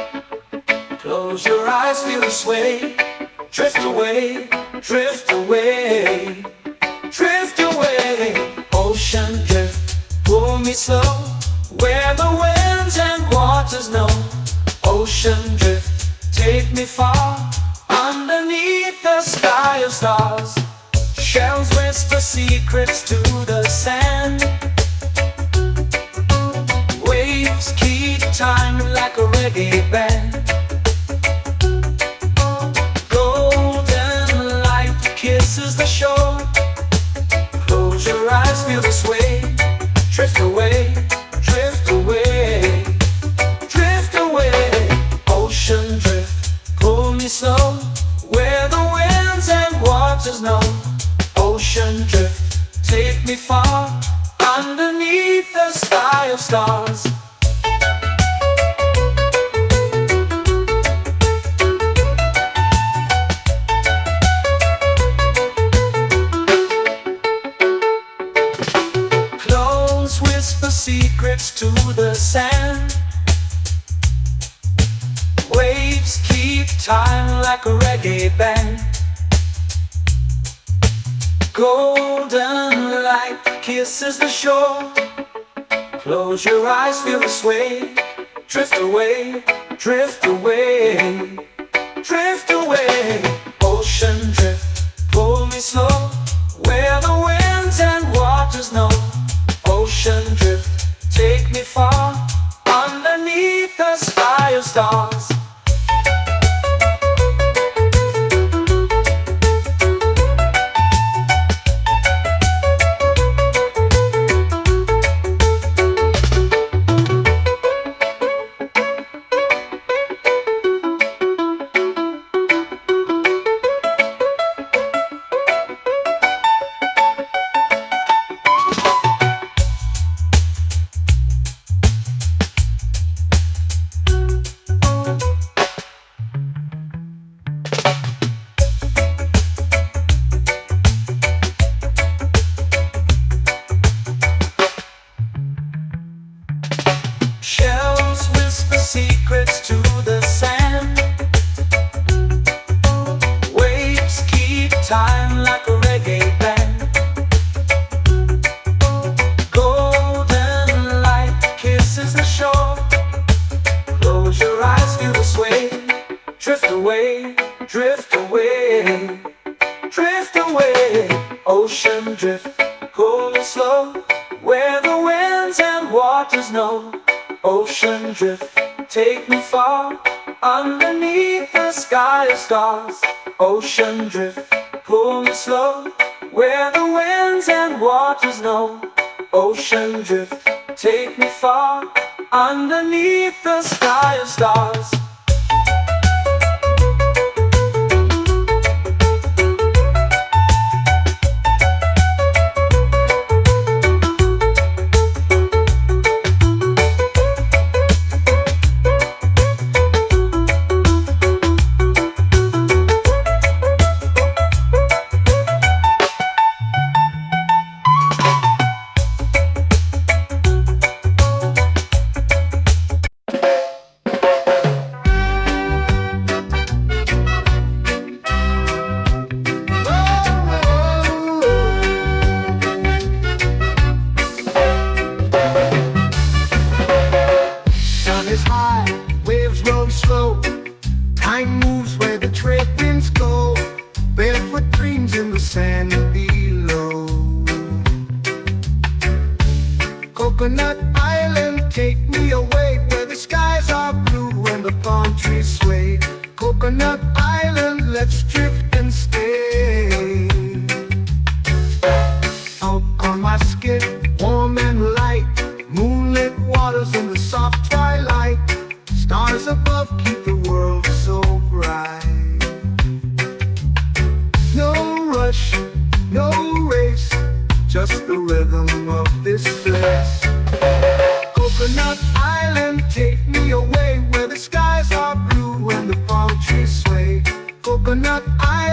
Speaker 1: Close your eyes, feel the sway. Drift away, drift away, drift away. Ocean drift, pull me slow, where the winds and waters know. Ocean drift, take me far, underneath the sky of stars. Shells whisper secrets to the sand. Waves keep time like a reggae band. Golden light kisses the shore. Close your eyes, feel the sway. Drift away, drift away, drift away. Ocean drift, pull me slow, where the winds and waters know. Ocean drift, take me far, underneath the sky of stars. Close whisper secrets to the sand. Waves keep time like a reggae band. Golden light kisses the shore. Close your eyes, feel the sway. Drift away, drift away, drift away. Ocean drift, pull me slow, where the winds and waters know. Ocean drift, take me far, underneath the sky of stars. Shells whisper secrets to the sand. Waves keep time like a reggae band. Golden light kisses the shore. Close your eyes, feel the sway. Drift away, drift away, drift away. Ocean drift, pull me slow, where the winds and waters know. Ocean drift, take me far, underneath the sky of stars. Ocean drift, pull me slow, where the winds and waters know. Ocean drift, take me far, underneath the sky of stars.
Speaker 2: Time moves where the trade winds go. Barefoot dreams in the sand below. Coconut Island, take me away, where the skies are blue and the palm trees sway. Coconut Island, let's drift and stay. Out on my skin, warm and light, moonlit waters in the soft twilight. Stars above keep the world so bright. No rush, no race, just the rhythm of this place. Coconut Island, take me away, where the skies are blue and the palm trees sway. Coconut Island.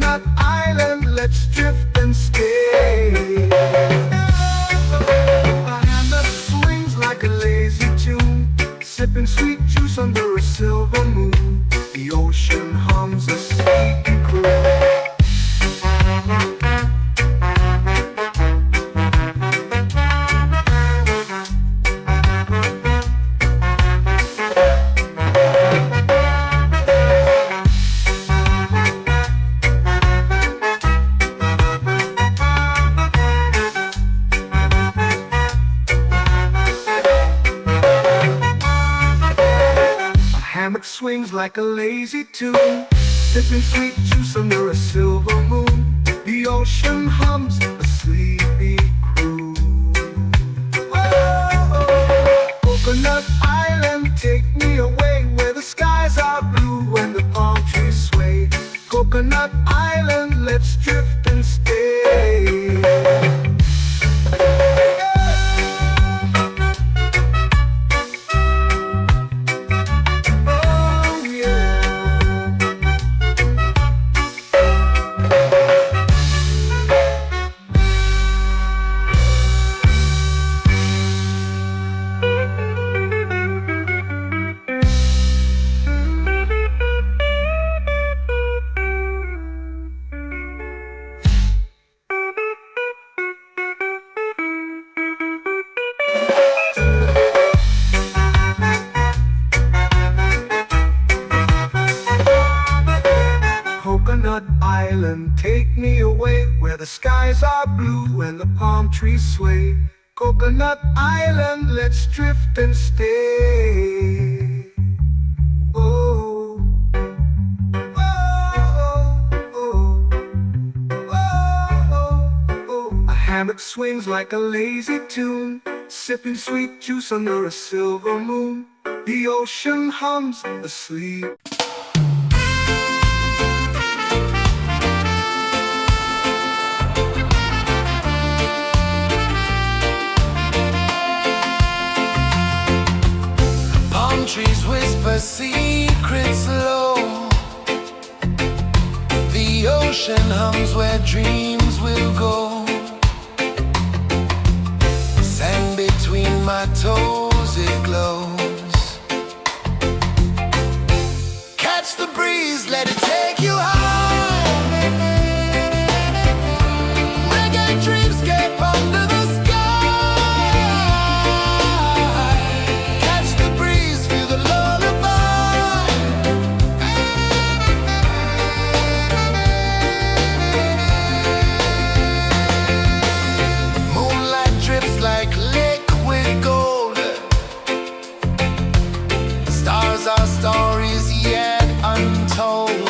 Speaker 2: Coconut Island, let's drift and stay. A hand that swings like a lazy tune, sipping sweet juice under a silver moon. The ocean hums a sleepy croon. Hammock swings like a lazy tune, sipping sweet juice under a silver moon. The ocean hums a sleepy croon. Whoa, Coconut Island, take me away where the skies are blue and the palm trees sway. Coconut Island, let's drift and stay. Coconut Island, take me away where the skies are blue and the palm trees sway. Coconut Island, let's drift and stay. Oh, oh, oh, oh, oh. A hammock swings like a lazy tune, sipping sweet juice under a silver moon. The ocean hums asleep.
Speaker 3: Trees whisper secrets low. The ocean hums where dreams will go. Sand between my toes, it glows. Catch the breeze, let it take you high. Reggae dreamscape under the sky. Our stories yet untold.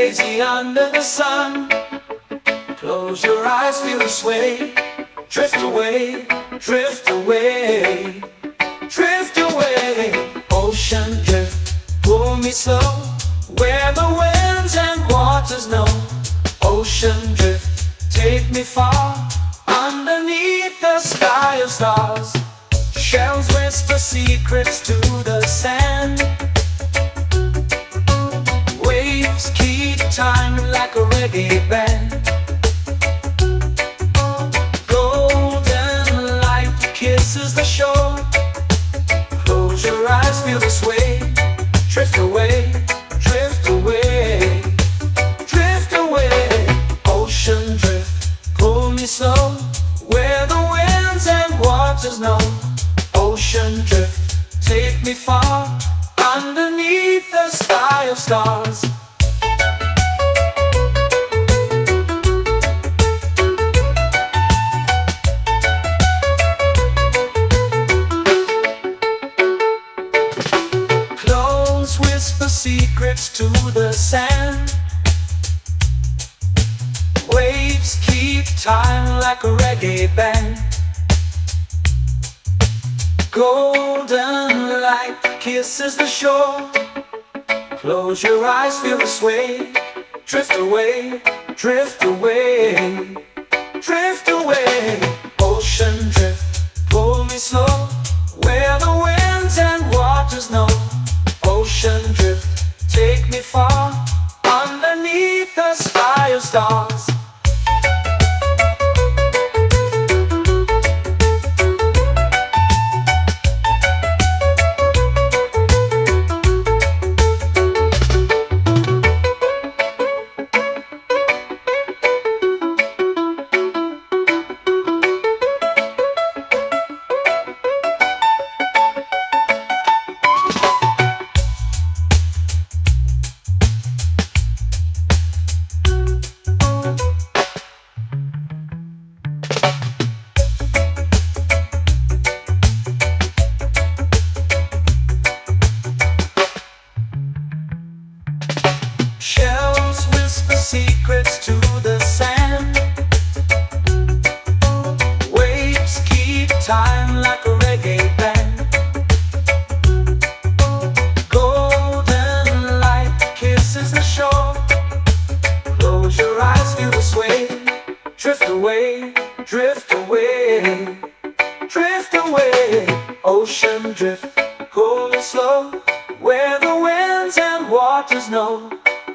Speaker 1: lazy under the sun. Close your eyes, feel the sway. Drift away, drift away, drift away. Ocean drift, pull me slow, where the winds and waters know. Ocean drift, take me far, underneath the sky of stars. Shells whisper secrets to the sand. Waves keep time like a reggae band. Golden light kisses the shore. Close your eyes, feel the sway. Drift away, drift away, drift away. Ocean drift, pull me slow, where the winds and waters know. Ocean drift, take me far, underneath the sky of stars. Close whisper secrets to the sand. Waves keep time like a reggae band. Golden light kisses the shore. Close your eyes, feel the sway. Drift away, drift away, drift away. Ocean drift, pull me slow, where the winds and waters know. Ocean drift, take me far, underneath the sky of stars. Shells whisper secrets to the sand. Waves keep time like a reggae band. Golden light kisses the shore. Close your eyes, feel the sway. Drift away, drift away, drift away. Ocean drift, pull me slow, where the winds and waters know.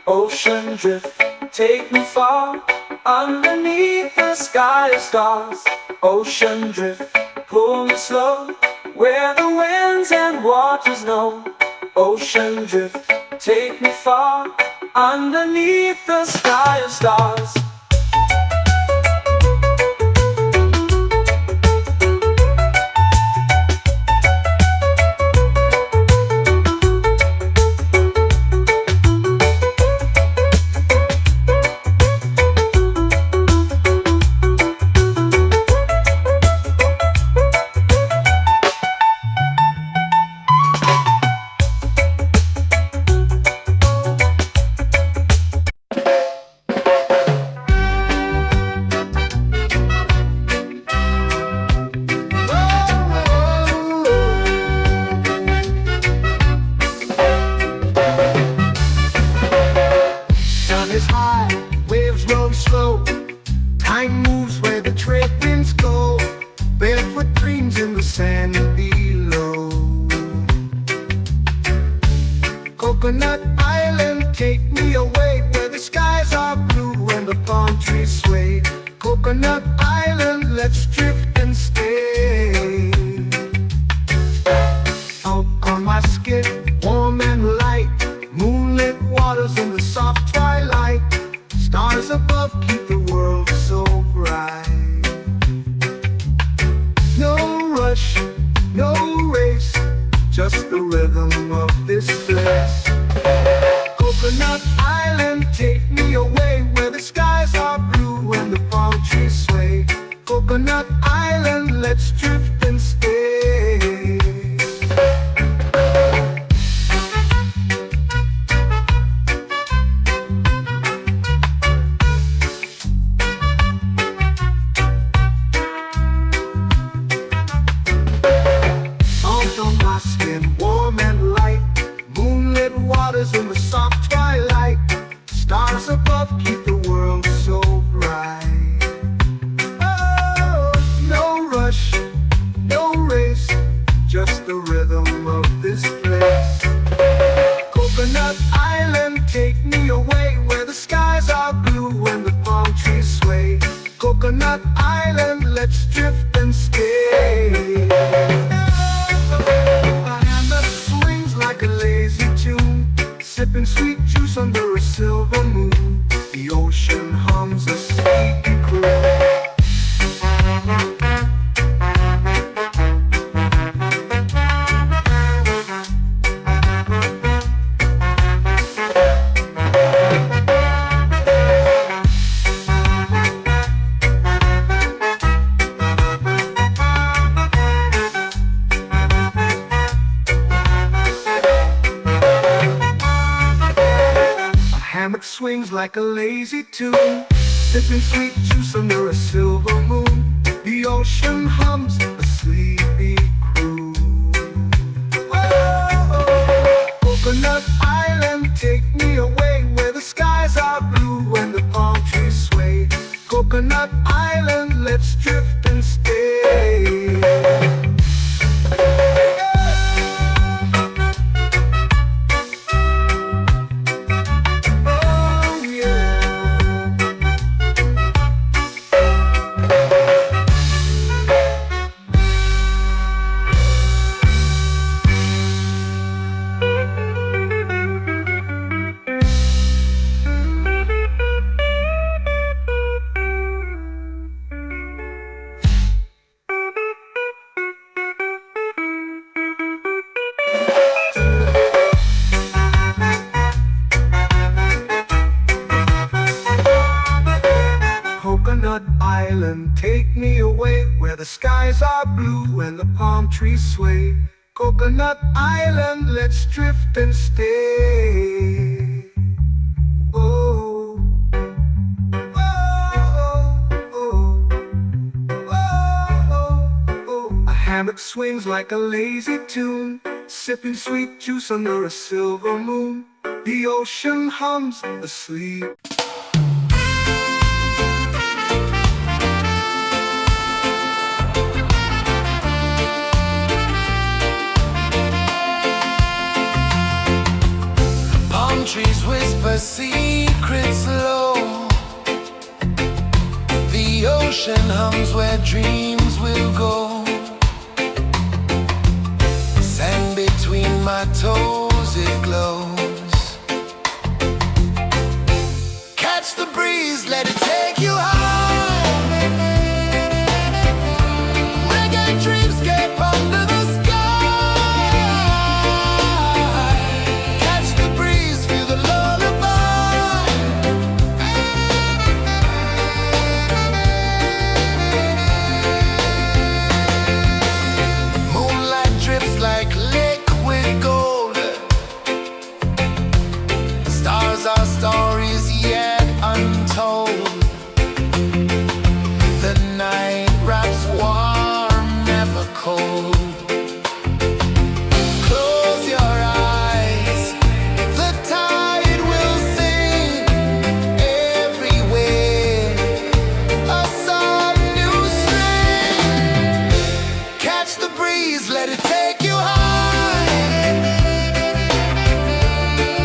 Speaker 1: Ocean drift, take me far, underneath the sky of stars. Ocean drift, pull me slow, where the winds and waters know. Ocean drift, take me far, underneath the sky of stars.
Speaker 2: Time moves where the trade winds go. Barefoot dreams in the sand below. Coconut Island, take me away, where the skies are blue and the palm trees sway. Coconut Island, let's drift and stay. Out on my skin, warm and light, moonlit waters in the soft twilight. Stars above keep the world so bright. No rush, no race, just the rhythm of this place. Coconut Island, take me away, where the skies are blue and the palm trees sway. Coconut Island, let's drift and stay. silver moon. The ocean hums a sleepy croon. Hammock swings like a lazy tune, sipping sweet juice under a silver moon. The ocean hums a sleepy croon. Whoa, Coconut Island, take me away where the skies are blue and the palm trees sway. Coconut Island, let's drift and stay. Coconut Island, take me away where the skies are blue and the palm trees sway. Coconut Island, let's drift and stay. Oh, oh, oh, oh, oh. A hammock swings like a lazy tune, sipping sweet juice under a silver moon. The ocean hums asleep.
Speaker 3: Trees whisper secrets low. The ocean hums where dreams will go. Sand between my toes, it glows. Catch the breeze, let it take you high. Reggae dreamscape under the sky. Our stories yet untold. The night wraps warm, never cold. Close your eyes, the tide will sing everywhere. A soft new string. Catch the breeze, let it take you high.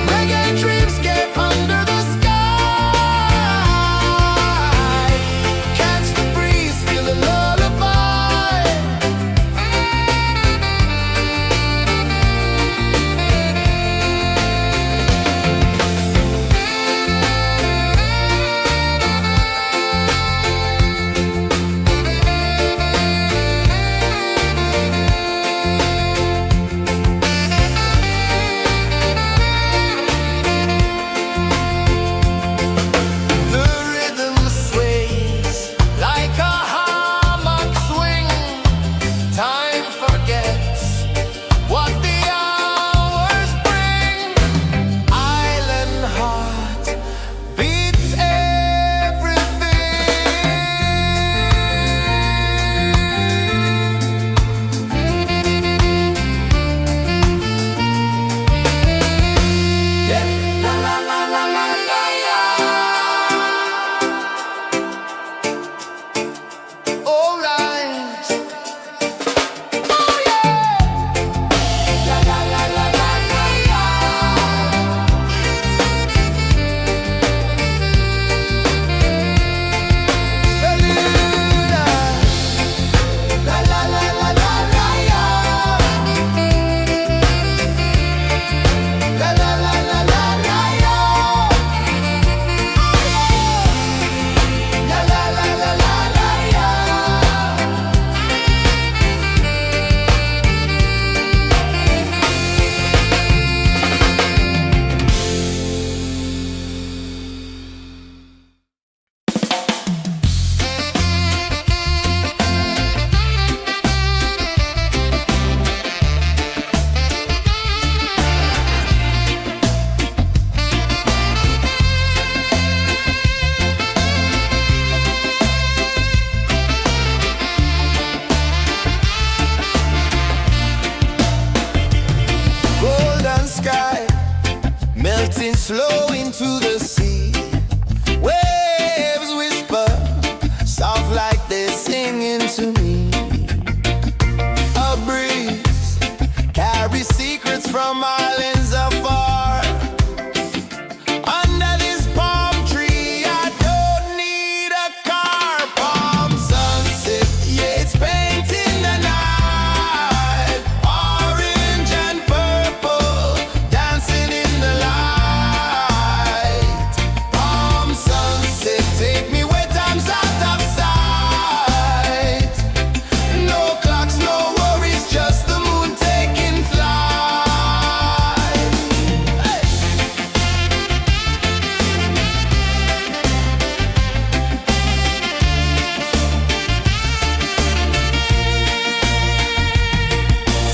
Speaker 3: Reggae dreamscape under the to the sea. Waves whisper, soft like they're singing to me. A breeze carries secrets from islands afar. Under this palm tree, I don't need a car. Palm sunset, yeah, it's painting the night. Orange and purple, dancing in the light. Palm sunset, take me where time's out of sight. No clocks, no worries, just the moon taking flight. Hey!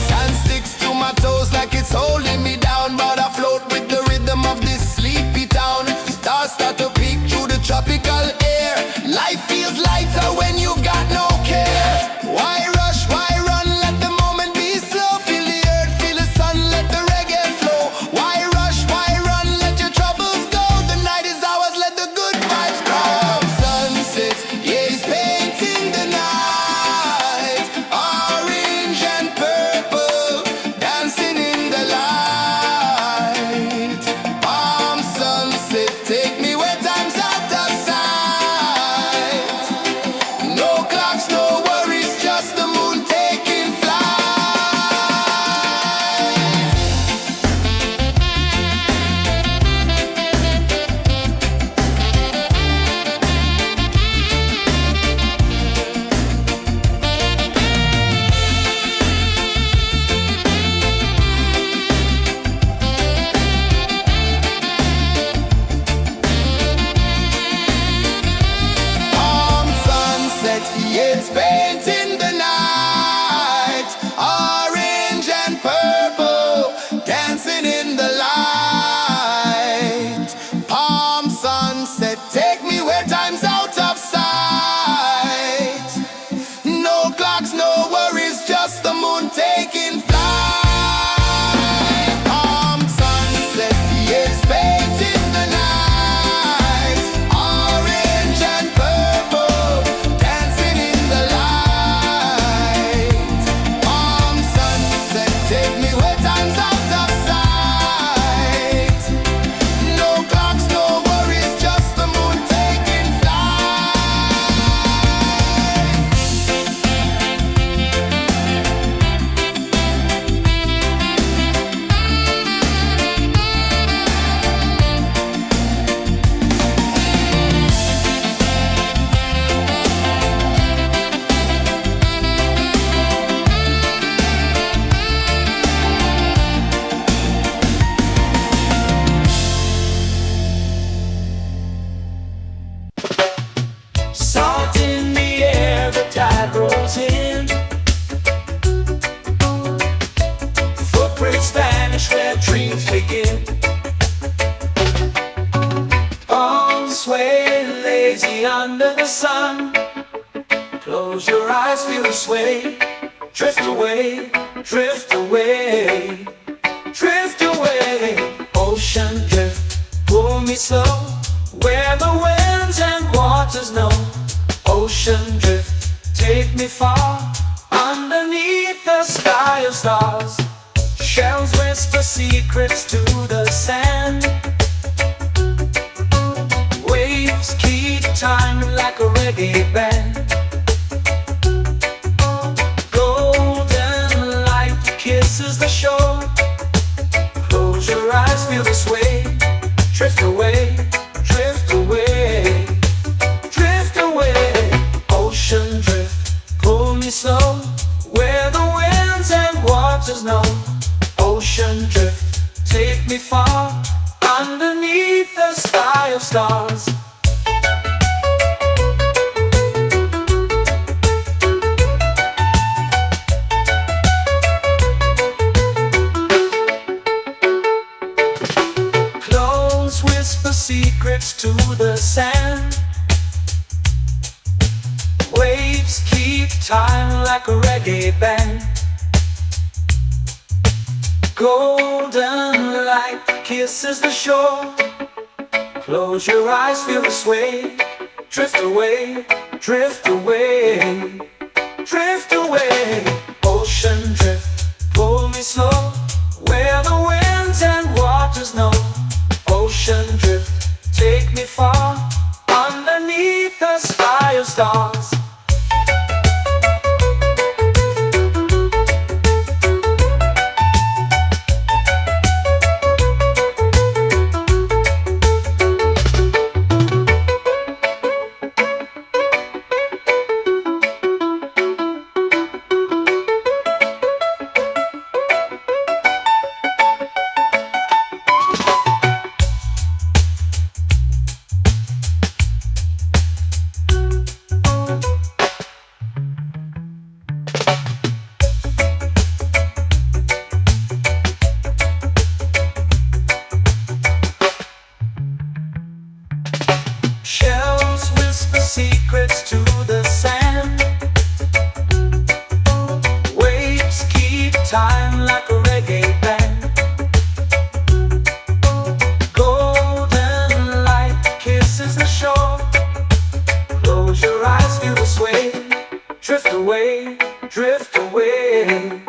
Speaker 3: Sand sticks to my toes like it's holding me down, but I float with the rhythm of this sleepy town. Stars start to peek through the tropical air. Life feels lighter when you've got no care. Why rush, why run, let the moment be slow. Feel the earth, feel the sun, let the reggae flow. Why rush, why run, let your troubles go. The night is ours, let the good vibes come. Sunset, yeah, it's painting the night. Orange and purple, dancing in the light. Palm sunset, take me where time's out of sight. No clocks, no worries, just the moon taking flight. Palm sunset, yeah, it's painting the night. Orange and purple, dancing in the light. Palm sunset, take me where time's out of sight. No clocks, no worries, just the moon taking flight. Palm sunset, yeah, it's painting the night. Orange and purple, dancing in the light. Palm sunset, take me where time's out of sight. No clocks, no worries, just the moon taking flight.
Speaker 1: Salt in the air, the tide rolls in. Footprints vanish where dreams begin. Arms sway lazy under the sun. Close your eyes, feel the sway. Drift away, drift away, drift away. Ocean drift, pull me slow, where the winds and waters know. Ocean drift, take me far, underneath the sky of stars. Shells whisper secrets to the sand. Waves keep time like a reggae band. Golden light kisses the shore. Close your eyes, feel the sway. Drift away, drift away, drift away. Ocean drift, pull me slow, where the winds and waters know. Ocean drift, take me far, underneath the sky of stars. Close whisper secrets to the sand. Waves keep time like a reggae band. Golden light kisses the shore. Close your eyes, feel the sway. Drift away, drift away, drift away. Ocean drift, pull me slow, where the winds and waters know. Ocean drift, take me far, underneath the sky of stars. Shells whisper secrets to the sand. Waves keep time like a reggae band. Golden light kisses the shore. Close your eyes, feel the sway. Drift away, drift away,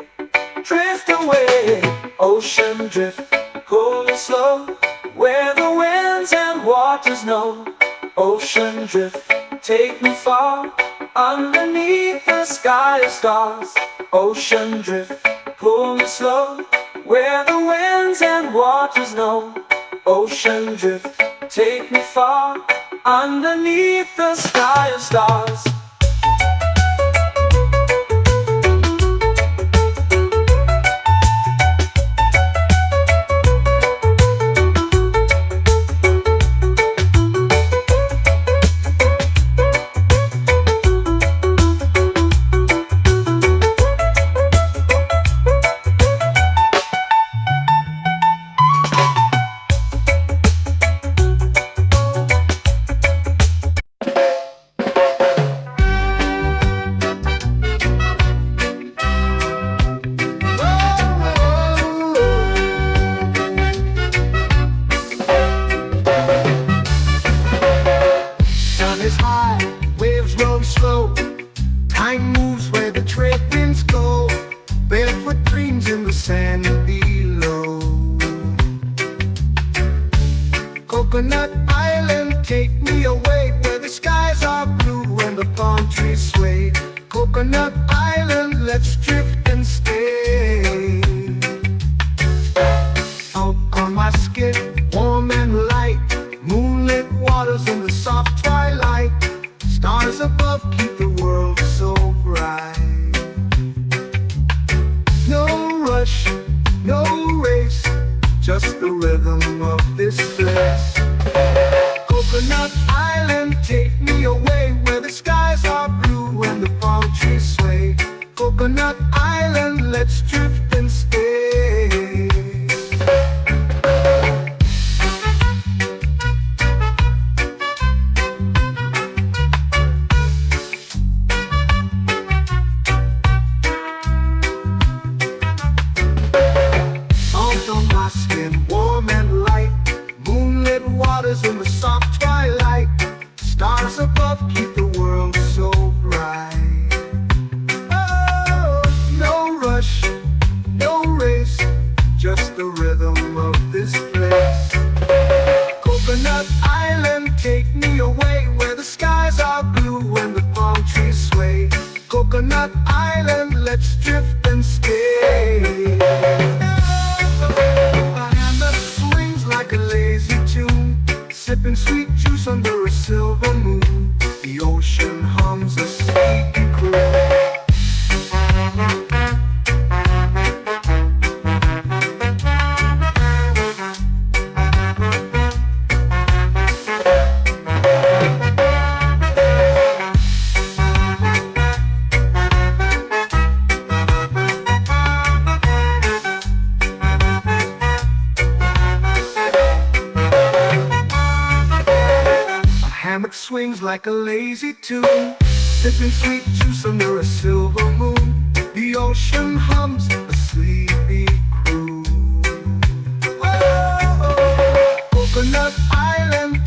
Speaker 1: drift away. Ocean drift, pull me slow, where the winds and waters know. Ocean drift, take me far, underneath the sky of stars. Ocean drift, pull me slow, where the winds and waters know. Ocean drift, take me far, underneath the sky of stars.
Speaker 2: Is high, waves roll slow. Time moves where the trade winds go. Barefoot dreams in the sand below. Coconut Island, take me away, where the skies are blue and the palm trees sway. Coconut Island, let's drift and stay. Out on my skin, warm and light, moonlit waters in the soft twilight. Stars above keep the world so bright. No rush, no race, just the rhythm of this place. Coconut Island, take me away, where the skies are blue and the palm trees sway. Coconut Island, let's drift and stay. Warm and light, moonlit waters in the soft twilight. Stars above keep the world so bright. Oh, no rush, no race, just the rhythm of this place. Coconut Island, take me away, where the skies are blue and the palm trees sway. Coconut Island, let's drift and stay. Like a lazy tune, sipping sweet juice under a silver moon. The ocean hums a sleepy croon. Hammock swings like a lazy tune, sipping sweet juice under a silver moon. The ocean hums a sleepy croon. Oh, Coconut Island.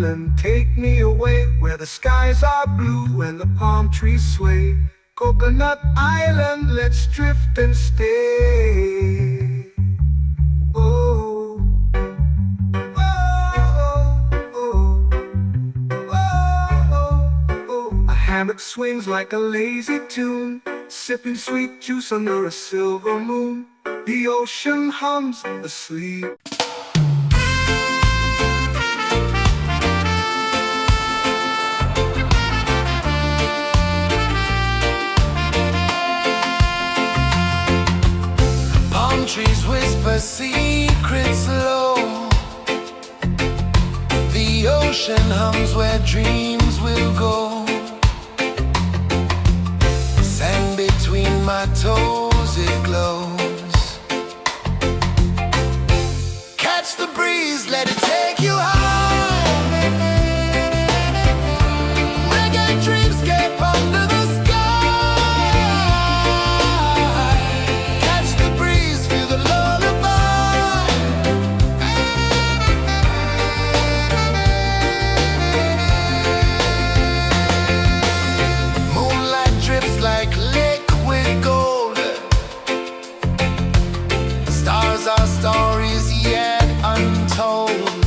Speaker 2: island, take me away where the skies are blue and the palm trees sway. Coconut Island, let's drift and stay. Oh, oh, oh, oh, oh. A hammock swings like a lazy tune, sipping sweet juice under a silver moon. The ocean hums asleep.
Speaker 3: Palm trees whisper secrets low. The ocean hums where dreams will go. Sand between my toes, it glows. Catch the breeze, let it take you high. Reggae dreamscape under the sky. Catch the breeze, feel the lullaby. Moonlight drips like liquid gold. Stars are stories yet untold.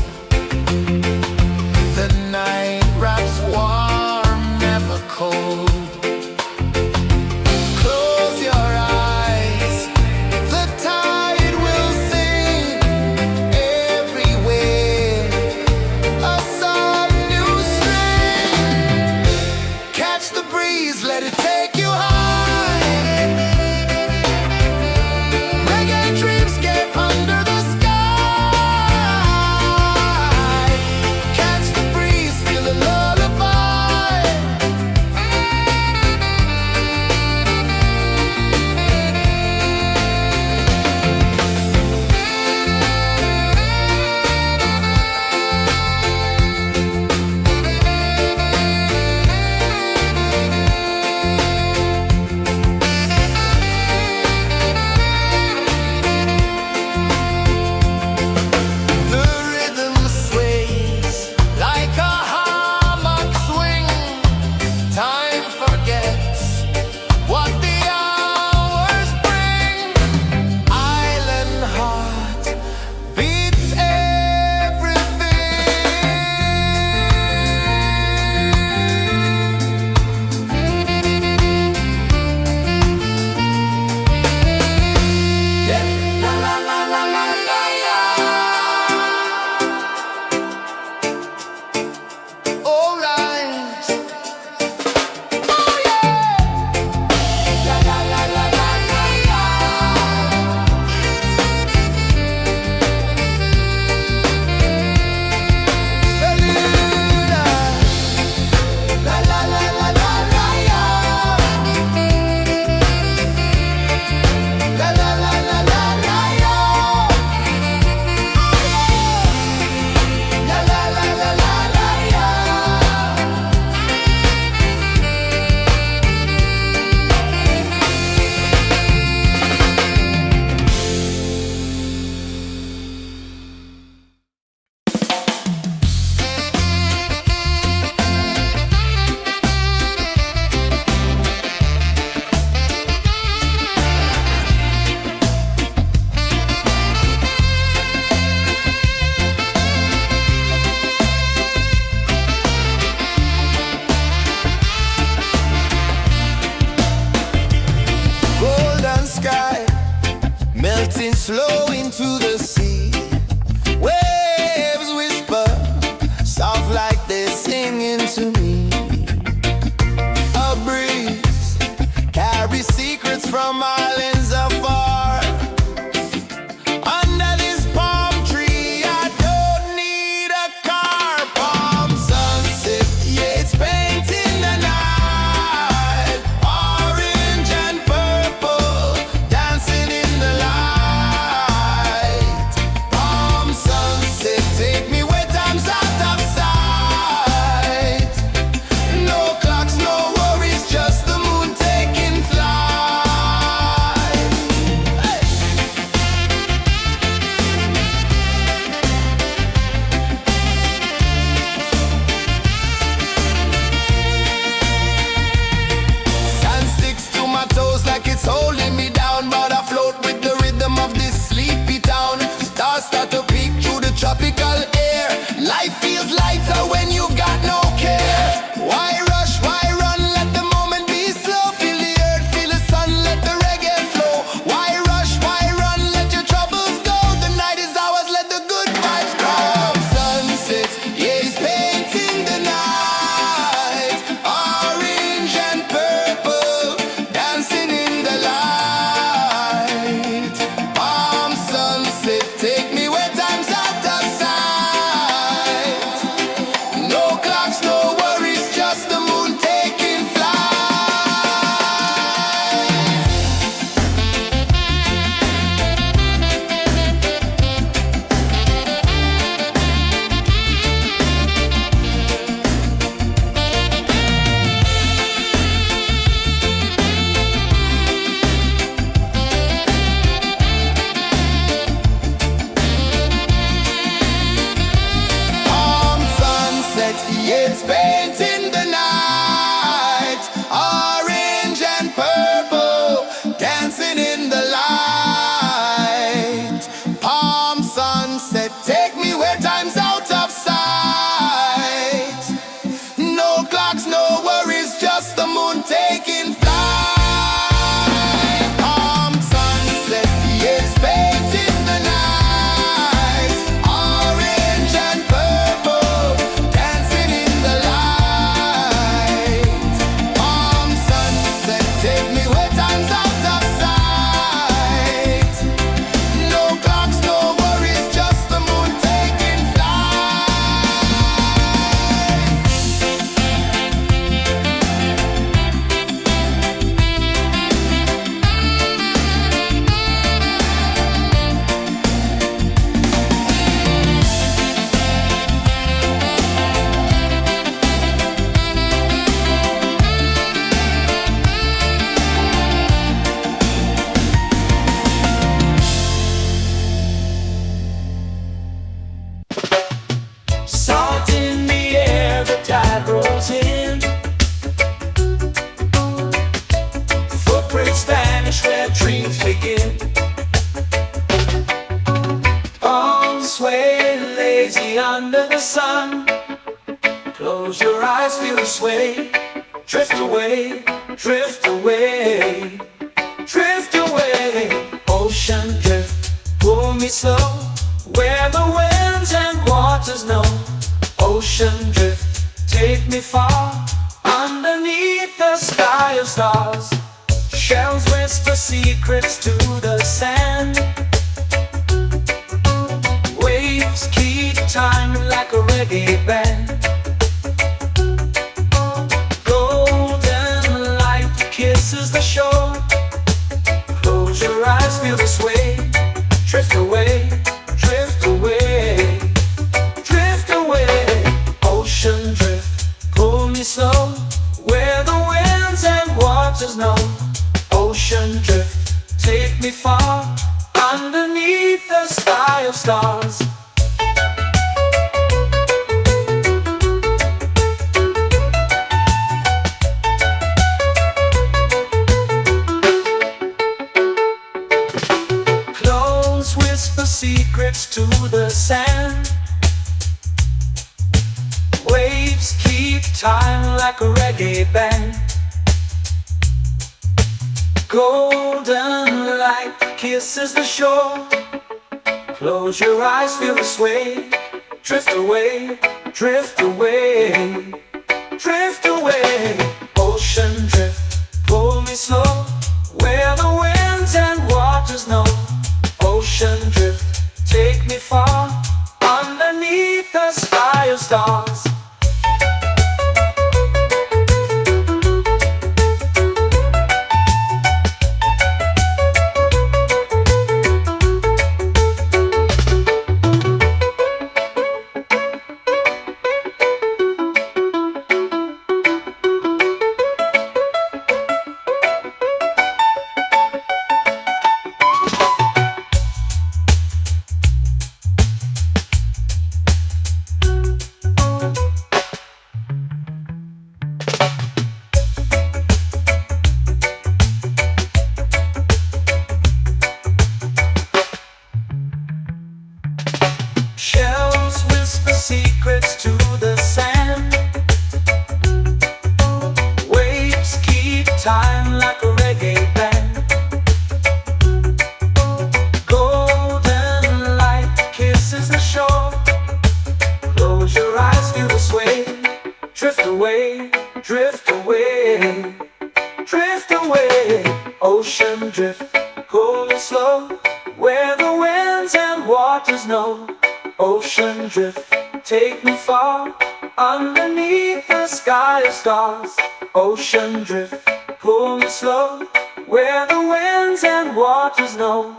Speaker 3: The night wraps warm, never cold. Close your eyes, the tide will sing everywhere. A soft new string. Catch the breeze, let it take you high. Reggae dreamscape under the sky. Catch the breeze, feel the lullaby. The rhythm sways like a hammock swing. Time forgets what the hours bring. Island heart beats everything. Yeah. La la la la la la la. All rise. Oh yeah. La la la la la la la. Beluga. La la la la la la la. La la la la la la la. La la la la la la la. Golden sky melting slow into the sea. Waves whisper soft like they're singing to me. A breeze carries secrets from islands afar. Under this palm tree, I don't need a car. Palm sunset, yeah, it's painting the night. Orange and purple, dancing in the light. Palm sunset, take me where time's out of sight. No clocks, no worries, just the moon taking flight.
Speaker 1: me under the sun. Close your eyes, feel the sway. Drift away, drift away, drift away. Ocean drift, pull me slow, where the winds and waters know. Ocean drift, take me far, underneath the sky of stars. Shells whisper secrets to the sand. Waves keep time like a reggae band. Golden light kisses the shore. Close your eyes, feel the sway. Drift away, drift away, drift away. Ocean drift, pull me slow, where the winds and waters know. Ocean drift, take me far, underneath the sky of stars. Close whisper secrets to the sand. Waves keep time like a reggae band. Golden light kisses the shore. Close your eyes, feel the sway. Drift away, drift away, drift away. Ocean drift, pull me slow, where the winds and waters know. Ocean drift, take me far, underneath the sky of stars. Shells whisper secrets to the sand. Waves keep time like a reggae band. Golden light kisses the shore. Close your eyes, feel the sway. Drift away, drift away, drift away. Ocean drift, pull me slow, where the winds and waters know. Ocean drift, take me far, underneath the sky of stars. Ocean drift, pull me slow, where the winds and waters know.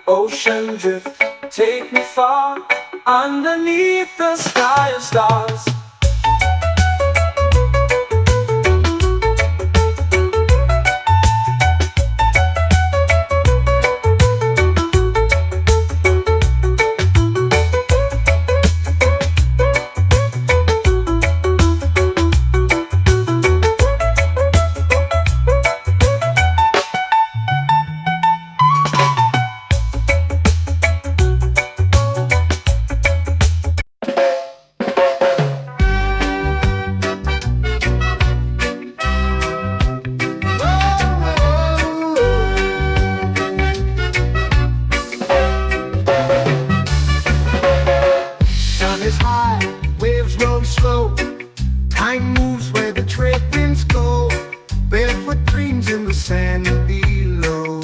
Speaker 1: Ocean drift, take me far, underneath the sky of stars.
Speaker 2: Is high, waves roll slow. Time moves where the trade winds go. Barefoot dreams in the sand below.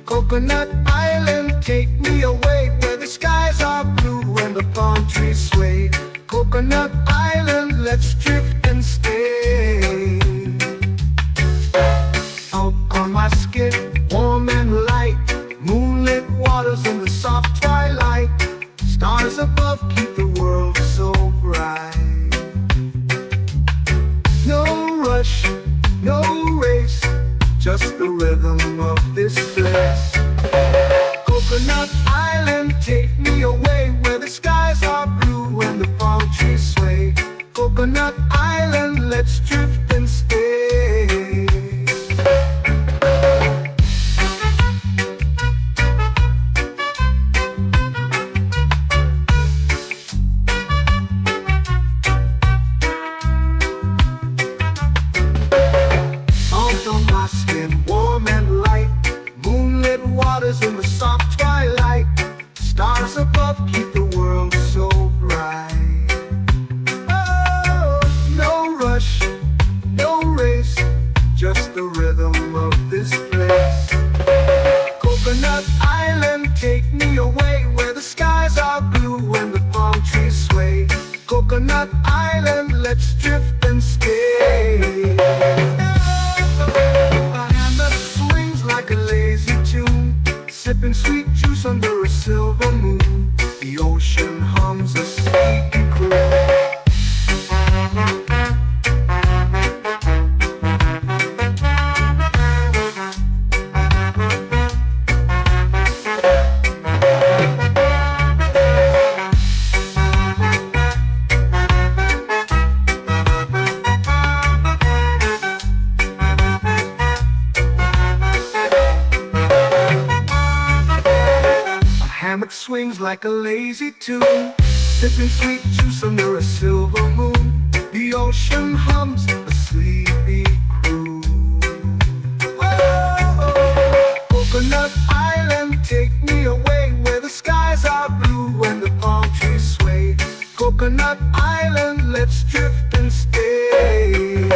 Speaker 2: Coconut Island, take me away, where the skies are blue and the palm trees sway. Coconut Island, let's drift and stay. Out on my skin, warm and light, moonlit waters in the soft twilight. Stars above keep the world so bright. No rush, no race, just the rhythm of this place. Coconut Island, take me away, where the skies are blue and the palm trees sway. Coconut Island. flowers in the soft twilight. Stars above keep the world so bright. Oh, no rush, no race, just the rhythm of this place. Coconut Island, take me away where the skies are blue and the palm trees sway. Coconut Island, let's drift and stay. A hand that swings like a lazy tune, sipping sweet juice under a silver moon. The ocean hums a sleepy croon. Hammock swings like a lazy tune, sipping sweet juice under a silver moon. The ocean hums a sleepy croon. Oh, Coconut Island, take me away where the skies are blue and the palm trees sway. Coconut Island, let's drift and stay.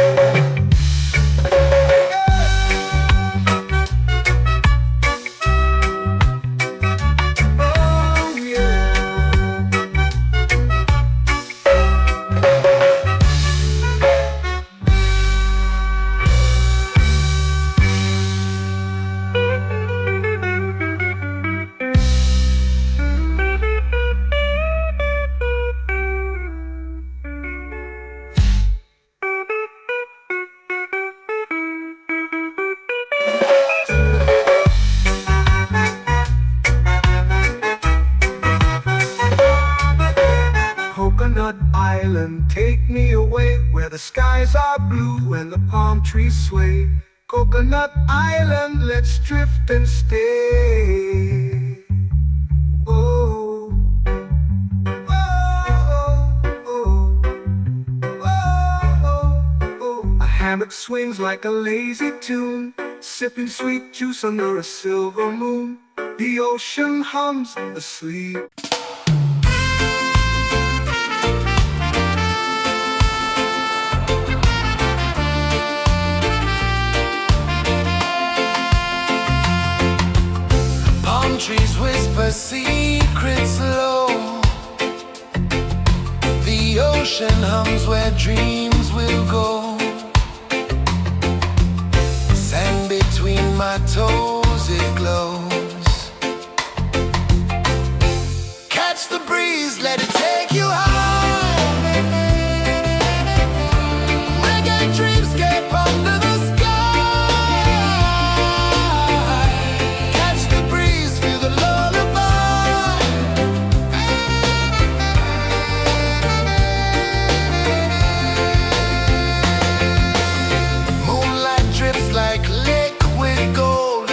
Speaker 2: Coconut Island, take me away where the skies are blue and the palm trees sway. Coconut Island, let's drift and stay. Oh, oh, oh, oh, oh. A hammock swings like a lazy tune, sipping sweet juice under a silver moon. The ocean hums asleep.
Speaker 3: Trees whisper secrets low. The ocean hums where dreams will go. Sand between my toes, it glows. Catch the breeze, let it take you high. Reggae dreamscape under the sky. Like liquid gold,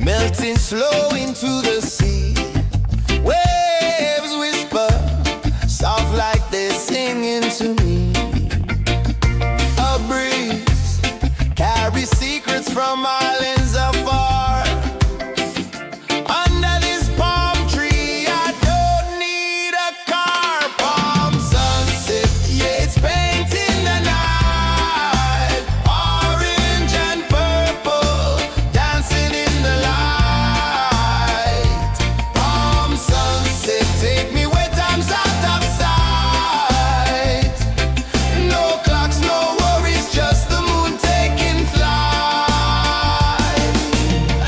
Speaker 3: melting slow into the sea. Waves whisper, soft like they're singing to me. A breeze carries secrets from islands afar. Under this palm tree, I don't need a car. Palm sunset, yeah, it's painting the night. Orange and purple, dancing in the light. Palm sunset, take me where time's out of sight. No clocks, no worries, just the moon taking flight.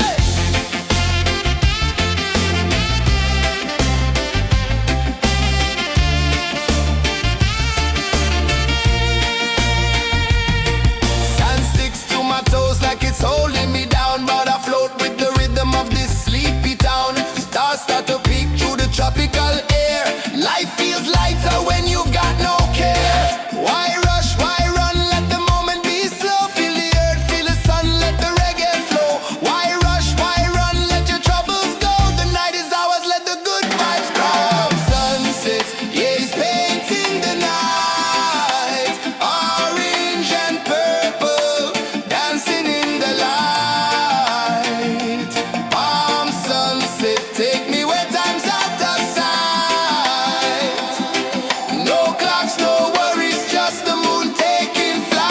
Speaker 3: Hey! Sand sticks to my toes like it's holding me down, but I float with the rhythm of this sleepy town. Stars start to peek through the tropical air. Life feels lighter when you've got no care. Why rush, why run, let the moment be slow. Feel the earth, feel the sun, let the reggae flow. Why rush, why run, let your troubles go. The night is ours, let the good vibes grow. Sunset, yeah, it's painting the night. Orange and purple, dancing in the light. Palm sunset, take me where time's out of sight. No clocks, no worries, just the moon taking flight.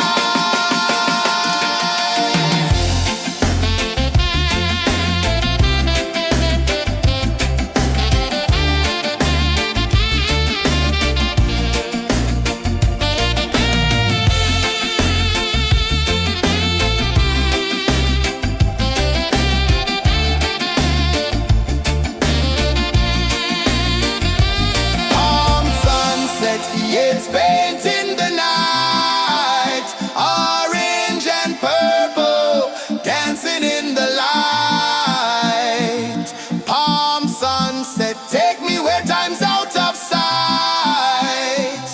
Speaker 3: Palm sunset, yeah, it's painting the night. Orange and purple, dancing in the light. Palm sunset, take me where time's out of sight.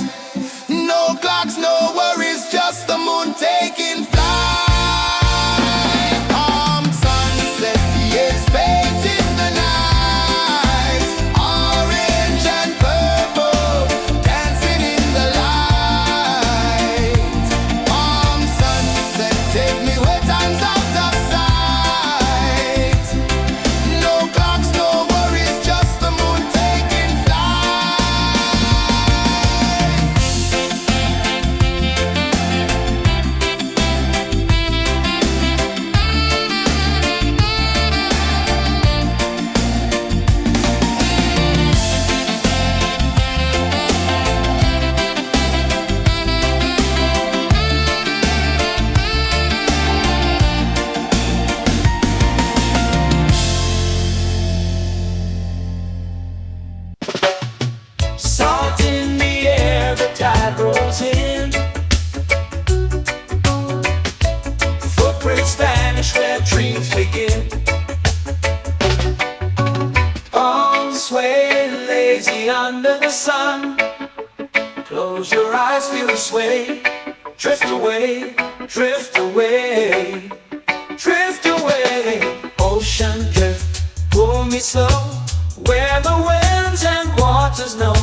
Speaker 3: No clocks, no worries, just the moon taking flight. Palm sunset, yeah, it's painting the night. Orange and purple, dancing in the light. Palm sunset, take me where time's out of sight. No clocks, no worries, just the moon taking flight.
Speaker 1: Salt in the air, the tide rolls in. Footprints vanish where dreams begin. Palms sway lazy under the sun. Close your eyes, feel the sway. Drift away, drift away, drift away. Ocean drift, pull me slow, where the winds and waters know.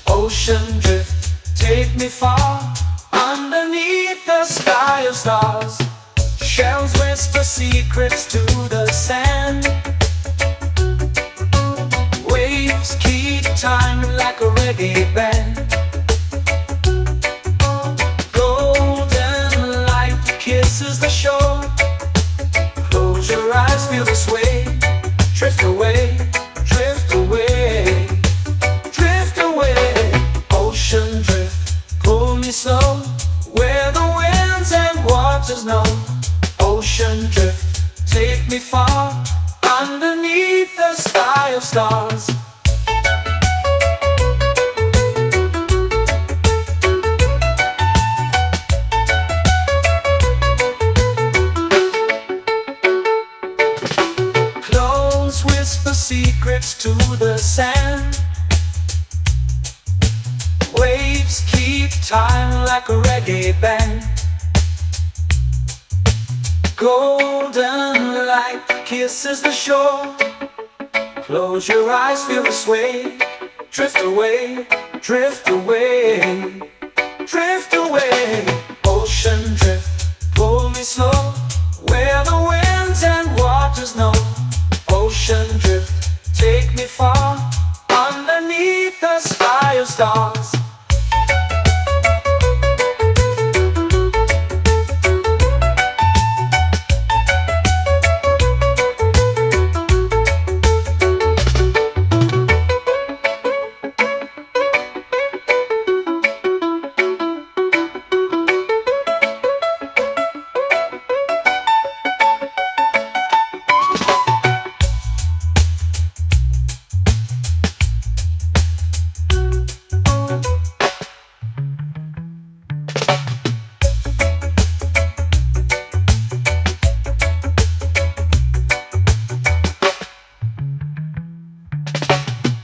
Speaker 1: Ocean drift, take me far, underneath the sky of stars. Shells whisper secrets to the sand. Waves keep time like a reggae band. Golden light kisses the shore. Close your eyes, feel the sway. Drift away, drift away, drift away. Ocean drift, pull me slow, where the winds and waters know. Ocean drift, take me far, underneath the sky of stars. Clones whisper secrets to the sand. Waves keep time like a reggae band. Golden light kisses the shore. Close your eyes, feel the sway. Drift away, drift away, drift away. Ocean drift, pull me slow, where the winds and waters know. Ocean drift, take me far, underneath the sky of stars.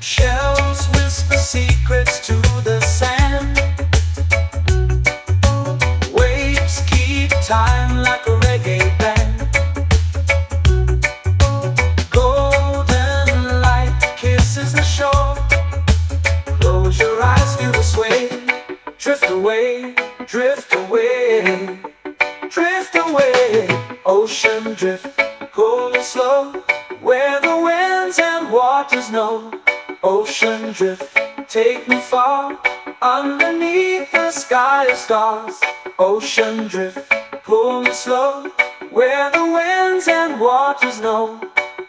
Speaker 1: Shells whisper secrets to the sand. Waves keep time like a reggae band. Golden light kisses the shore. Close your eyes, feel the sway. Drift away, drift away, drift away. Ocean drift, pull me slow, where the winds and waters know. Ocean drift, take me far, underneath the sky of stars. Ocean drift, pull me slow, where the winds and waters know.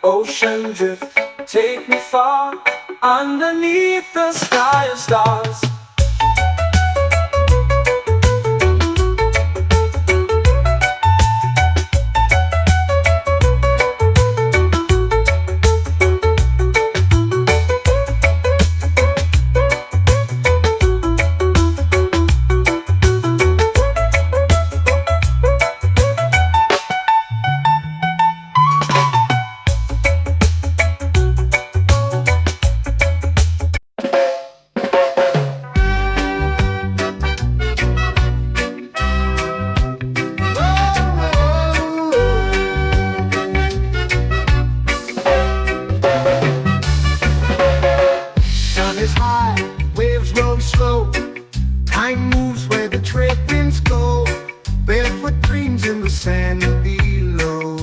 Speaker 1: Ocean drift, take me far, underneath the sky of stars.
Speaker 2: Time moves where the trade winds go. Barefoot dreams in the sand below.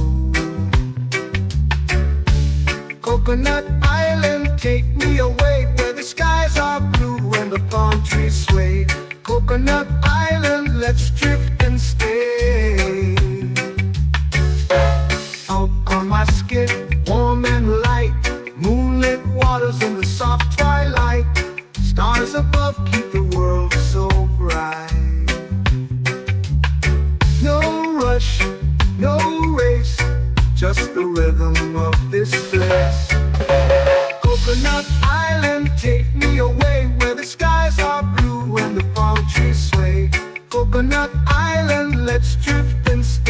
Speaker 2: Coconut Island, take me away, where the skies are blue and the palm trees sway. Coconut Island, let's drift and stay. Out on my skin, warm and light, moonlit waters in the soft twilight. Stars above keep the world so bright. No rush, no race, just the rhythm of this place. Coconut Island, take me away, where the skies are blue and the palm trees sway. Coconut Island, let's drift and stay.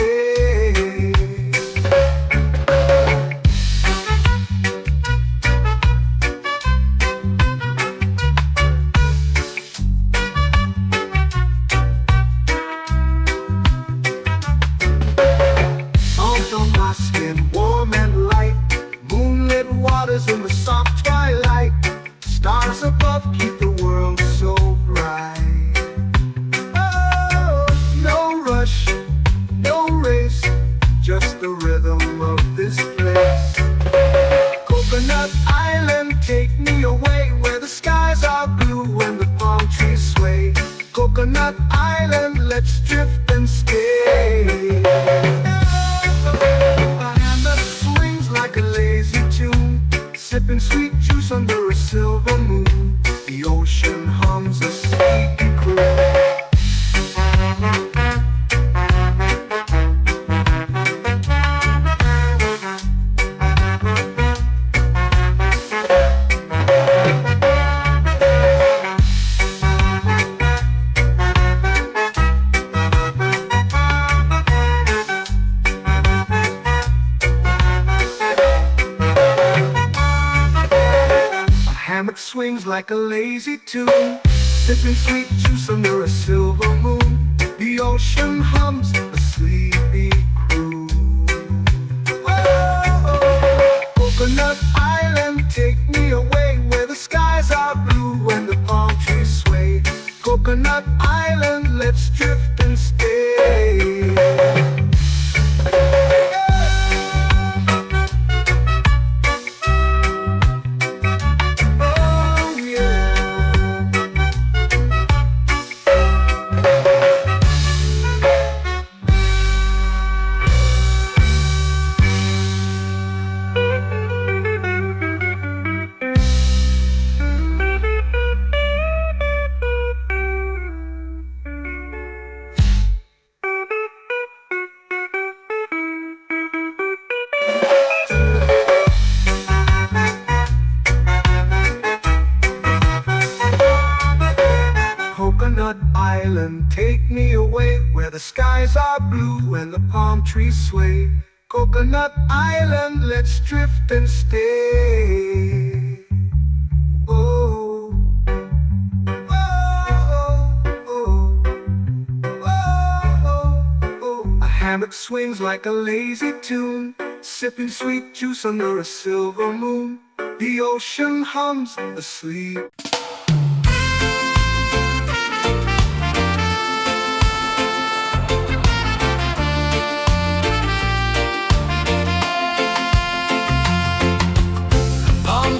Speaker 2: Warm and light, moonlit waters in the soft twilight. Stars above keep the world so bright. Oh, no rush, no race, just the rhythm of this place. Coconut Island, take me away, where the skies are blue and the palm trees sway. Coconut Island, let's drift and stay. Like a lazy tune, sipping sweet juice under a silver moon. The ocean hums a sleepy croon. Swings like a lazy tune, sipping sweet juice under a silver moon. The ocean hums a sleepy croon. Coconut Island, take me away where the skies are blue and the palm trees sway. Coconut Island, let's drift and stay. Oh yeah. Coconut Island, take me away where the skies are blue and the palm trees sway. Coconut Island, let's drift and stay. Oh, oh, oh, oh, oh. A hammock swings like a lazy tune, sipping sweet juice under a silver moon. The ocean hums asleep.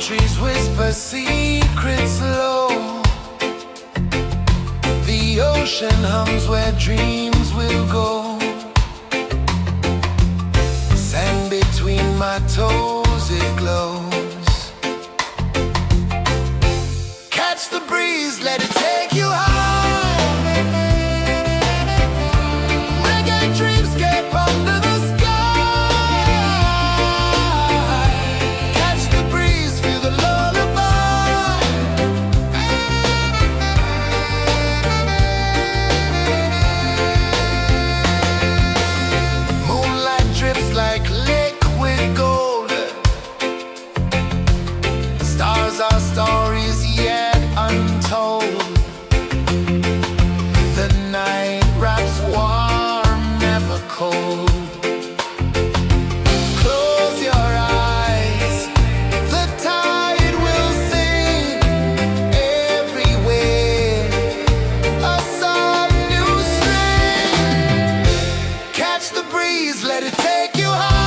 Speaker 3: Trees whisper secrets low. The ocean hums where dreams will go. Sand between my toes, it glows. Catch the breeze, let it take you high. Reggae dreamscape under the our stories yet untold. The night wraps warm, never cold. Close your eyes, the tide will sing everywhere. A soft new string. Catch the breeze, let it take you high.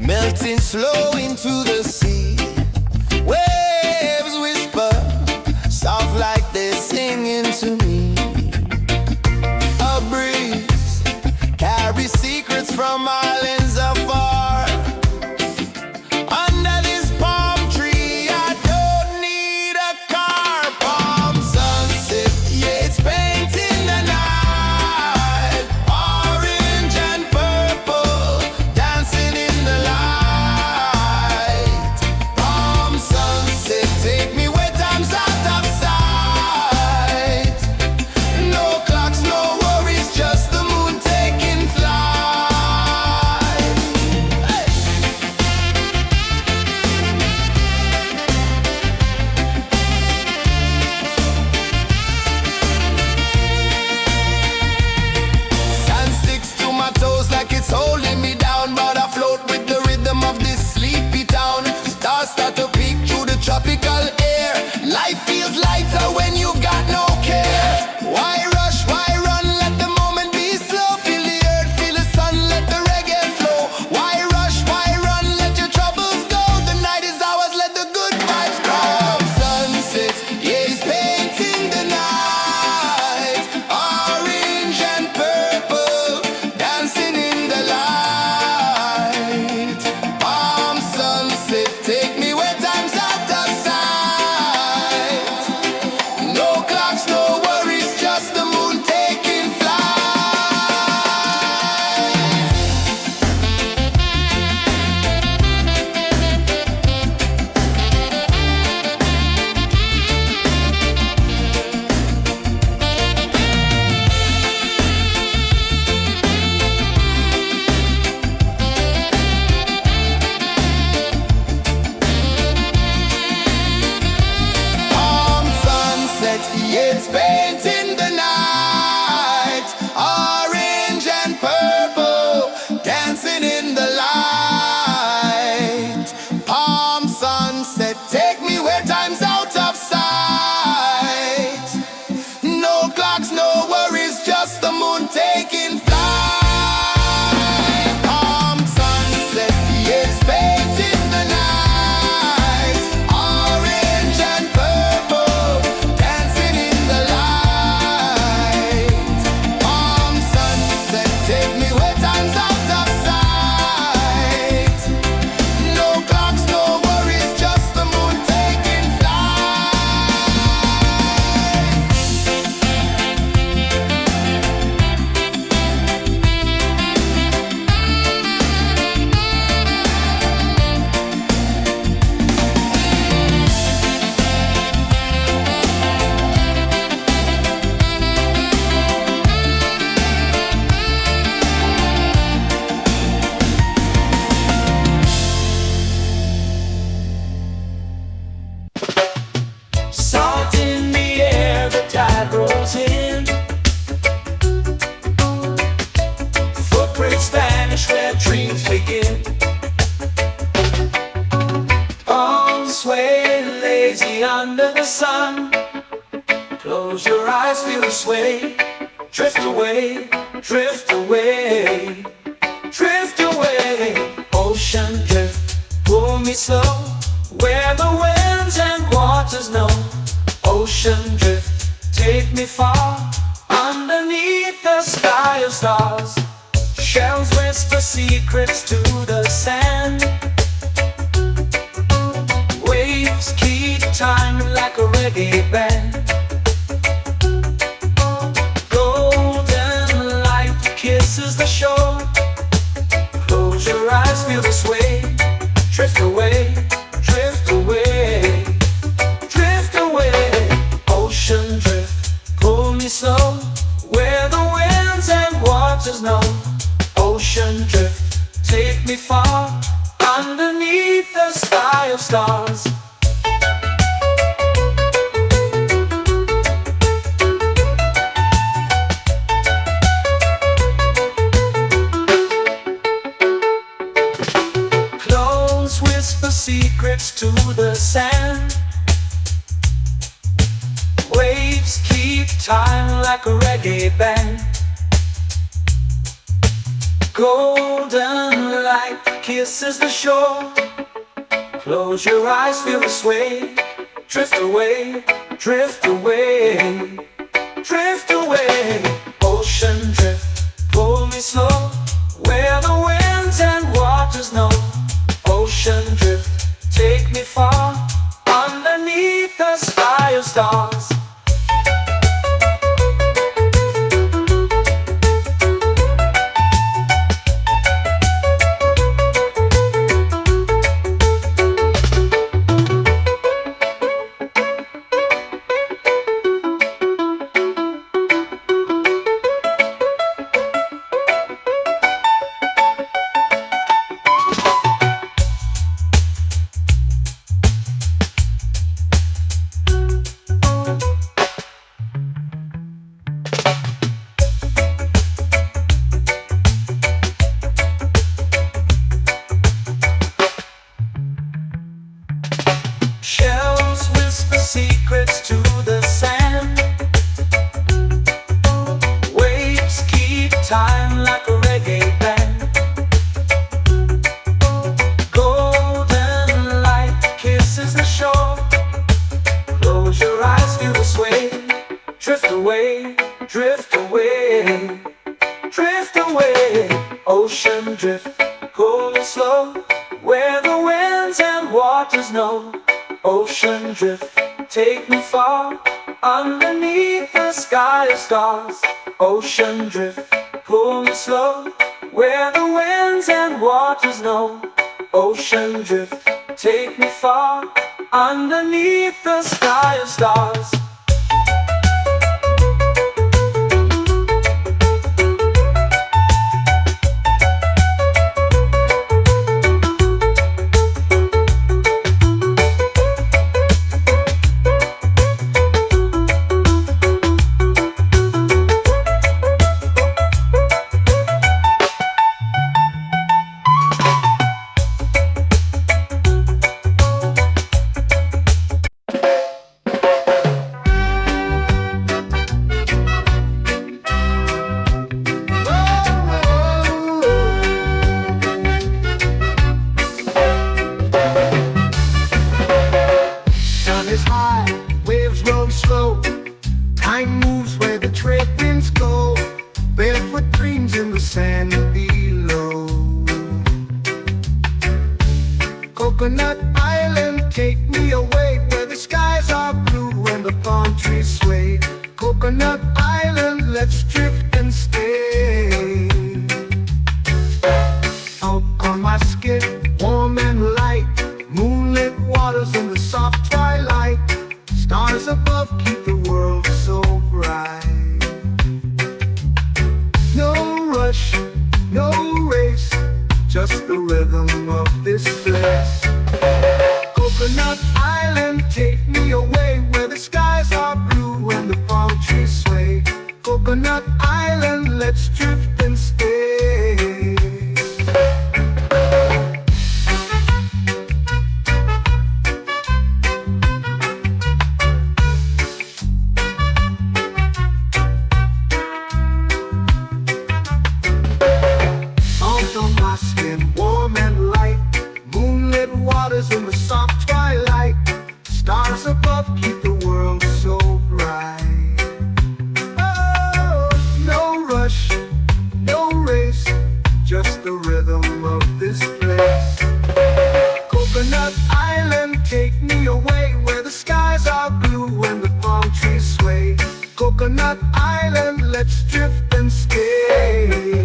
Speaker 3: melting slow into the sea. Waves whisper, soft like they're singing to me. A breeze carries secrets from islands afar. Under this palm tree, I don't need a car. Palm sunset, yeah, it's painting the night. Orange and purple, dancing in the light. Palm sunset, take me where time's out of sight. No clocks, no worries, just the moon taking flight. Hey! Sand sticks to my toes like it's holding me down, but I float with the rhythm of this sleepy town. Stars start to peek through the tropical air. Life feels lighter when you've got no care. Why rush, why run, let the moment be slow. Feel the earth, feel the sun, let the reggae flow. Why rush, why run, let your troubles go. The night is ours, let the good vibes grow. Sunset, yeah, it's painting the night. Orange and purple, dancing in the light. Palm sunset, take me where time's out of sight. No clocks, no worries, just the moon taking flight. Palm sunset, yeah, it's painting the night. Orange and purple, dancing in the light. Palm sunset, take me where time's out of sight. No clocks, no worries, just the moon taking flight. Palm sunset, yeah, it's painting the night. Orange and purple, dancing in the light. Palm sunset, take me where time's out of sight. No clocks, no worries, just the moon taking flight.
Speaker 1: Salt in the air, the tide rolls in. Footprints vanish where dreams begin. Palms sway lazy under the sun. Close your eyes, feel the sway. Drift away, drift away, drift away. Ocean drift, pull me slow, where the winds and waters know. Ocean drift, take me far, underneath the sky of stars. Shells whisper secrets to the sand. Waves keep time like a reggae band. Golden light kisses the shore. Close your eyes, feel the sway. Drift away, drift away, drift away. Ocean drift, pull me slow, where the winds and waters know. Ocean drift, take me far, underneath the sky of stars. Clones whisper secrets to the sand. Waves keep time like a reggae band. Golden light kisses the shore. Close your eyes, feel the sway. Drift away, drift away, drift away. Ocean drift, pull me slow, where the winds and waters know. Ocean drift, take me far, underneath the sky of stars. Shells whisper secrets to the sand. Waves keep time like a reggae band. Golden light kisses the shore. Close your eyes, feel the sway. Drift away, drift away, drift away. Ocean drift, cool and slow, where the winds and waters know. Ocean drift, take me far, underneath the sky of stars. Ocean drift, pull me slow, where the winds and waters know. Ocean drift, take me far, underneath the sky of stars.
Speaker 2: Time moves where the trade winds go. Barefoot dreams in the sand below. Coconut Island, take me away, where the skies are blue and the palm trees sway. Coconut Island, let's drift and stay. Out on my skin, warm and light, moonlit waters in the soft twilight. Stars above keep the world so bright. No rush, no race, just the rhythm of this place. Coconut Island, take me away, where the skies are blue and the palm trees sway. Coconut Island, let's drift and stay. Warm and light, moonlit waters in the soft twilight. Stars above keep the world so bright. Oh, no rush, no race, just the rhythm of this place. Coconut Island, take me away, where the skies are blue and the palm trees sway. Coconut Island, let's drift and stay.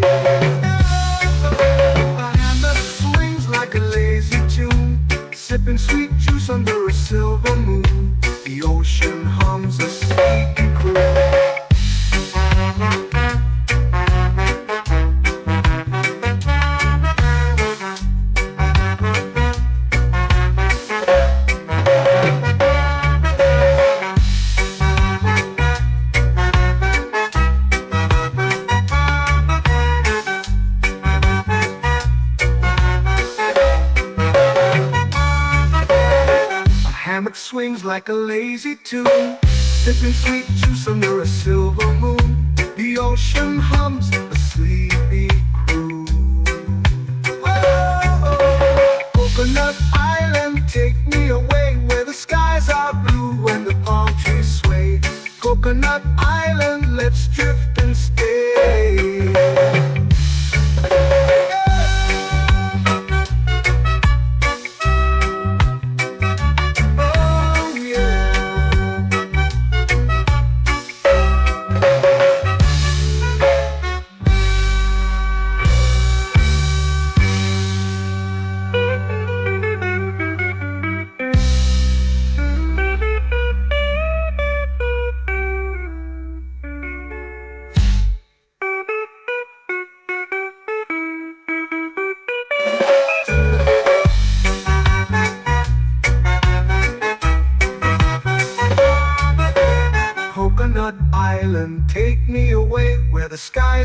Speaker 2: Like a lazy tune, sipping sweet juice under a silver moon. The ocean hums a sleepy croon. Swings like a lazy tune, sipping sweet juice under a silver moon. The ocean hums a sleepy croon. Whoa,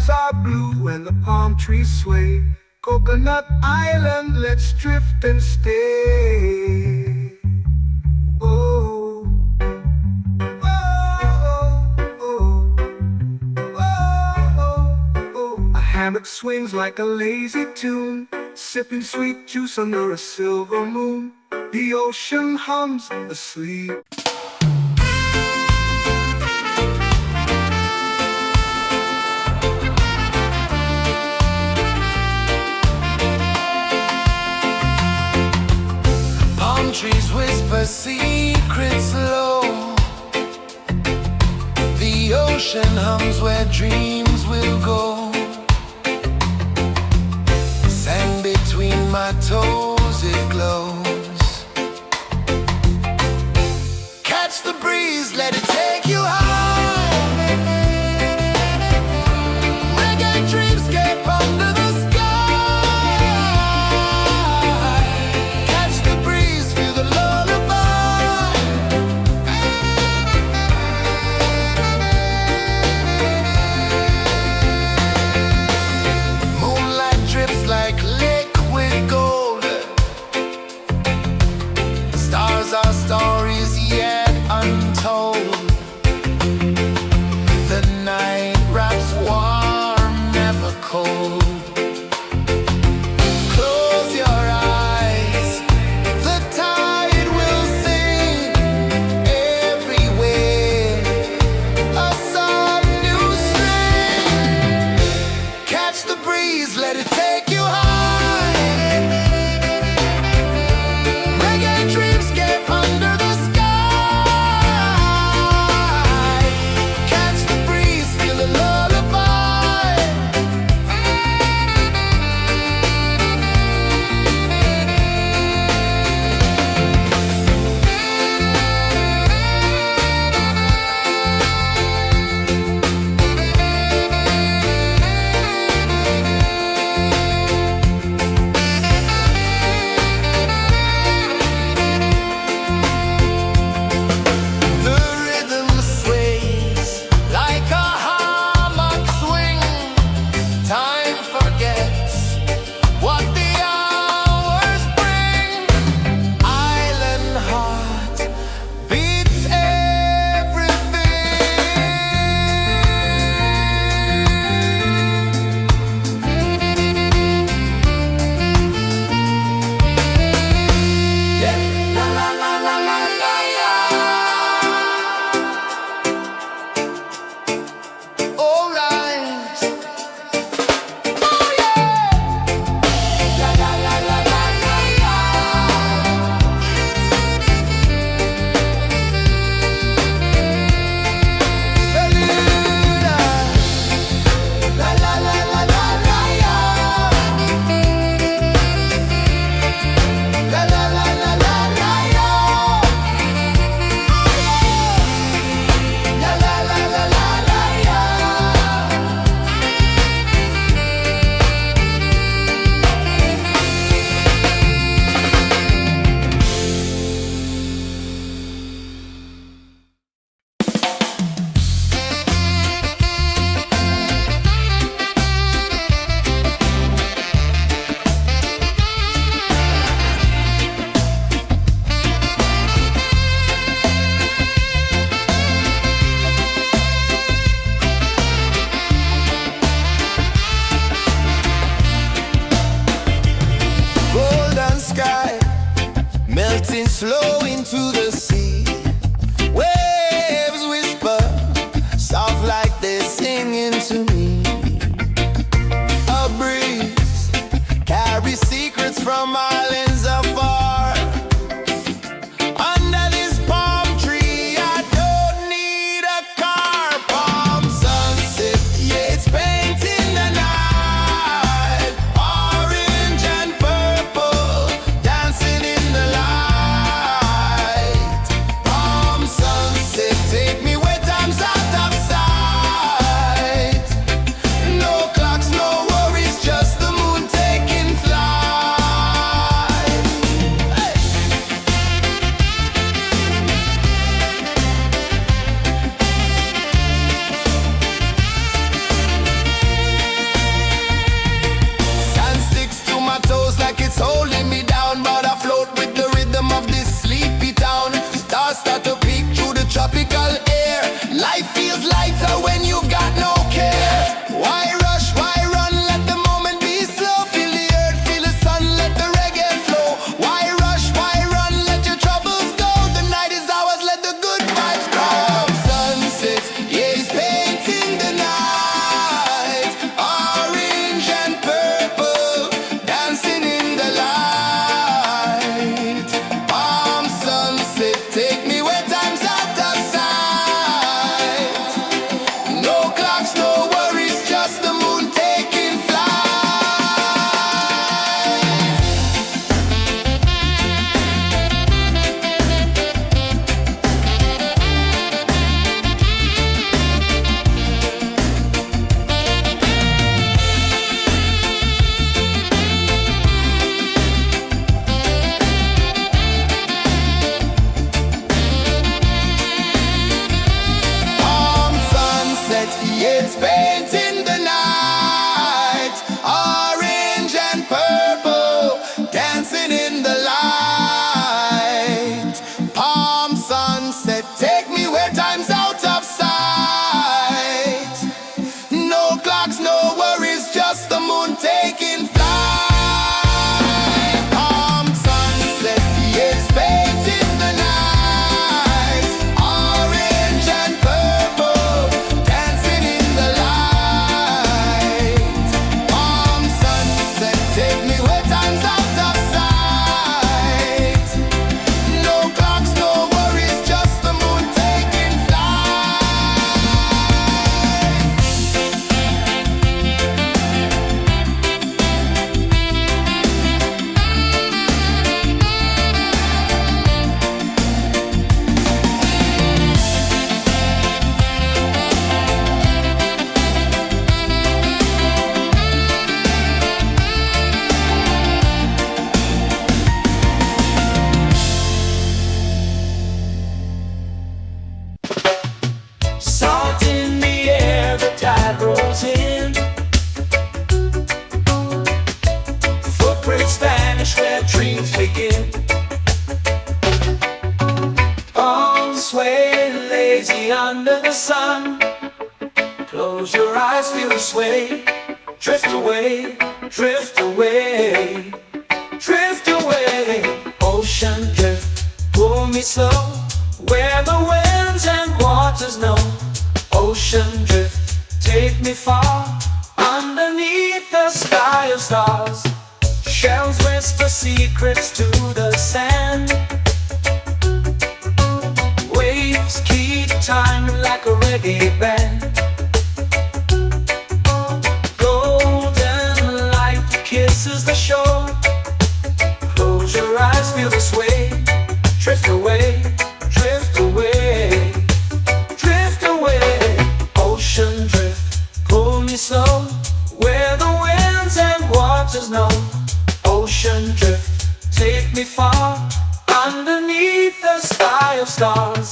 Speaker 2: skies are blue and the palm trees sway. Coconut Island, let's drift and stay. Oh, oh, oh, oh, oh. A hammock swings like a lazy tune, sipping sweet juice under a silver moon. The ocean hums asleep.
Speaker 3: Palm trees whisper secrets low. The ocean hums where dreams will go. Sand between my toes, it glows. Catch the breeze, let it take you high. Reggae dreamscape under the sky. Catch the breeze, feel the lullaby. Moonlight drips like liquid gold. Stars are stories yet untold. The night wraps warm, never cold. Close your eyes, the tide will sing everywhere. A soft new string. Catch the breeze, let it take you high. Reggae dreamscape under the sky. Catch the breeze, feel a lullaby. The rhythm sways like a hammock swing. Time forgets what the hours bring. Island heart beats everything. Yeah. La la la la la la la. All right. Oh yeah. La la la la la la la. Beluga. La la la la la la la. La la la la la la la. La la la la la la la. Golden sky melting slow into the sea. Waves whisper soft like they're singing to me. A breeze carries secrets from islands afar. Under this palm tree, I don't need a car. Palm sunset, yeah, it's painting the night. Orange and purple, dancing in the light. Palm sunset, take me where time's out of sight. No clocks, no worries, just the moon taking flight.
Speaker 1: heartbreaks vanish where dreams begin. Palms sway lazy under the sun. Close your eyes, feel the sway. Drift away, drift away, drift away. Ocean drift, pull me slow, where the winds and waters know. Ocean drift, take me far, underneath the sky of stars. Shells whisper secrets to the sand. Waves keep time like a reggae band. Golden light kisses the shore. Close your eyes, feel the sway. Drift away, drift away, drift away. Ocean drift, pull me slow, where the winds and waters know. Ocean drift, take me far, underneath the sky of stars.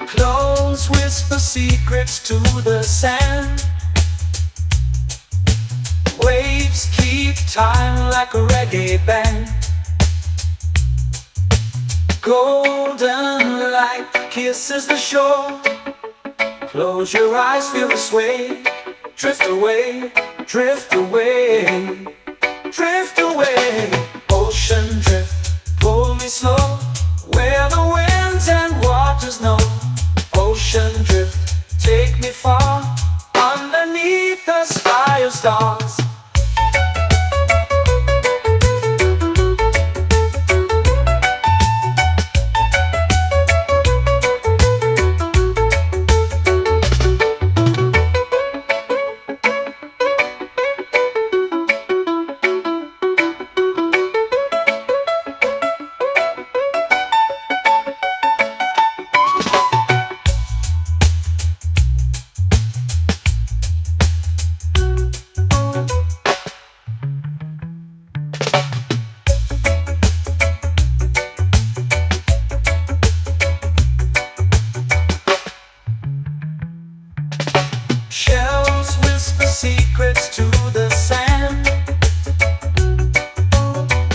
Speaker 1: Close whisper secrets to the sand. Waves keep time like a reggae band. Golden light kisses the shore. Close your eyes, feel the sway. Drift away, drift away, drift away. Ocean drift, pull me slow, where the winds and waters know. Ocean drift, take me far, underneath the sky of stars. Shells whisper secrets to the sand.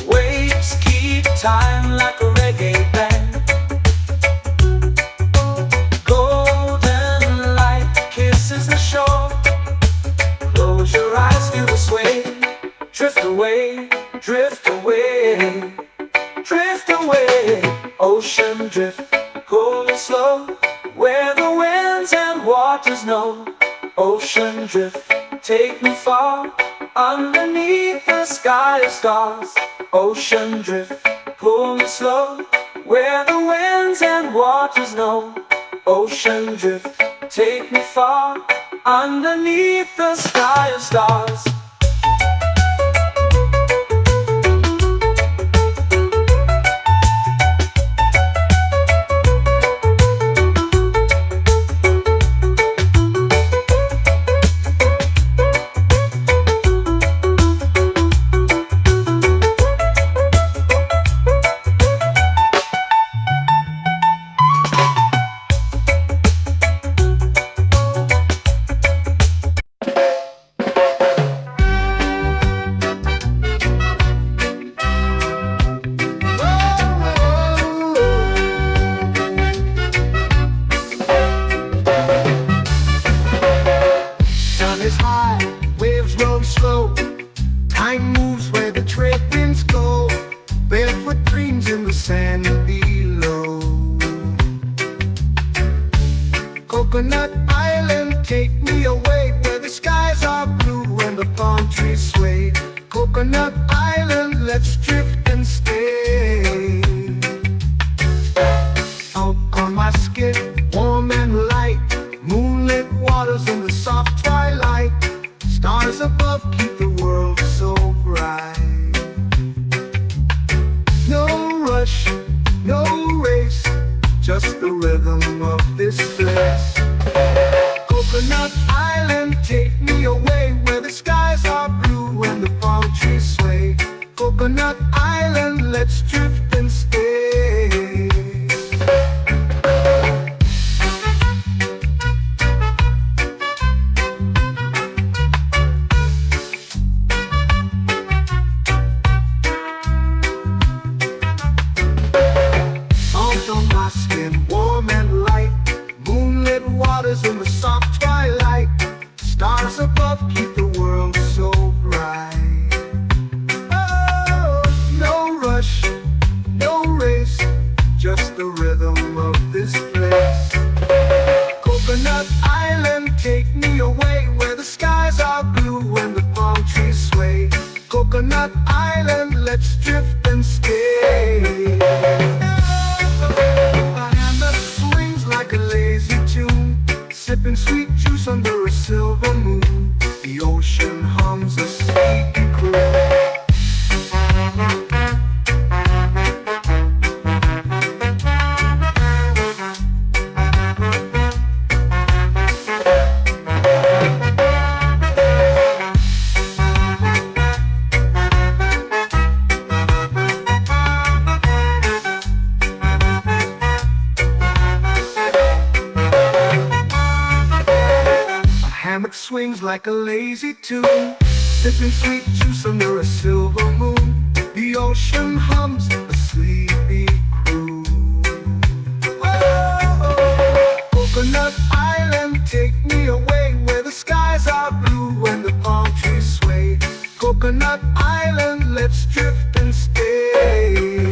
Speaker 1: Waves keep time like a reggae band. Golden light kisses the shore. Close your eyes, feel the sway. Drift away, drift away, drift away. Ocean drift, pull me slow, where the winds and waters know. Ocean drift, take me far, underneath the sky of stars. Ocean drift, pull me slow, where the winds and waters know. Ocean drift, take me far, underneath the sky of stars.
Speaker 2: Slow. Time moves where the trade winds go. Barefoot dreams in the sand below. Coconut Island, take me away, where the skies are blue and the palm trees sway. Coconut Island, let's drift and stay. Out on my skin, warm and light, moonlit waters in the soft twilight. Stars above keep the world so bright. No rush, no race, just the rhythm of this place. Coconut Island, take me away, where the skies are blue and the palm trees sway. Coconut Island, let's drift and stay. rhythm of this place. Coconut Island, take me away where the skies are blue and the palm trees sway. Coconut Island, let's drift and stay. A hammock swings like a lazy tune, sipping sweet juice under a silver moon. The ocean hums a sleepy croon. Hammock swings like a lazy tune, sipping sweet juice under a silver moon. The ocean hums a sleepy croon. Whoa. Coconut Island, take me away where the skies are blue and the palm trees sway. Coconut Island, let's drift and stay.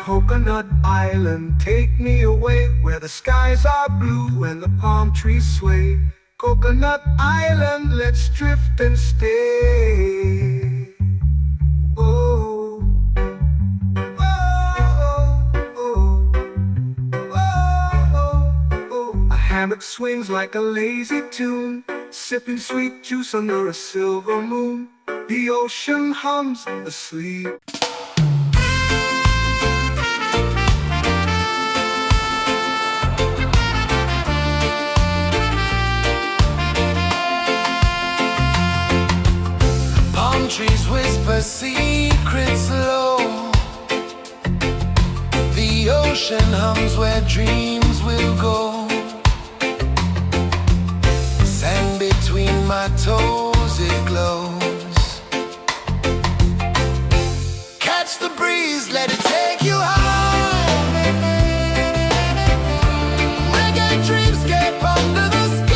Speaker 2: Coconut Island, take me away where the skies are blue and the palm trees sway. Coconut Island, let's drift and stay. Oh, oh, oh, oh, oh. A hammock swings like a lazy tune, sipping sweet juice under a silver moon. The ocean hums asleep.
Speaker 3: Trees whisper secrets low. The ocean hums where dreams will go. Sand between my toes, it glows. Catch the breeze, let it take you high. Reggae dreamscape under the sky.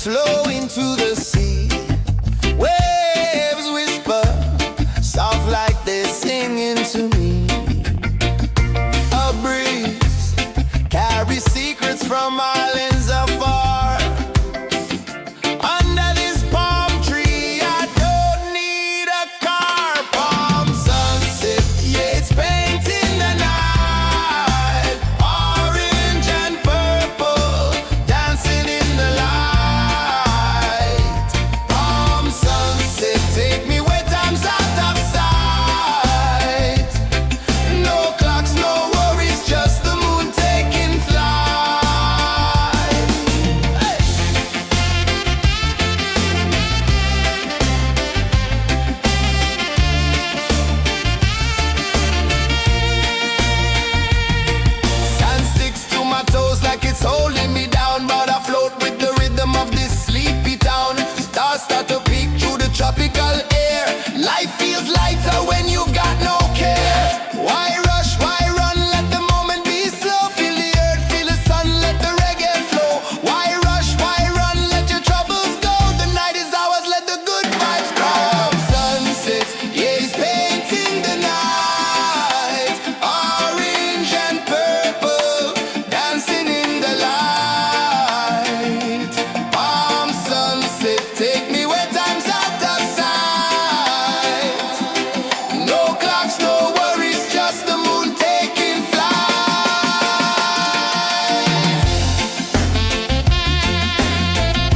Speaker 3: flow into the sea. Waves whisper, soft like they're singing to me. A breeze carries secrets from islands afar. Under this palm tree, I don't need a car. Palm sunset, yeah, it's painting the night. Orange and purple, dancing in the light. Palm sunset, take me where time's out of sight. No clocks, no worries, just the moon taking flight. Hey! Sand sticks to my toes like it's holding me down, but I float with the rhythm of this sleepy town. Stars start to peek through the tropical air. Life feels lighter when you've got no care. Why rush, why run, let the moment be slow. Feel the earth, feel the sun, let the reggae flow. Why rush, why run, let your troubles go. The night is ours, let the good vibes come. Sunset, yeah, it's painting the night. Orange and purple, dancing in the light. Palm sunset, take me where time's out of sight. No clocks, no worries, just the moon taking flight. Palm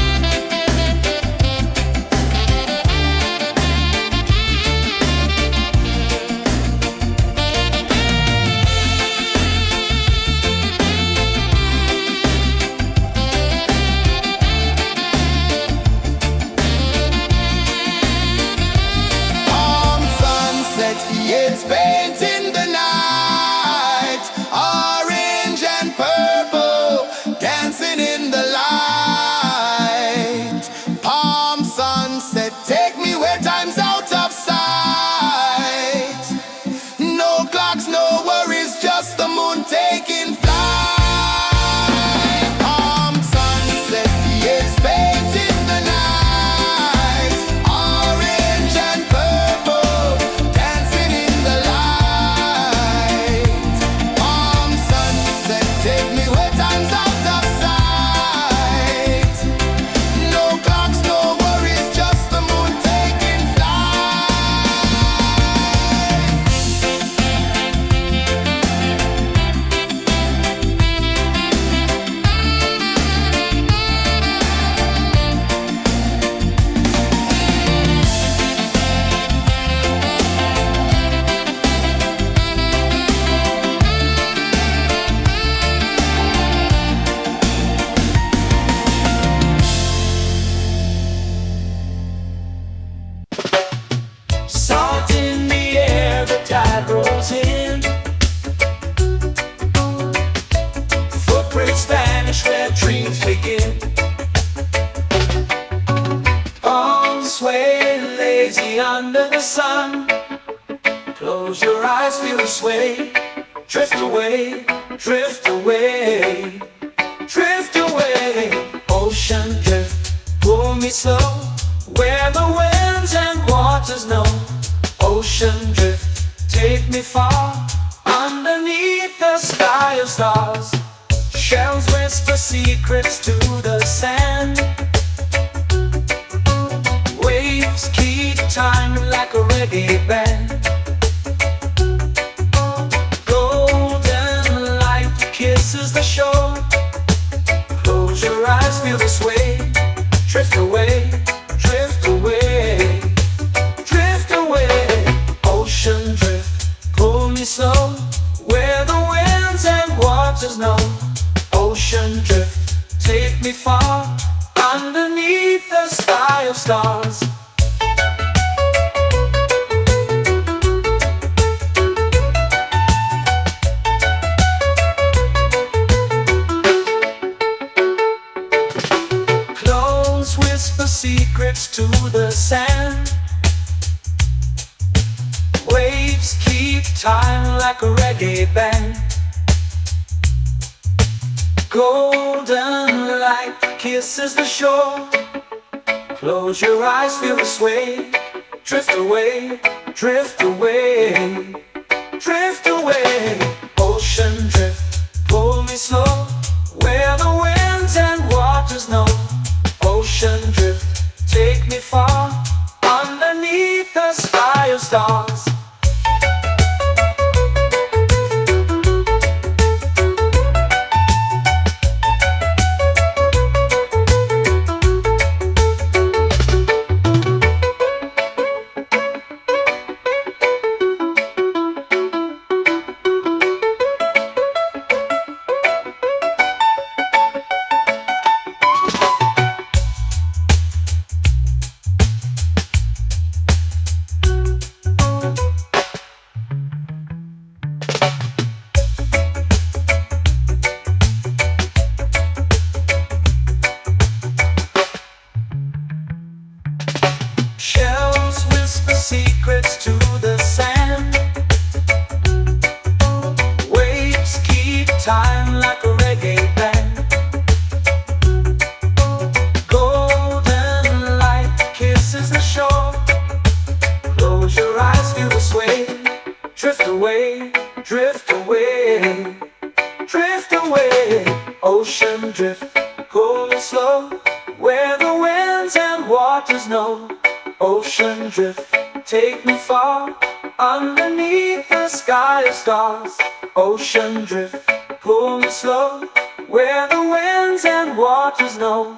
Speaker 3: sunset, yeah, it's painting the night. Orange and purple, dancing in the light. Palm sunset, take me where time's out of sight. No clocks, no worries, just the moon taking flight. Palm sunset, yeah, it's painting the night. Orange and purple, dancing in the light. Palm sunset, take me where time's out of sight. No clocks, no worries, just the moon taking flight.
Speaker 1: Salt in the air, the tide rolls in. Footprints vanish where dreams begin. Arms sway lazy under the sun. Close your eyes, feel the sway. Drift away, drift away, drift away. Ocean drift, pull me slow, where the winds and waters know. Ocean drift, take me far, underneath the sky of stars. Shells whisper secrets to the sand. Waves keep time like a reggae band. Golden light kisses the shore. Close your eyes, feel the sway. Drift away, drift away, drift away. Ocean drift, pull me slow, where the winds and waters know. Ocean drift, take me far, underneath the sky of stars. Close whisper secrets to the sand. Waves keep time like a reggae band. Golden light kisses the shore. Close your eyes, feel the sway. Drift away, drift away, drift away. Ocean drift, pull me slow, where the winds and waters know. Ocean drift, take me far, underneath the sky of stars. Shells whisper secrets to the sand. Waves keep time like a reggae band. Golden light kisses the shore. Close your eyes, feel the sway. Drift away, drift away, drift away. Ocean drift, pull me slow, where the winds and waters know. Ocean drift, take me far, underneath the sky of stars. Ocean drift, pull me slow, where the winds and waters know.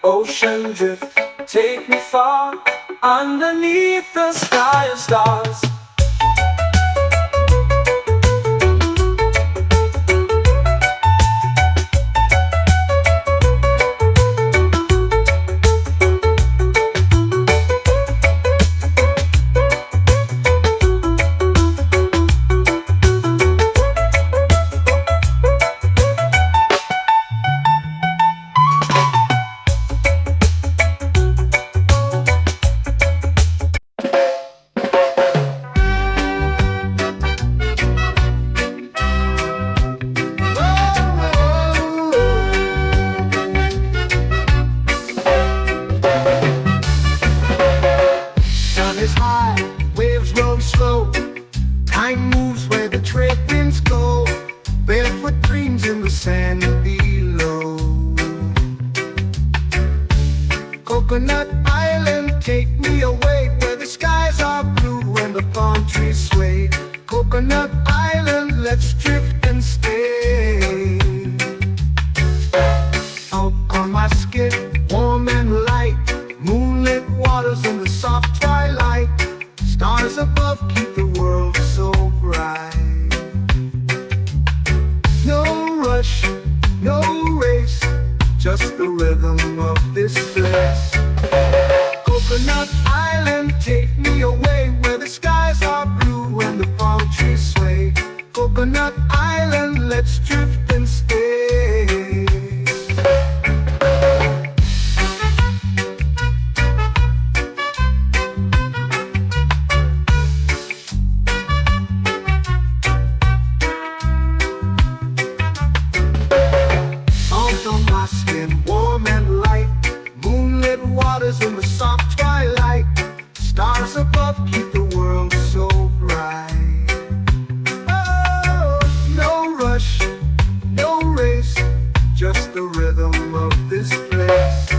Speaker 1: Ocean drift, take me far, underneath the sky of stars.
Speaker 2: Is high, waves roll slow. Time moves where the trade winds go. Barefoot dreams in the sand below. Coconut Island, take me away, where the skies are blue and the palm trees sway. Coconut Island, let's drift and stay. Out on my skin, warm and light, moonlit waters in the soft twilight. Stars above keep the world so bright. No rush, no race, just the rhythm of this place. Coconut Island, take me away, where the skies are blue and the palm trees sway. Coconut Island, let's drift and stay. Warm and light, moonlit waters in the soft twilight. Stars above keep the world so bright. Oh, no rush, no race, just the rhythm of this place.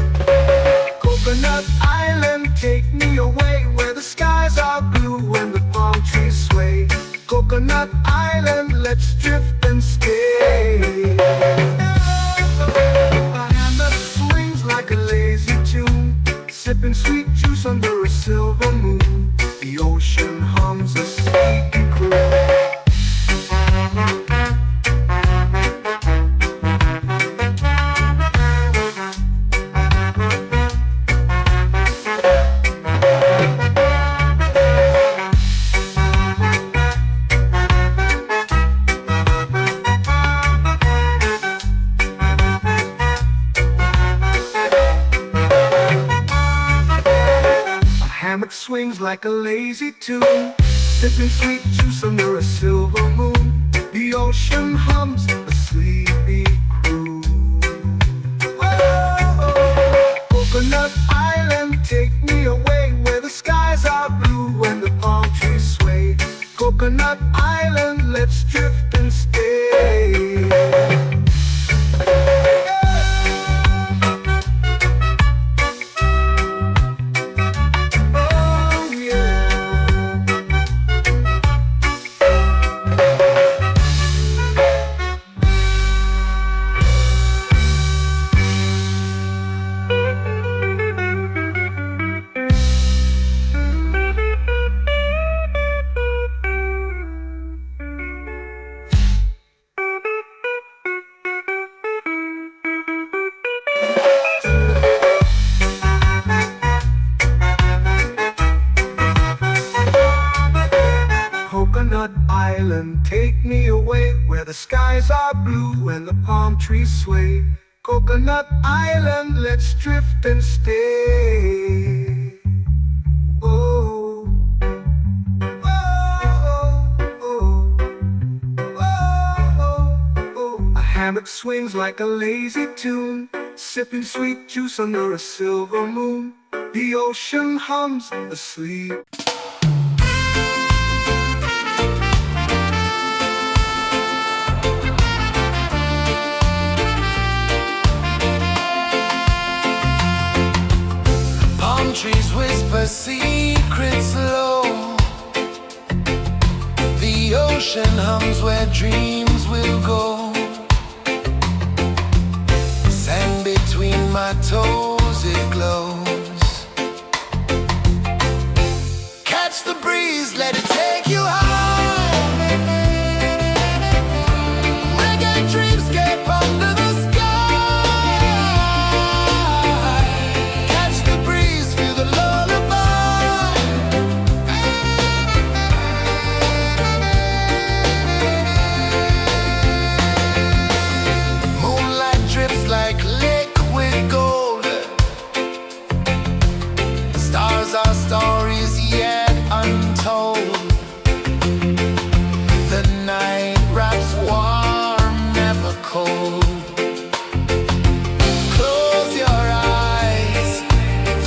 Speaker 2: Coconut Island, take me away, where the skies are blue and the palm trees sway. Coconut Island, let's drift and stay. Like a lazy tune, sipping sweet juice under a silver moon. The ocean hums a sleepy croon. Swings like a lazy tune, sipping sweet juice under a silver moon. The ocean hums a sleepy croon. Whoa. island, take me away where the skies are blue and the palm trees sway. Coconut Island, let's drift and stay. Oh, oh, oh, oh, oh. A hammock swings like a lazy tune, sipping sweet juice under a silver moon. The ocean hums asleep.
Speaker 3: Palm trees whisper secrets low. The ocean hums where dreams will go. Sand between my toes, it glows. Catch the breeze, let it take you high. Reggae dreamscape under the sky. Catch the breeze, feel the lullaby. Moonlight drips like liquid gold. Stars are stories yet untold. The night wraps warm, never cold. Close your eyes,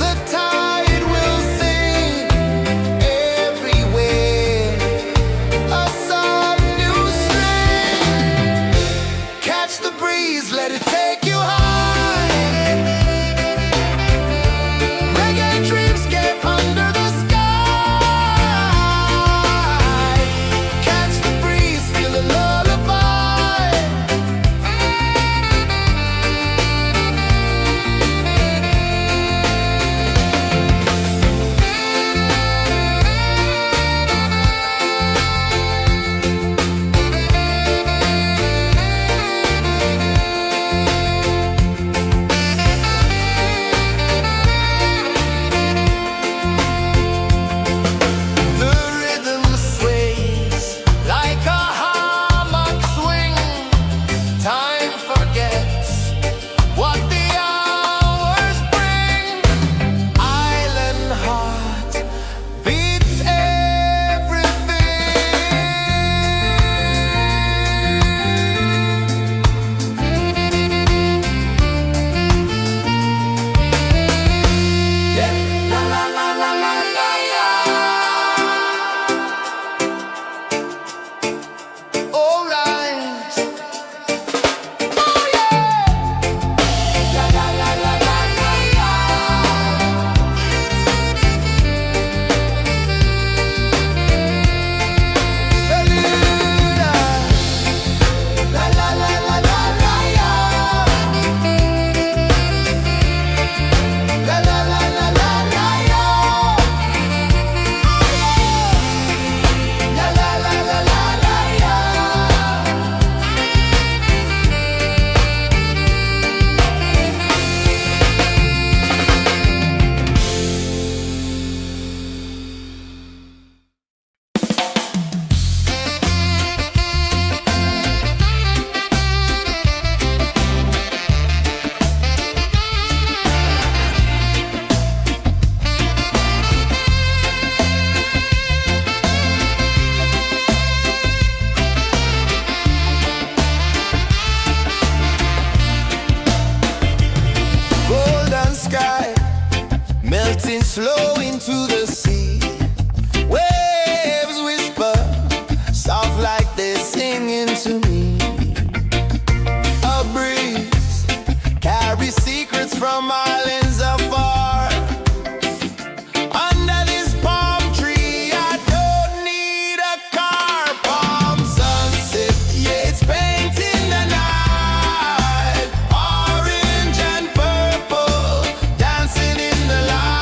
Speaker 3: the tide will sing everywhere. A soft new string. Catch the breeze, let it take you high. Reggae dreamscape under the sky. Catch the breeze, feel a lullaby. The rhythm sways like a hammock swing. Time forgets what the hours bring. Island heart beats everything. Yeah. La la la la la la la. All right. Oh yeah. La la la la la la la. Beluga. La la la la la la la. La la la la la la la. La la la la la la la. Golden sky melting slow into the sea. Waves whisper soft like they're singing to me. A breeze carries secrets from islands afar. Under this palm tree, I don't need a car. Palm sunset, yeah, it's painting the night. Orange and purple dancing in the light.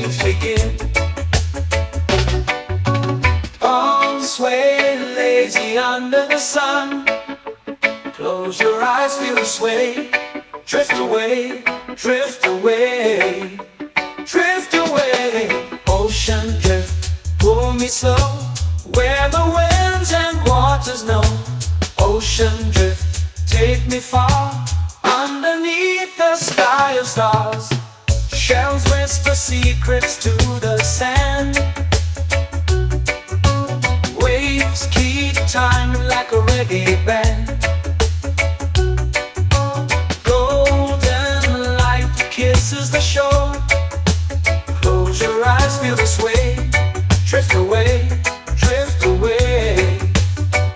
Speaker 1: waves begin. Palms sway lazy under the sun. Close your eyes, feel the sway. Drift away, drift away, drift away. Ocean drift, pull me slow, where the winds and waters know. Ocean drift, take me far, underneath the sky of stars. Shells whisper secrets to the sand. Waves keep time like a reggae band. Golden light kisses the shore. Close your eyes, feel the sway. Drift away, drift away,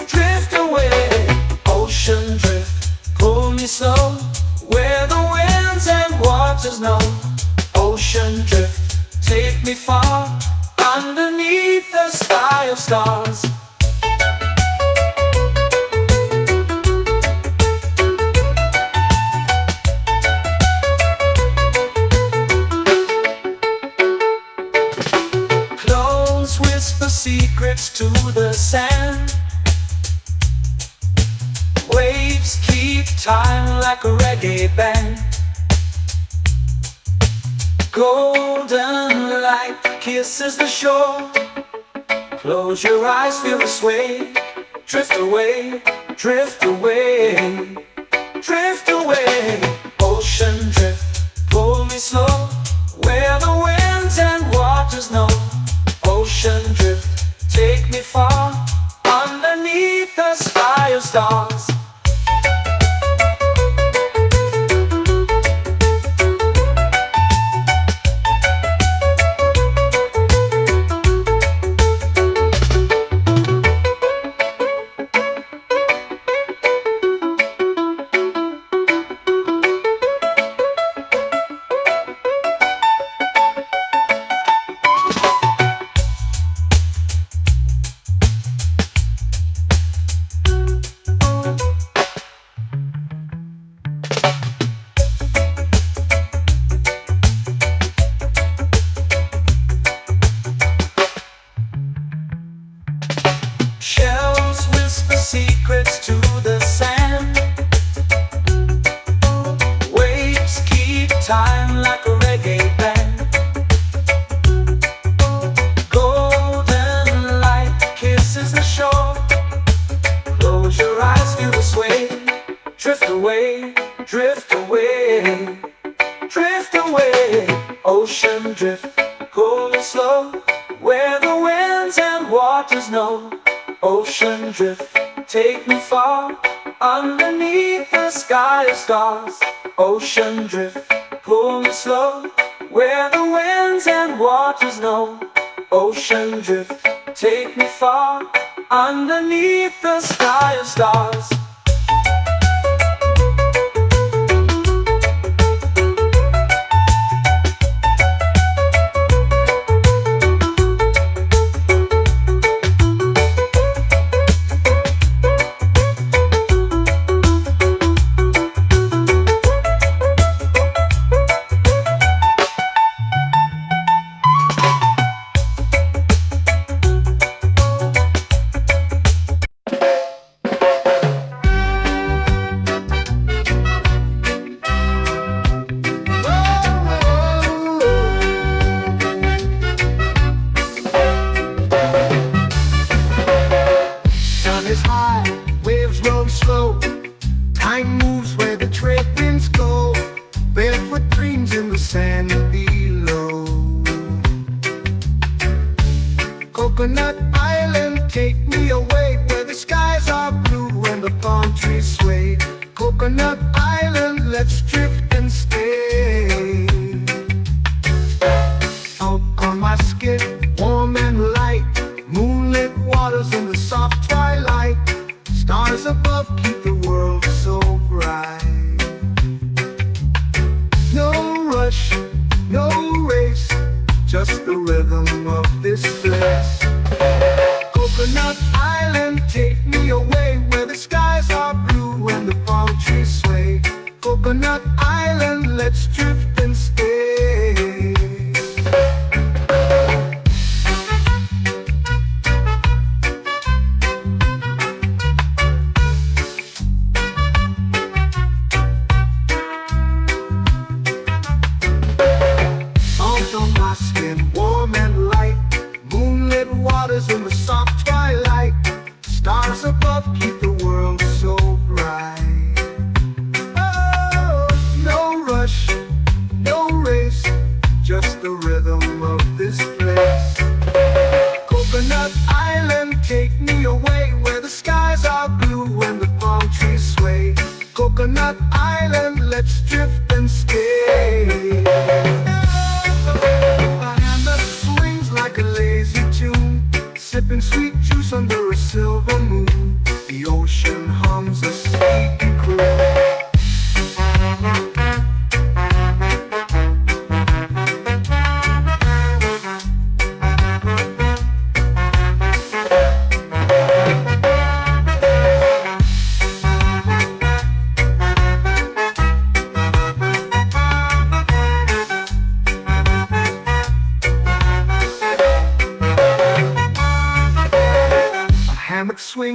Speaker 1: drift away. Ocean drift, pull me slow, where the winds and waters know. Ocean drift, take me far, underneath the sky of stars. Close whisper secrets to the sand. Waves keep time like a reggae band. Golden light kisses the shore. Close your eyes, feel the sway. Drift away, drift away, drift away. Ocean drift, pull me slow, where the winds and waters know. Ocean drift, take me far, underneath the sky of stars. Shells whisper secrets to the sand. Waves keep time like a reggae band. Golden light kisses the shore. Close your eyes, feel the sway. Drift away, drift away, drift away. Ocean drift, pull me slow, where the winds and waters know. Ocean drift, take me far, underneath the sky of stars. Ocean drift, pull me slow, where the winds and waters know. Ocean drift, take me far, underneath the sky of stars.
Speaker 2: Is high, waves roll slow. Time moves where the trade winds go. Barefoot dreams in the sand below. Coconut Island, take me away, where the skies are blue and the palm trees sway. Coconut Island, let's drift and stay. Out on my skin, warm and light, moonlit waters in the soft twilight. Stars above keep the world so bright. No rush, no race, just the rhythm of this place. Coconut Island, take me away, where the skies are blue and the palm trees sway. Coconut Island, let's drift and stay.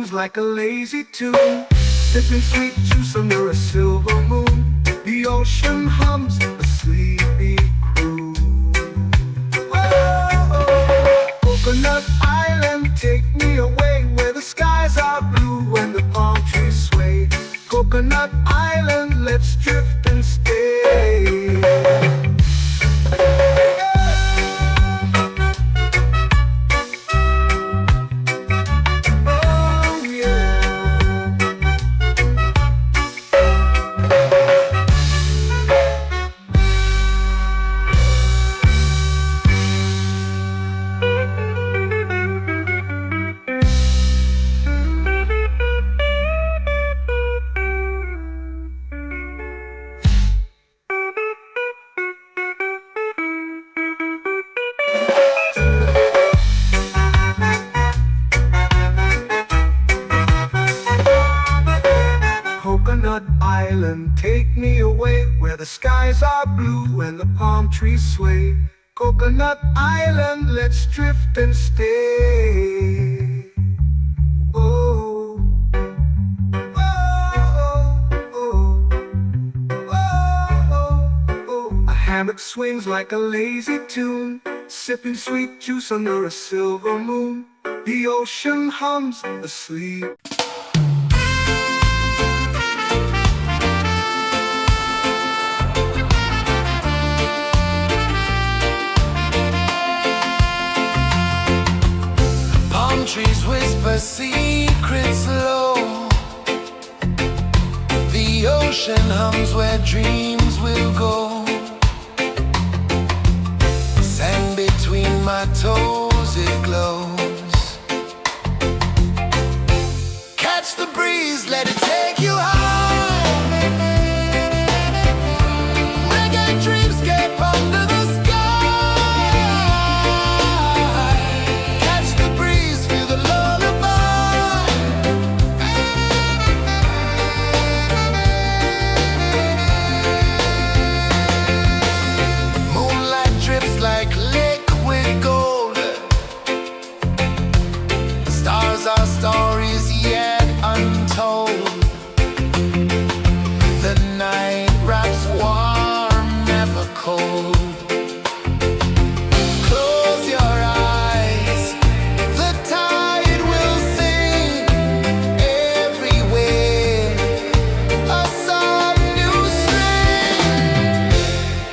Speaker 2: swings like a lazy tune, sipping sweet juice under a silver moon. The ocean hums a sleepy croon. Whoa, Coconut Island, take me away where the skies are blue and the palm trees sway. Coconut Island, let's drift and stay. Coconut Island, take me away where the skies are blue and the palm trees sway. Coconut Island, let's drift and stay. Oh, oh, oh, oh, oh. A hammock swings like a lazy tune, sipping sweet juice under a silver moon. The ocean hums asleep.
Speaker 3: Trees whisper secrets low. The ocean hums where dreams will go. Sand between my toes, it glows. Catch the breeze, let it take you high. Reggae dreamscape under the sky. Like liquid gold, stars are stories yet untold. The night wraps warm, never cold. Close your eyes, the tide will sing everywhere. A soft new string.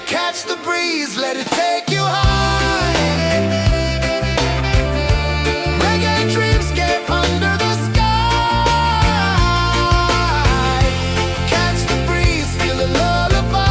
Speaker 3: Catch the breeze, let it take you high. Reggae dreamscape under the sky. Catch the breeze, feel a lullaby.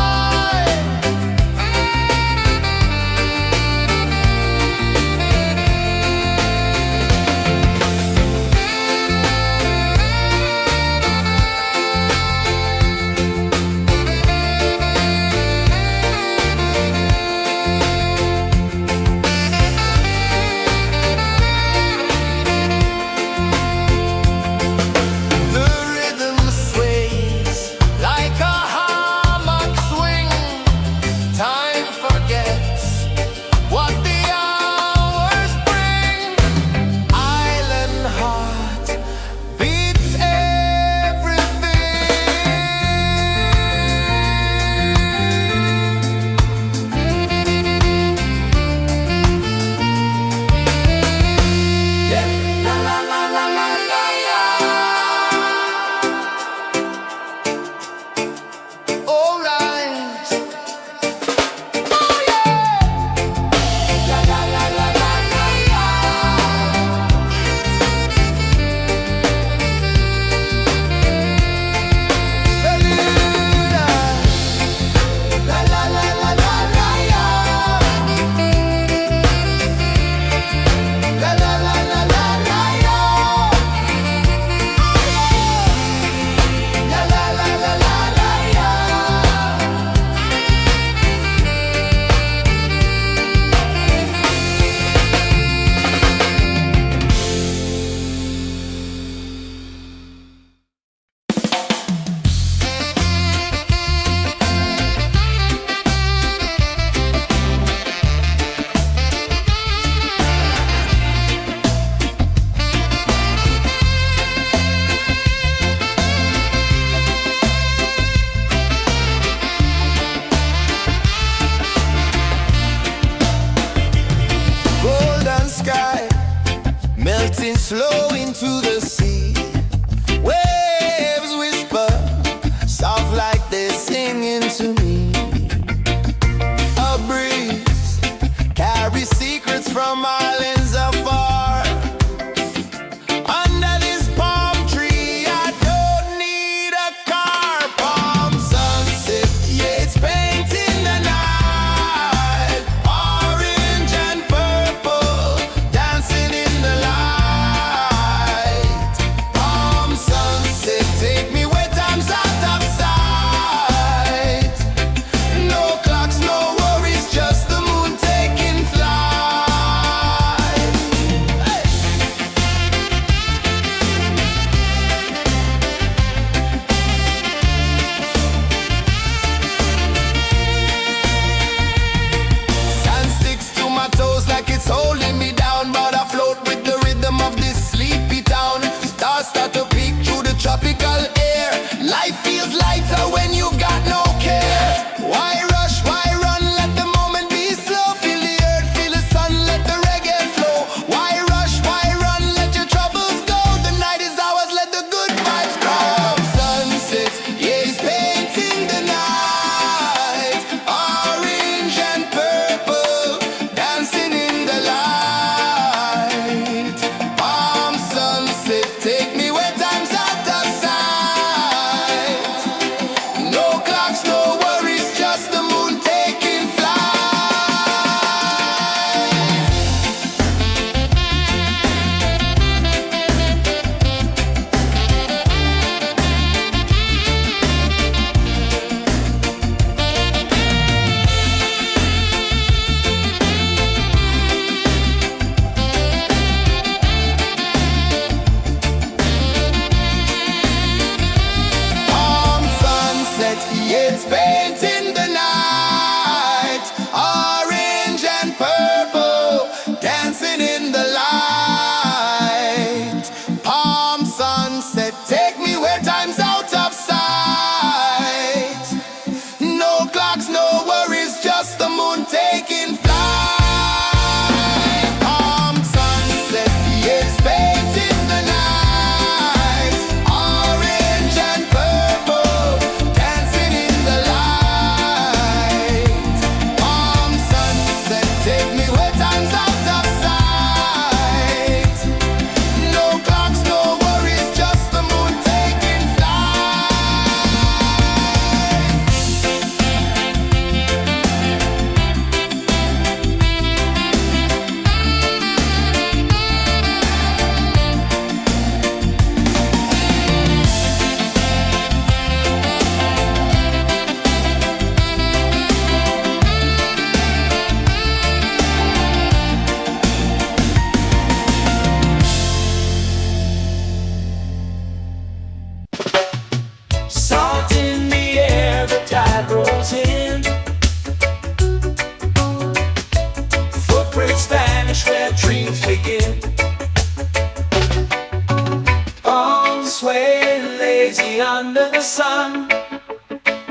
Speaker 1: me under the sun.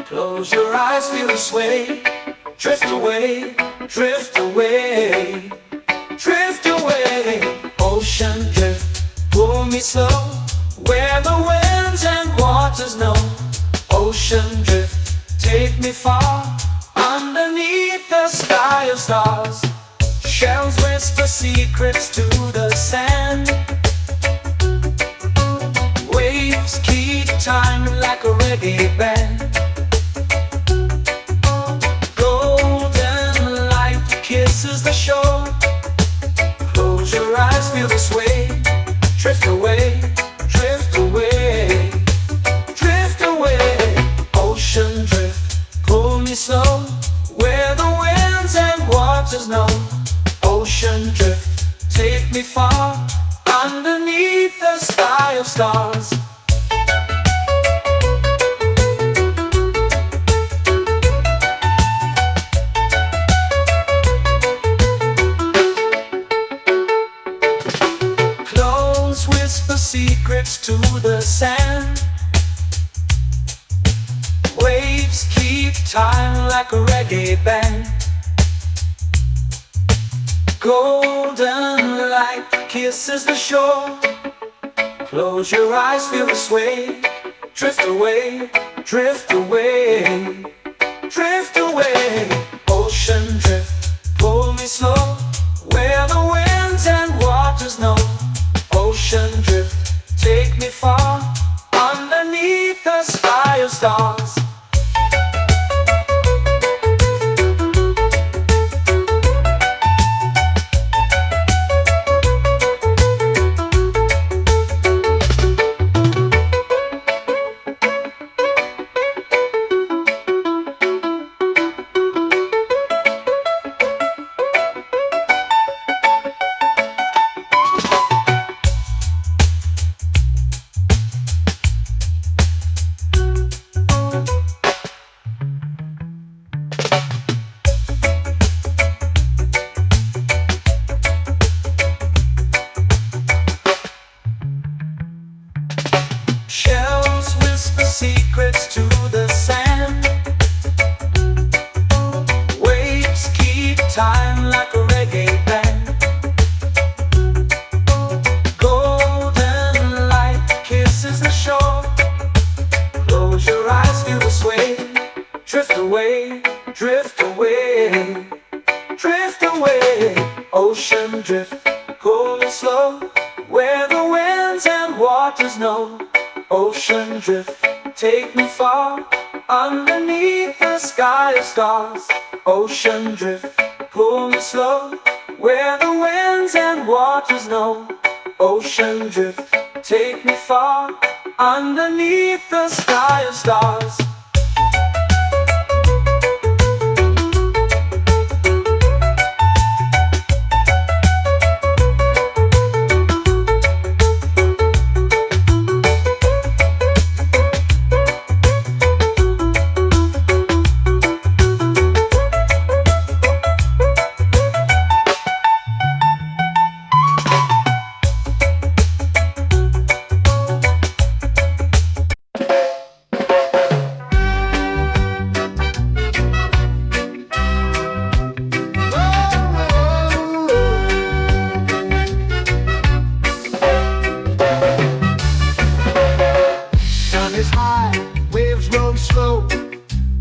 Speaker 1: Close your eyes, feel the sway. Drift away, drift away, drift away. Ocean drift, pull me slow, where the winds and waters know. Ocean drift, take me far, underneath the sky of stars. Shells whisper secrets to the sand. Waves keep time like a reggae band. Golden light kisses the shore. Close your eyes, feel the sway. Drift away, drift away, drift away. Ocean drift, pull me slow, where the winds and waters know. Ocean drift, take me far, underneath the sky of stars. Clothes whisper secrets to the sand. Waves keep time like a reggae band. Golden light kisses the shore. Close your eyes, feel the sway. Drift away, drift away, drift away. Ocean drift, pull me slow, where the winds and waters know. Ocean drift, take me far, underneath the sky of stars. Shells whisper secrets to the sand. Waves keep time like a reggae band. Golden light kisses the shore. Close your eyes, feel the sway. Drift away, drift away, drift away. Ocean drift, pull me slow, where the winds and waters know. Ocean drift, take me far, underneath the sky of stars. Ocean drift, pull me slow, where the winds and waters know. Ocean drift, take me far, underneath the sky of stars.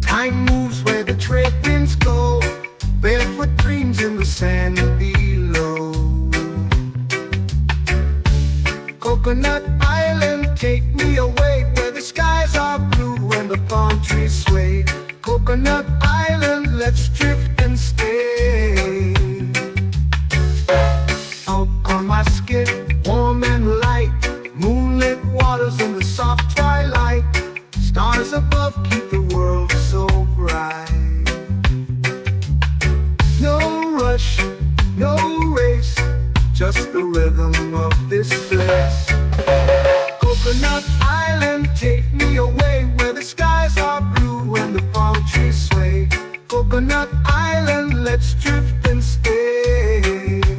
Speaker 2: Time moves where the trade winds go. Barefoot dreams in the sand below. Coconut Island, take me away, where the skies are blue and the palm trees sway. Coconut Island, let's drift and stay. Out on my skin, warm and light, moonlit waters in the soft twilight. Stars above keep the world so bright. No rush, no race, just the rhythm of this place. Coconut Island, take me away, where the skies are blue and the palm trees sway. Coconut Island, let's drift and stay.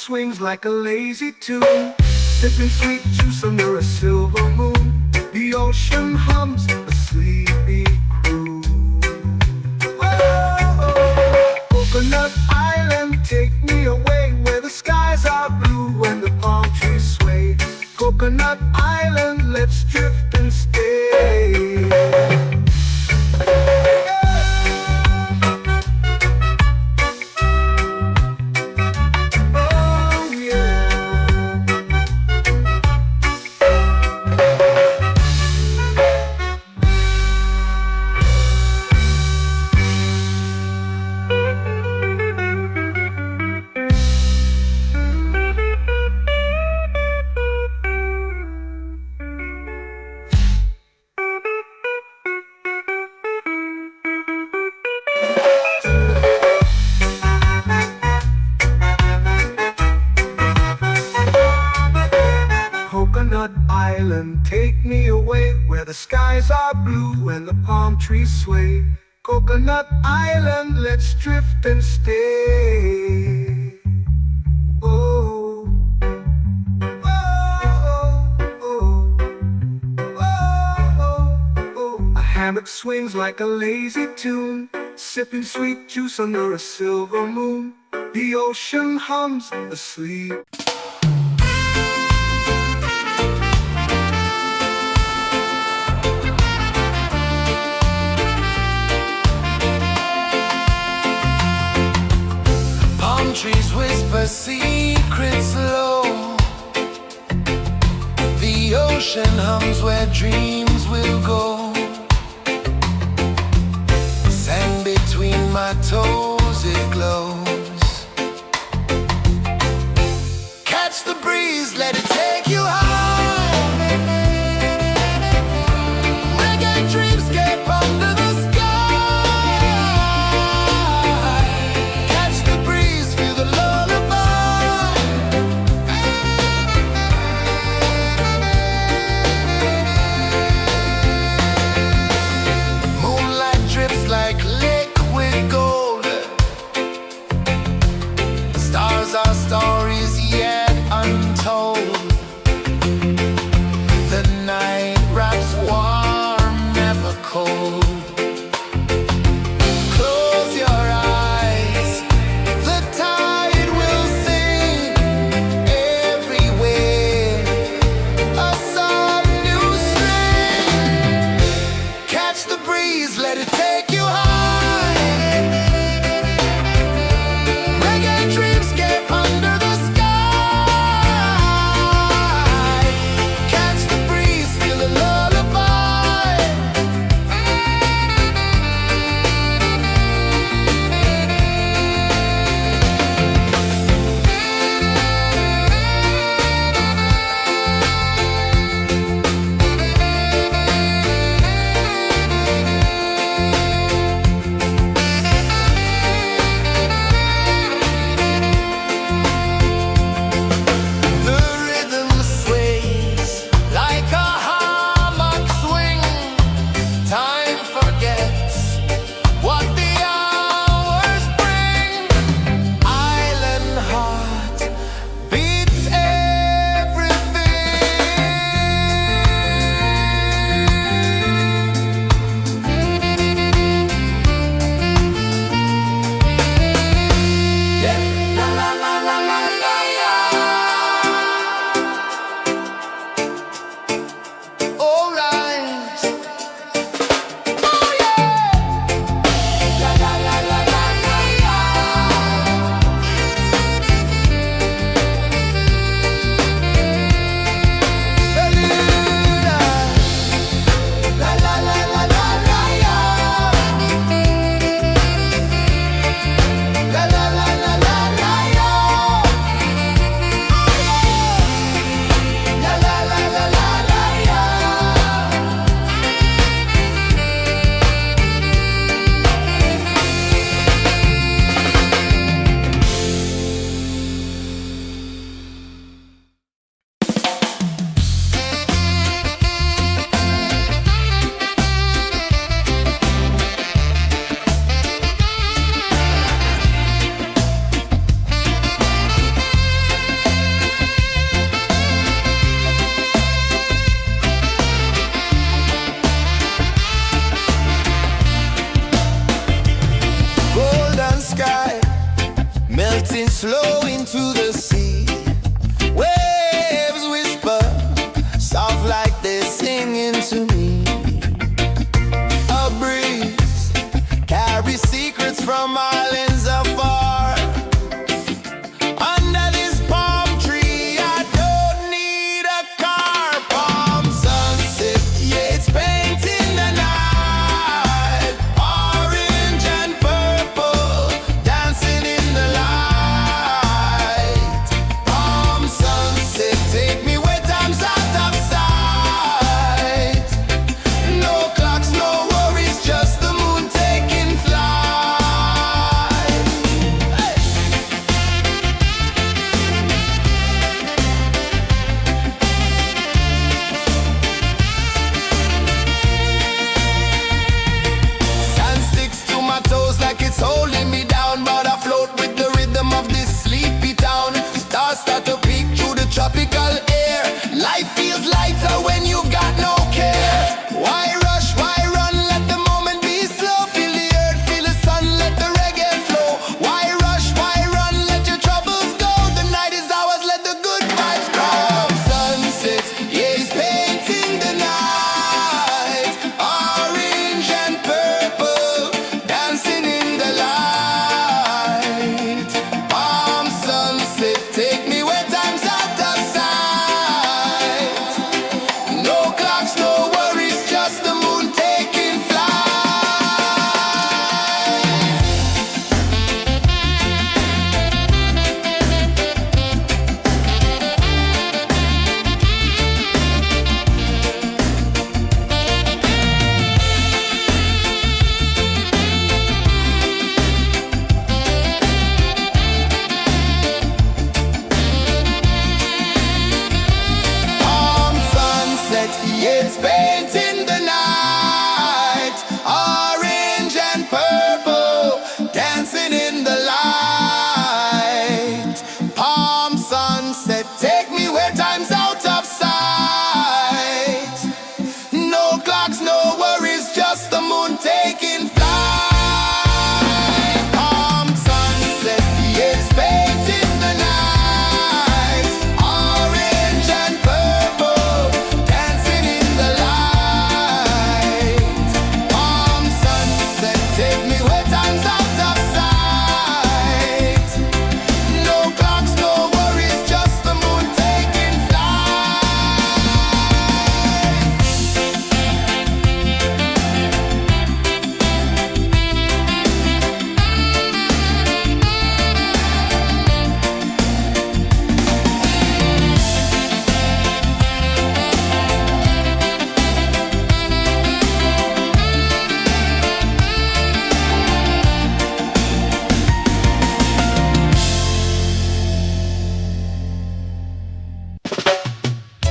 Speaker 2: swings like a lazy tune, sipping sweet juice under a silver moon. The ocean hums a sleepy crew. Oh, Coconut Island, take me away where the skies are blue and the palm trees sway. Coconut Island, let's drift and stay. Oh yeah. Coconut Island, take me away where the skies are blue and the palm trees sway. Coconut Island, let's drift and stay. Oh, oh, oh, oh, oh. A hammock swings like a lazy tune, sipping sweet juice under a silver moon. The ocean hums asleep.
Speaker 3: Trees whisper secrets low. The ocean hums where dreams will go. Sand between my toes, it glows. Catch the breeze, let it take you high. Reggae dreamscape under the sky. Our stories yet untold. The night wraps warm, never cold. Close your eyes, the tide will sing everywhere. A soft new string. Catch the breeze, let it take you high. flow into the sea. Waves whisper, soft like they're singing to me. A breeze carries secrets from islands afar. Under this palm tree, I don't need a car. Palm sunset, yeah, it's painting the night. Orange and purple, dancing in the light. Palm sunset, take me where time's out of sight. No clocks, no worries, just the moon taking flight. Hey! Sand sticks to my toes like it's holding me down, but I float with the rhythm of this sleepy town. Stars start to peek through the tropical air. Life feels lighter when you've got no care. Why rush, why run, let the moment be slow. Feel the earth, feel the sun, let the reggae flow. Why rush, why run, let your troubles go. The night is ours, let the good vibes grow. Sunset, yeah, it's painting the night. Orange and purple, dancing in the light. Palm sunset, take me where time's out of sight. No clocks, no worries, just the moon taking flight. Palm sunset, yeah, it's painting the night. Orange and purple, dancing in the light. Palm sunset, take me where time's out of sight. No clocks, no worries, just the moon taking flight. Palm sunset, yeah, it's painting the night. Orange and purple, dancing in the light. Palm sunset, take me where time's out of sight. No clocks, no worries, just the moon taking flight.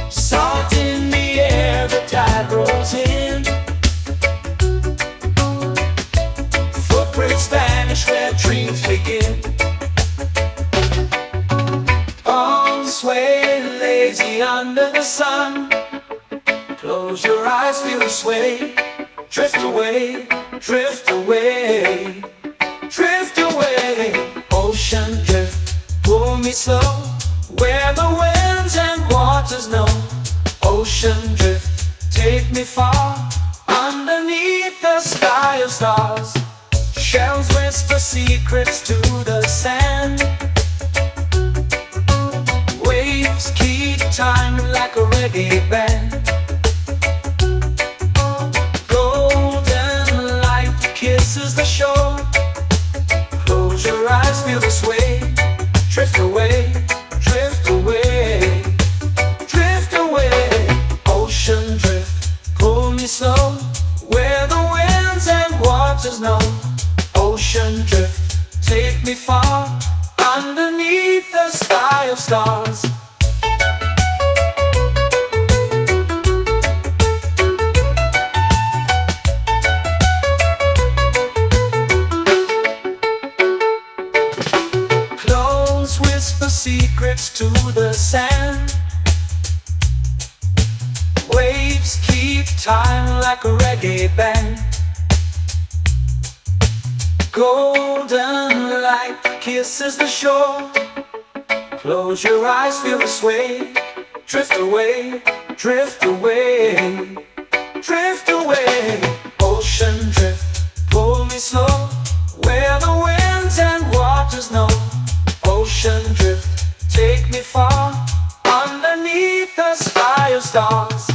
Speaker 1: Salt in the air, the tide rolls in. Footprints vanish where dreams begin. Palms sway lazy under the sun. Close your eyes, feel the sway. Drift away, drift away, drift away. Ocean drift, pull me slow, where the winds and waters know. Ocean drift, take me far, underneath the sky of stars. Shells whisper secrets to the sand. Waves keep time like a reggae band. Golden light kisses the shore. Close your eyes, feel the sway. Drift away, drift away, drift away. Ocean drift, pull me slow, where the winds and waters know. Ocean drift, take me far, underneath the sky of stars. Close whisper secrets to the sand. Waves keep time like a reggae band. Golden light kisses the shore. Close your eyes, feel the sway. Drift away, drift away, drift away. Ocean drift, pull me slow, where the winds and waters know. Ocean drift, take me far, underneath the sky of stars.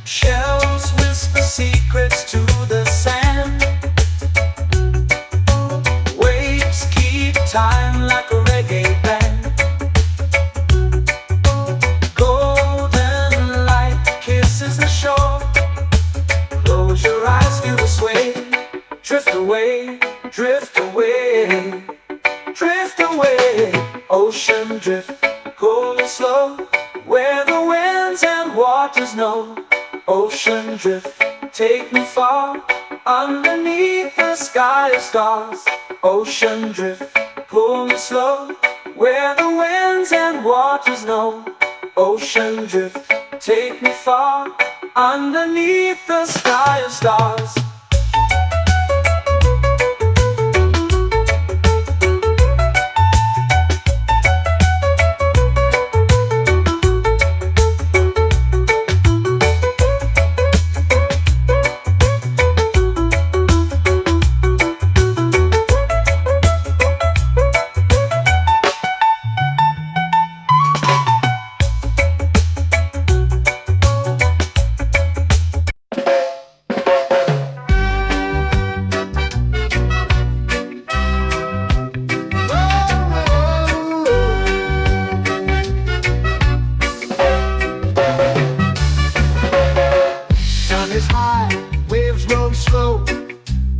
Speaker 1: Shells whisper secrets to the sand. Waves keep time like a reggae band. Golden light kisses the shore. Close your eyes, feel the sway. Drift away, drift away, drift away. Ocean drift, cool and slow, where the winds and waters know. Ocean drift, take me far, underneath the sky of stars. Ocean drift, pull me slow, where the winds and waters know. Ocean drift, take me far, underneath the sky of stars.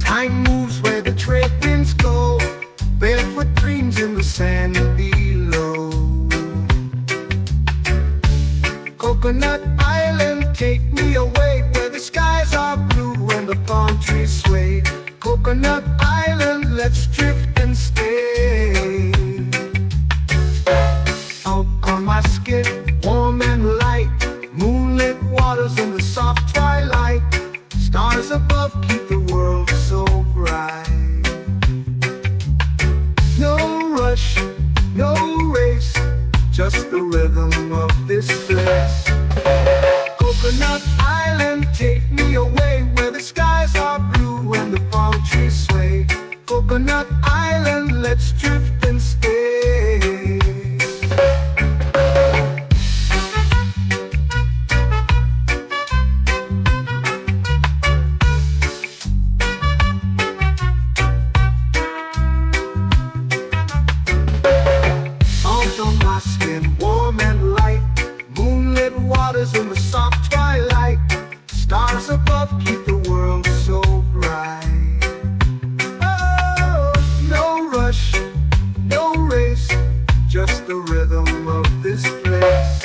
Speaker 2: Time moves where the trade winds go. Barefoot dreams in the sand below. Coconut Island, take me away, where the skies are blue and the palm trees sway. Coconut Island, let's drift and stay. Out on my skin, warm and light, moonlit waters in the soft twilight. Stars above keep the world so bright. No rush, no race, just the rhythm of this place. Coconut Island, take me away, where the skies are blue and the palm trees sway. Coconut Island, let's drift and stay. Warm and light, moonlit waters in the soft twilight. Stars above keep the world so bright. Oh, no rush, no race, just the rhythm of this place.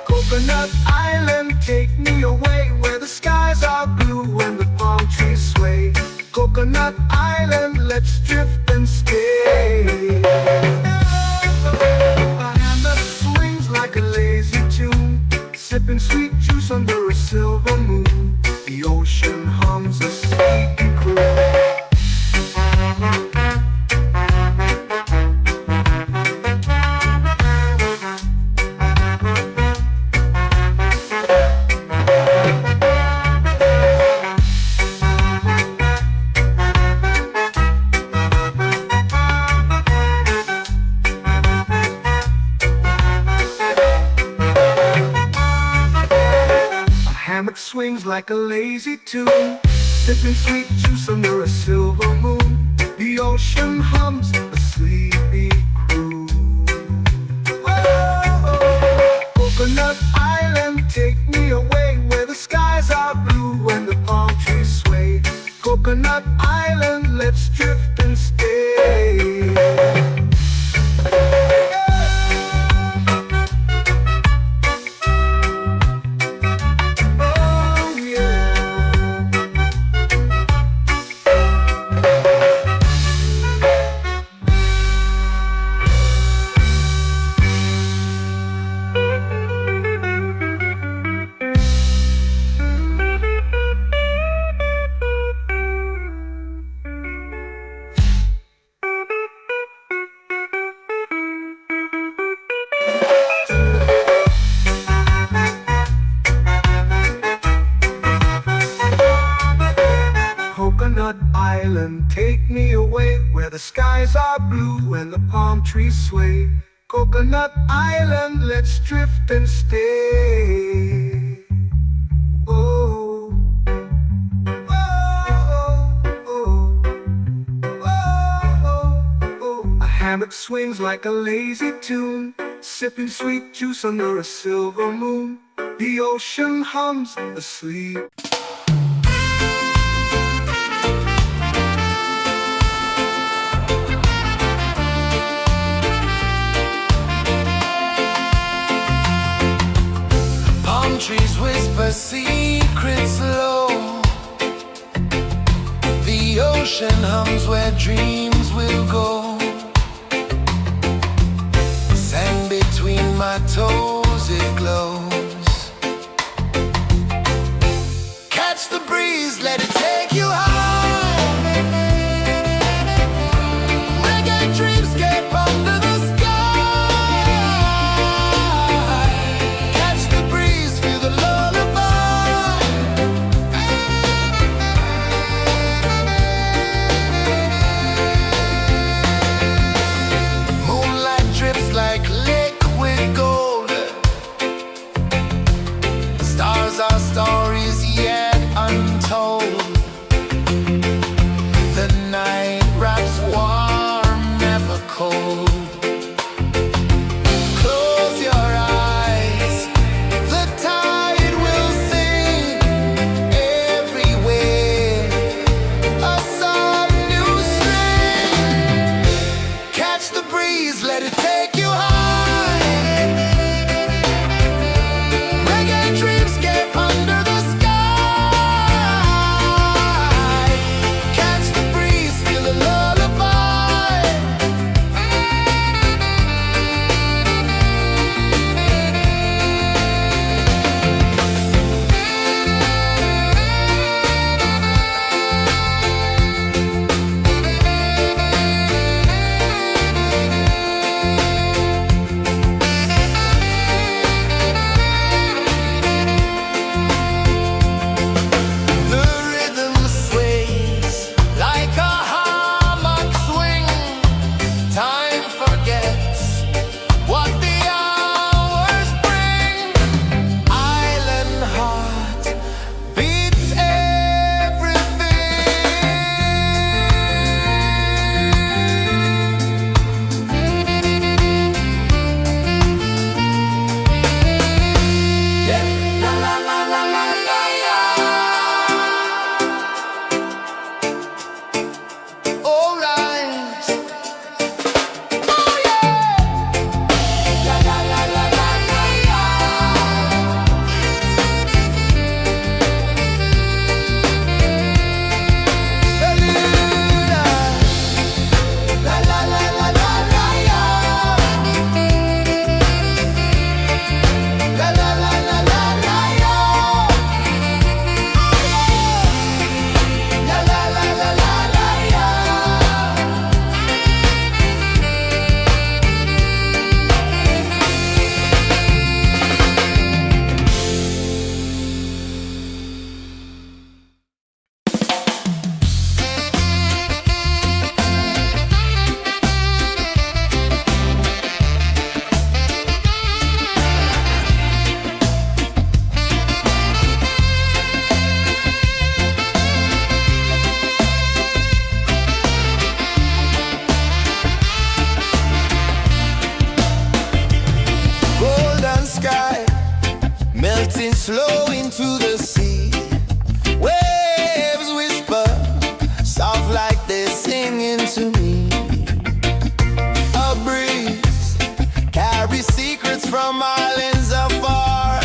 Speaker 2: Coconut Island, take me away, where the skies are blue and the palm trees sway. Coconut Island, let's drift and stay. Like a lazy tune, sipping sweet juice under a silver moon. The ocean hums a sleepy croon. Swings like a lazy tune, sipping sweet juice under a silver moon. The ocean hums a sleepy croon. away where the skies are blue and the palm trees sway. Coconut Island, let's drift and stay. Oh, oh, oh, oh, oh. A hammock swings like a lazy tune, sipping sweet juice under a silver moon. The ocean hums asleep.
Speaker 3: Palm trees whisper secrets low. The ocean hums where dreams will go. Sand between my toes, it glows. Catch the breeze, let it take you high. Reggae dreamscape under the sky. Catch the breeze, feel the lullaby. Moonlight drips like liquid gold. Stars are stories yet untold. The night wraps warm, never cold. Close your eyes, the tide will sing everywhere. A soft new string. Catch the breeze, let it take you high. Reggae dreamscape under the sky. Catch the breeze, feel the lullaby. The rhythm sways like a hammock swing. Time forgets what the hours bring. Island heart beats everything. Yeah. La la la la la la la. All right. Oh yeah. La la la la la la la. La la la la la la la. La la la la la la la. La la la la la la la. Golden sky melting slow into the sea. Waves whisper soft like they're singing to me. A breeze carries secrets from islands afar.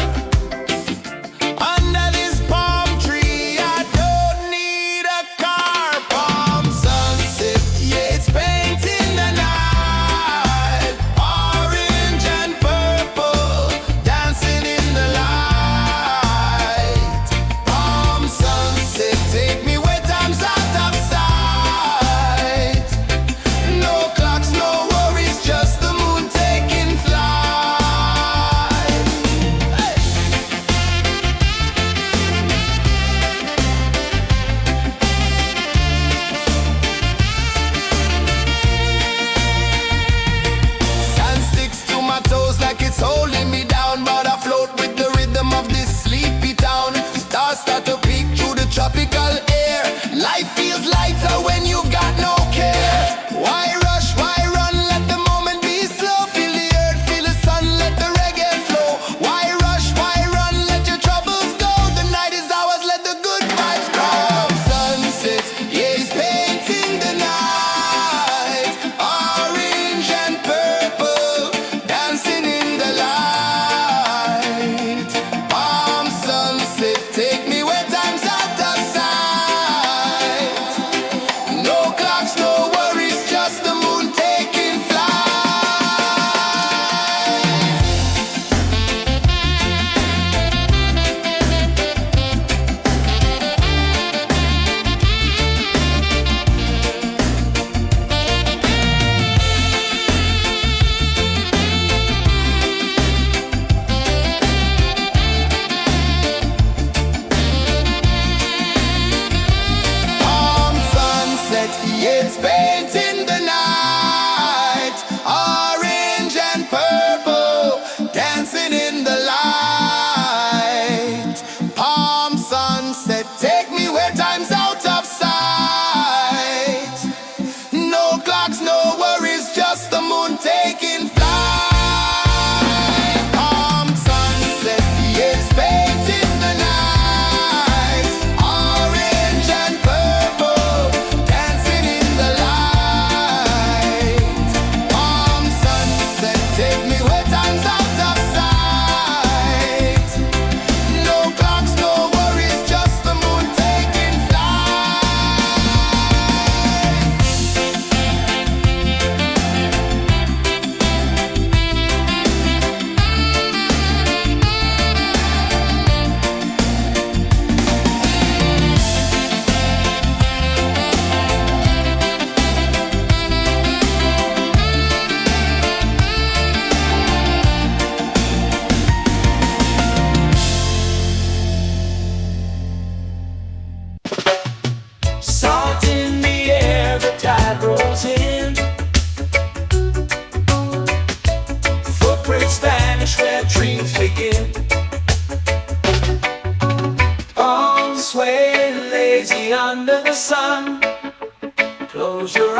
Speaker 3: Under this palm tree, I don't need a car. Palm sunset, yeah, it's painting the night. Orange and purple, dancing in the light. Palm sunset, take me where time's out of sight. No clocks, no worries, just the moon taking flight.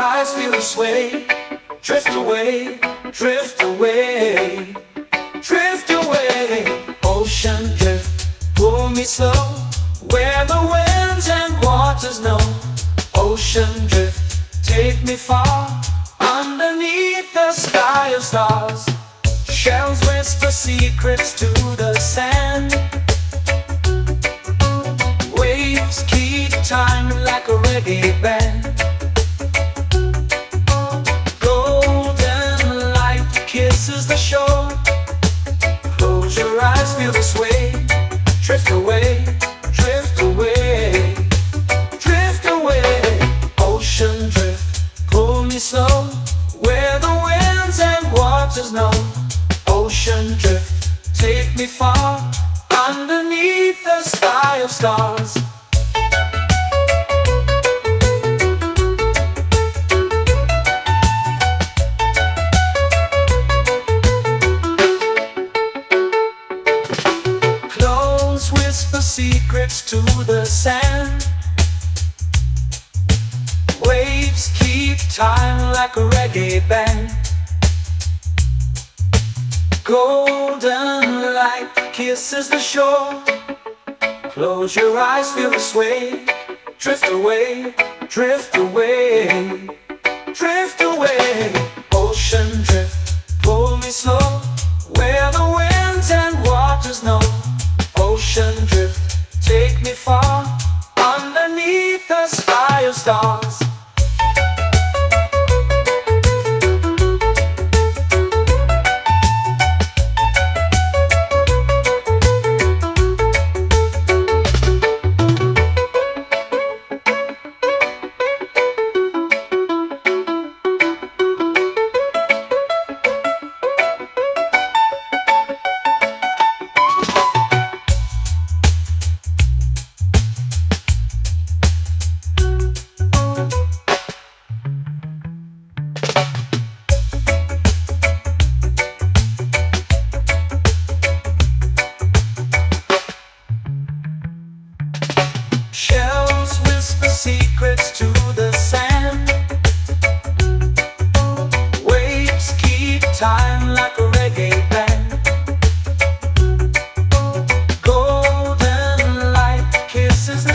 Speaker 1: eyes feel the sway. Drift away, drift away, drift away. Ocean drift, pull me slow, where the winds and waters know. Ocean drift, take me far, underneath the sky of stars. Shells whisper secrets to the sand. Waves keep time like a reggae band. Golden light kisses the shore. Close your eyes, feel the sway. Drift away, drift away, drift away. Ocean drift, pull me slow, where the winds and waters know. Ocean drift, take me far, underneath the sky of stars. Close whisper secrets to the sand. Waves keep time like a reggae band. Golden light kisses the shore. Close your eyes, feel the sway. Drift away, drift away, drift away. Ocean drift, pull me slow, where the winds and waters know. Ocean drift, take me far, underneath the sky of stars. Shells whisper secrets to the sand. Waves keep time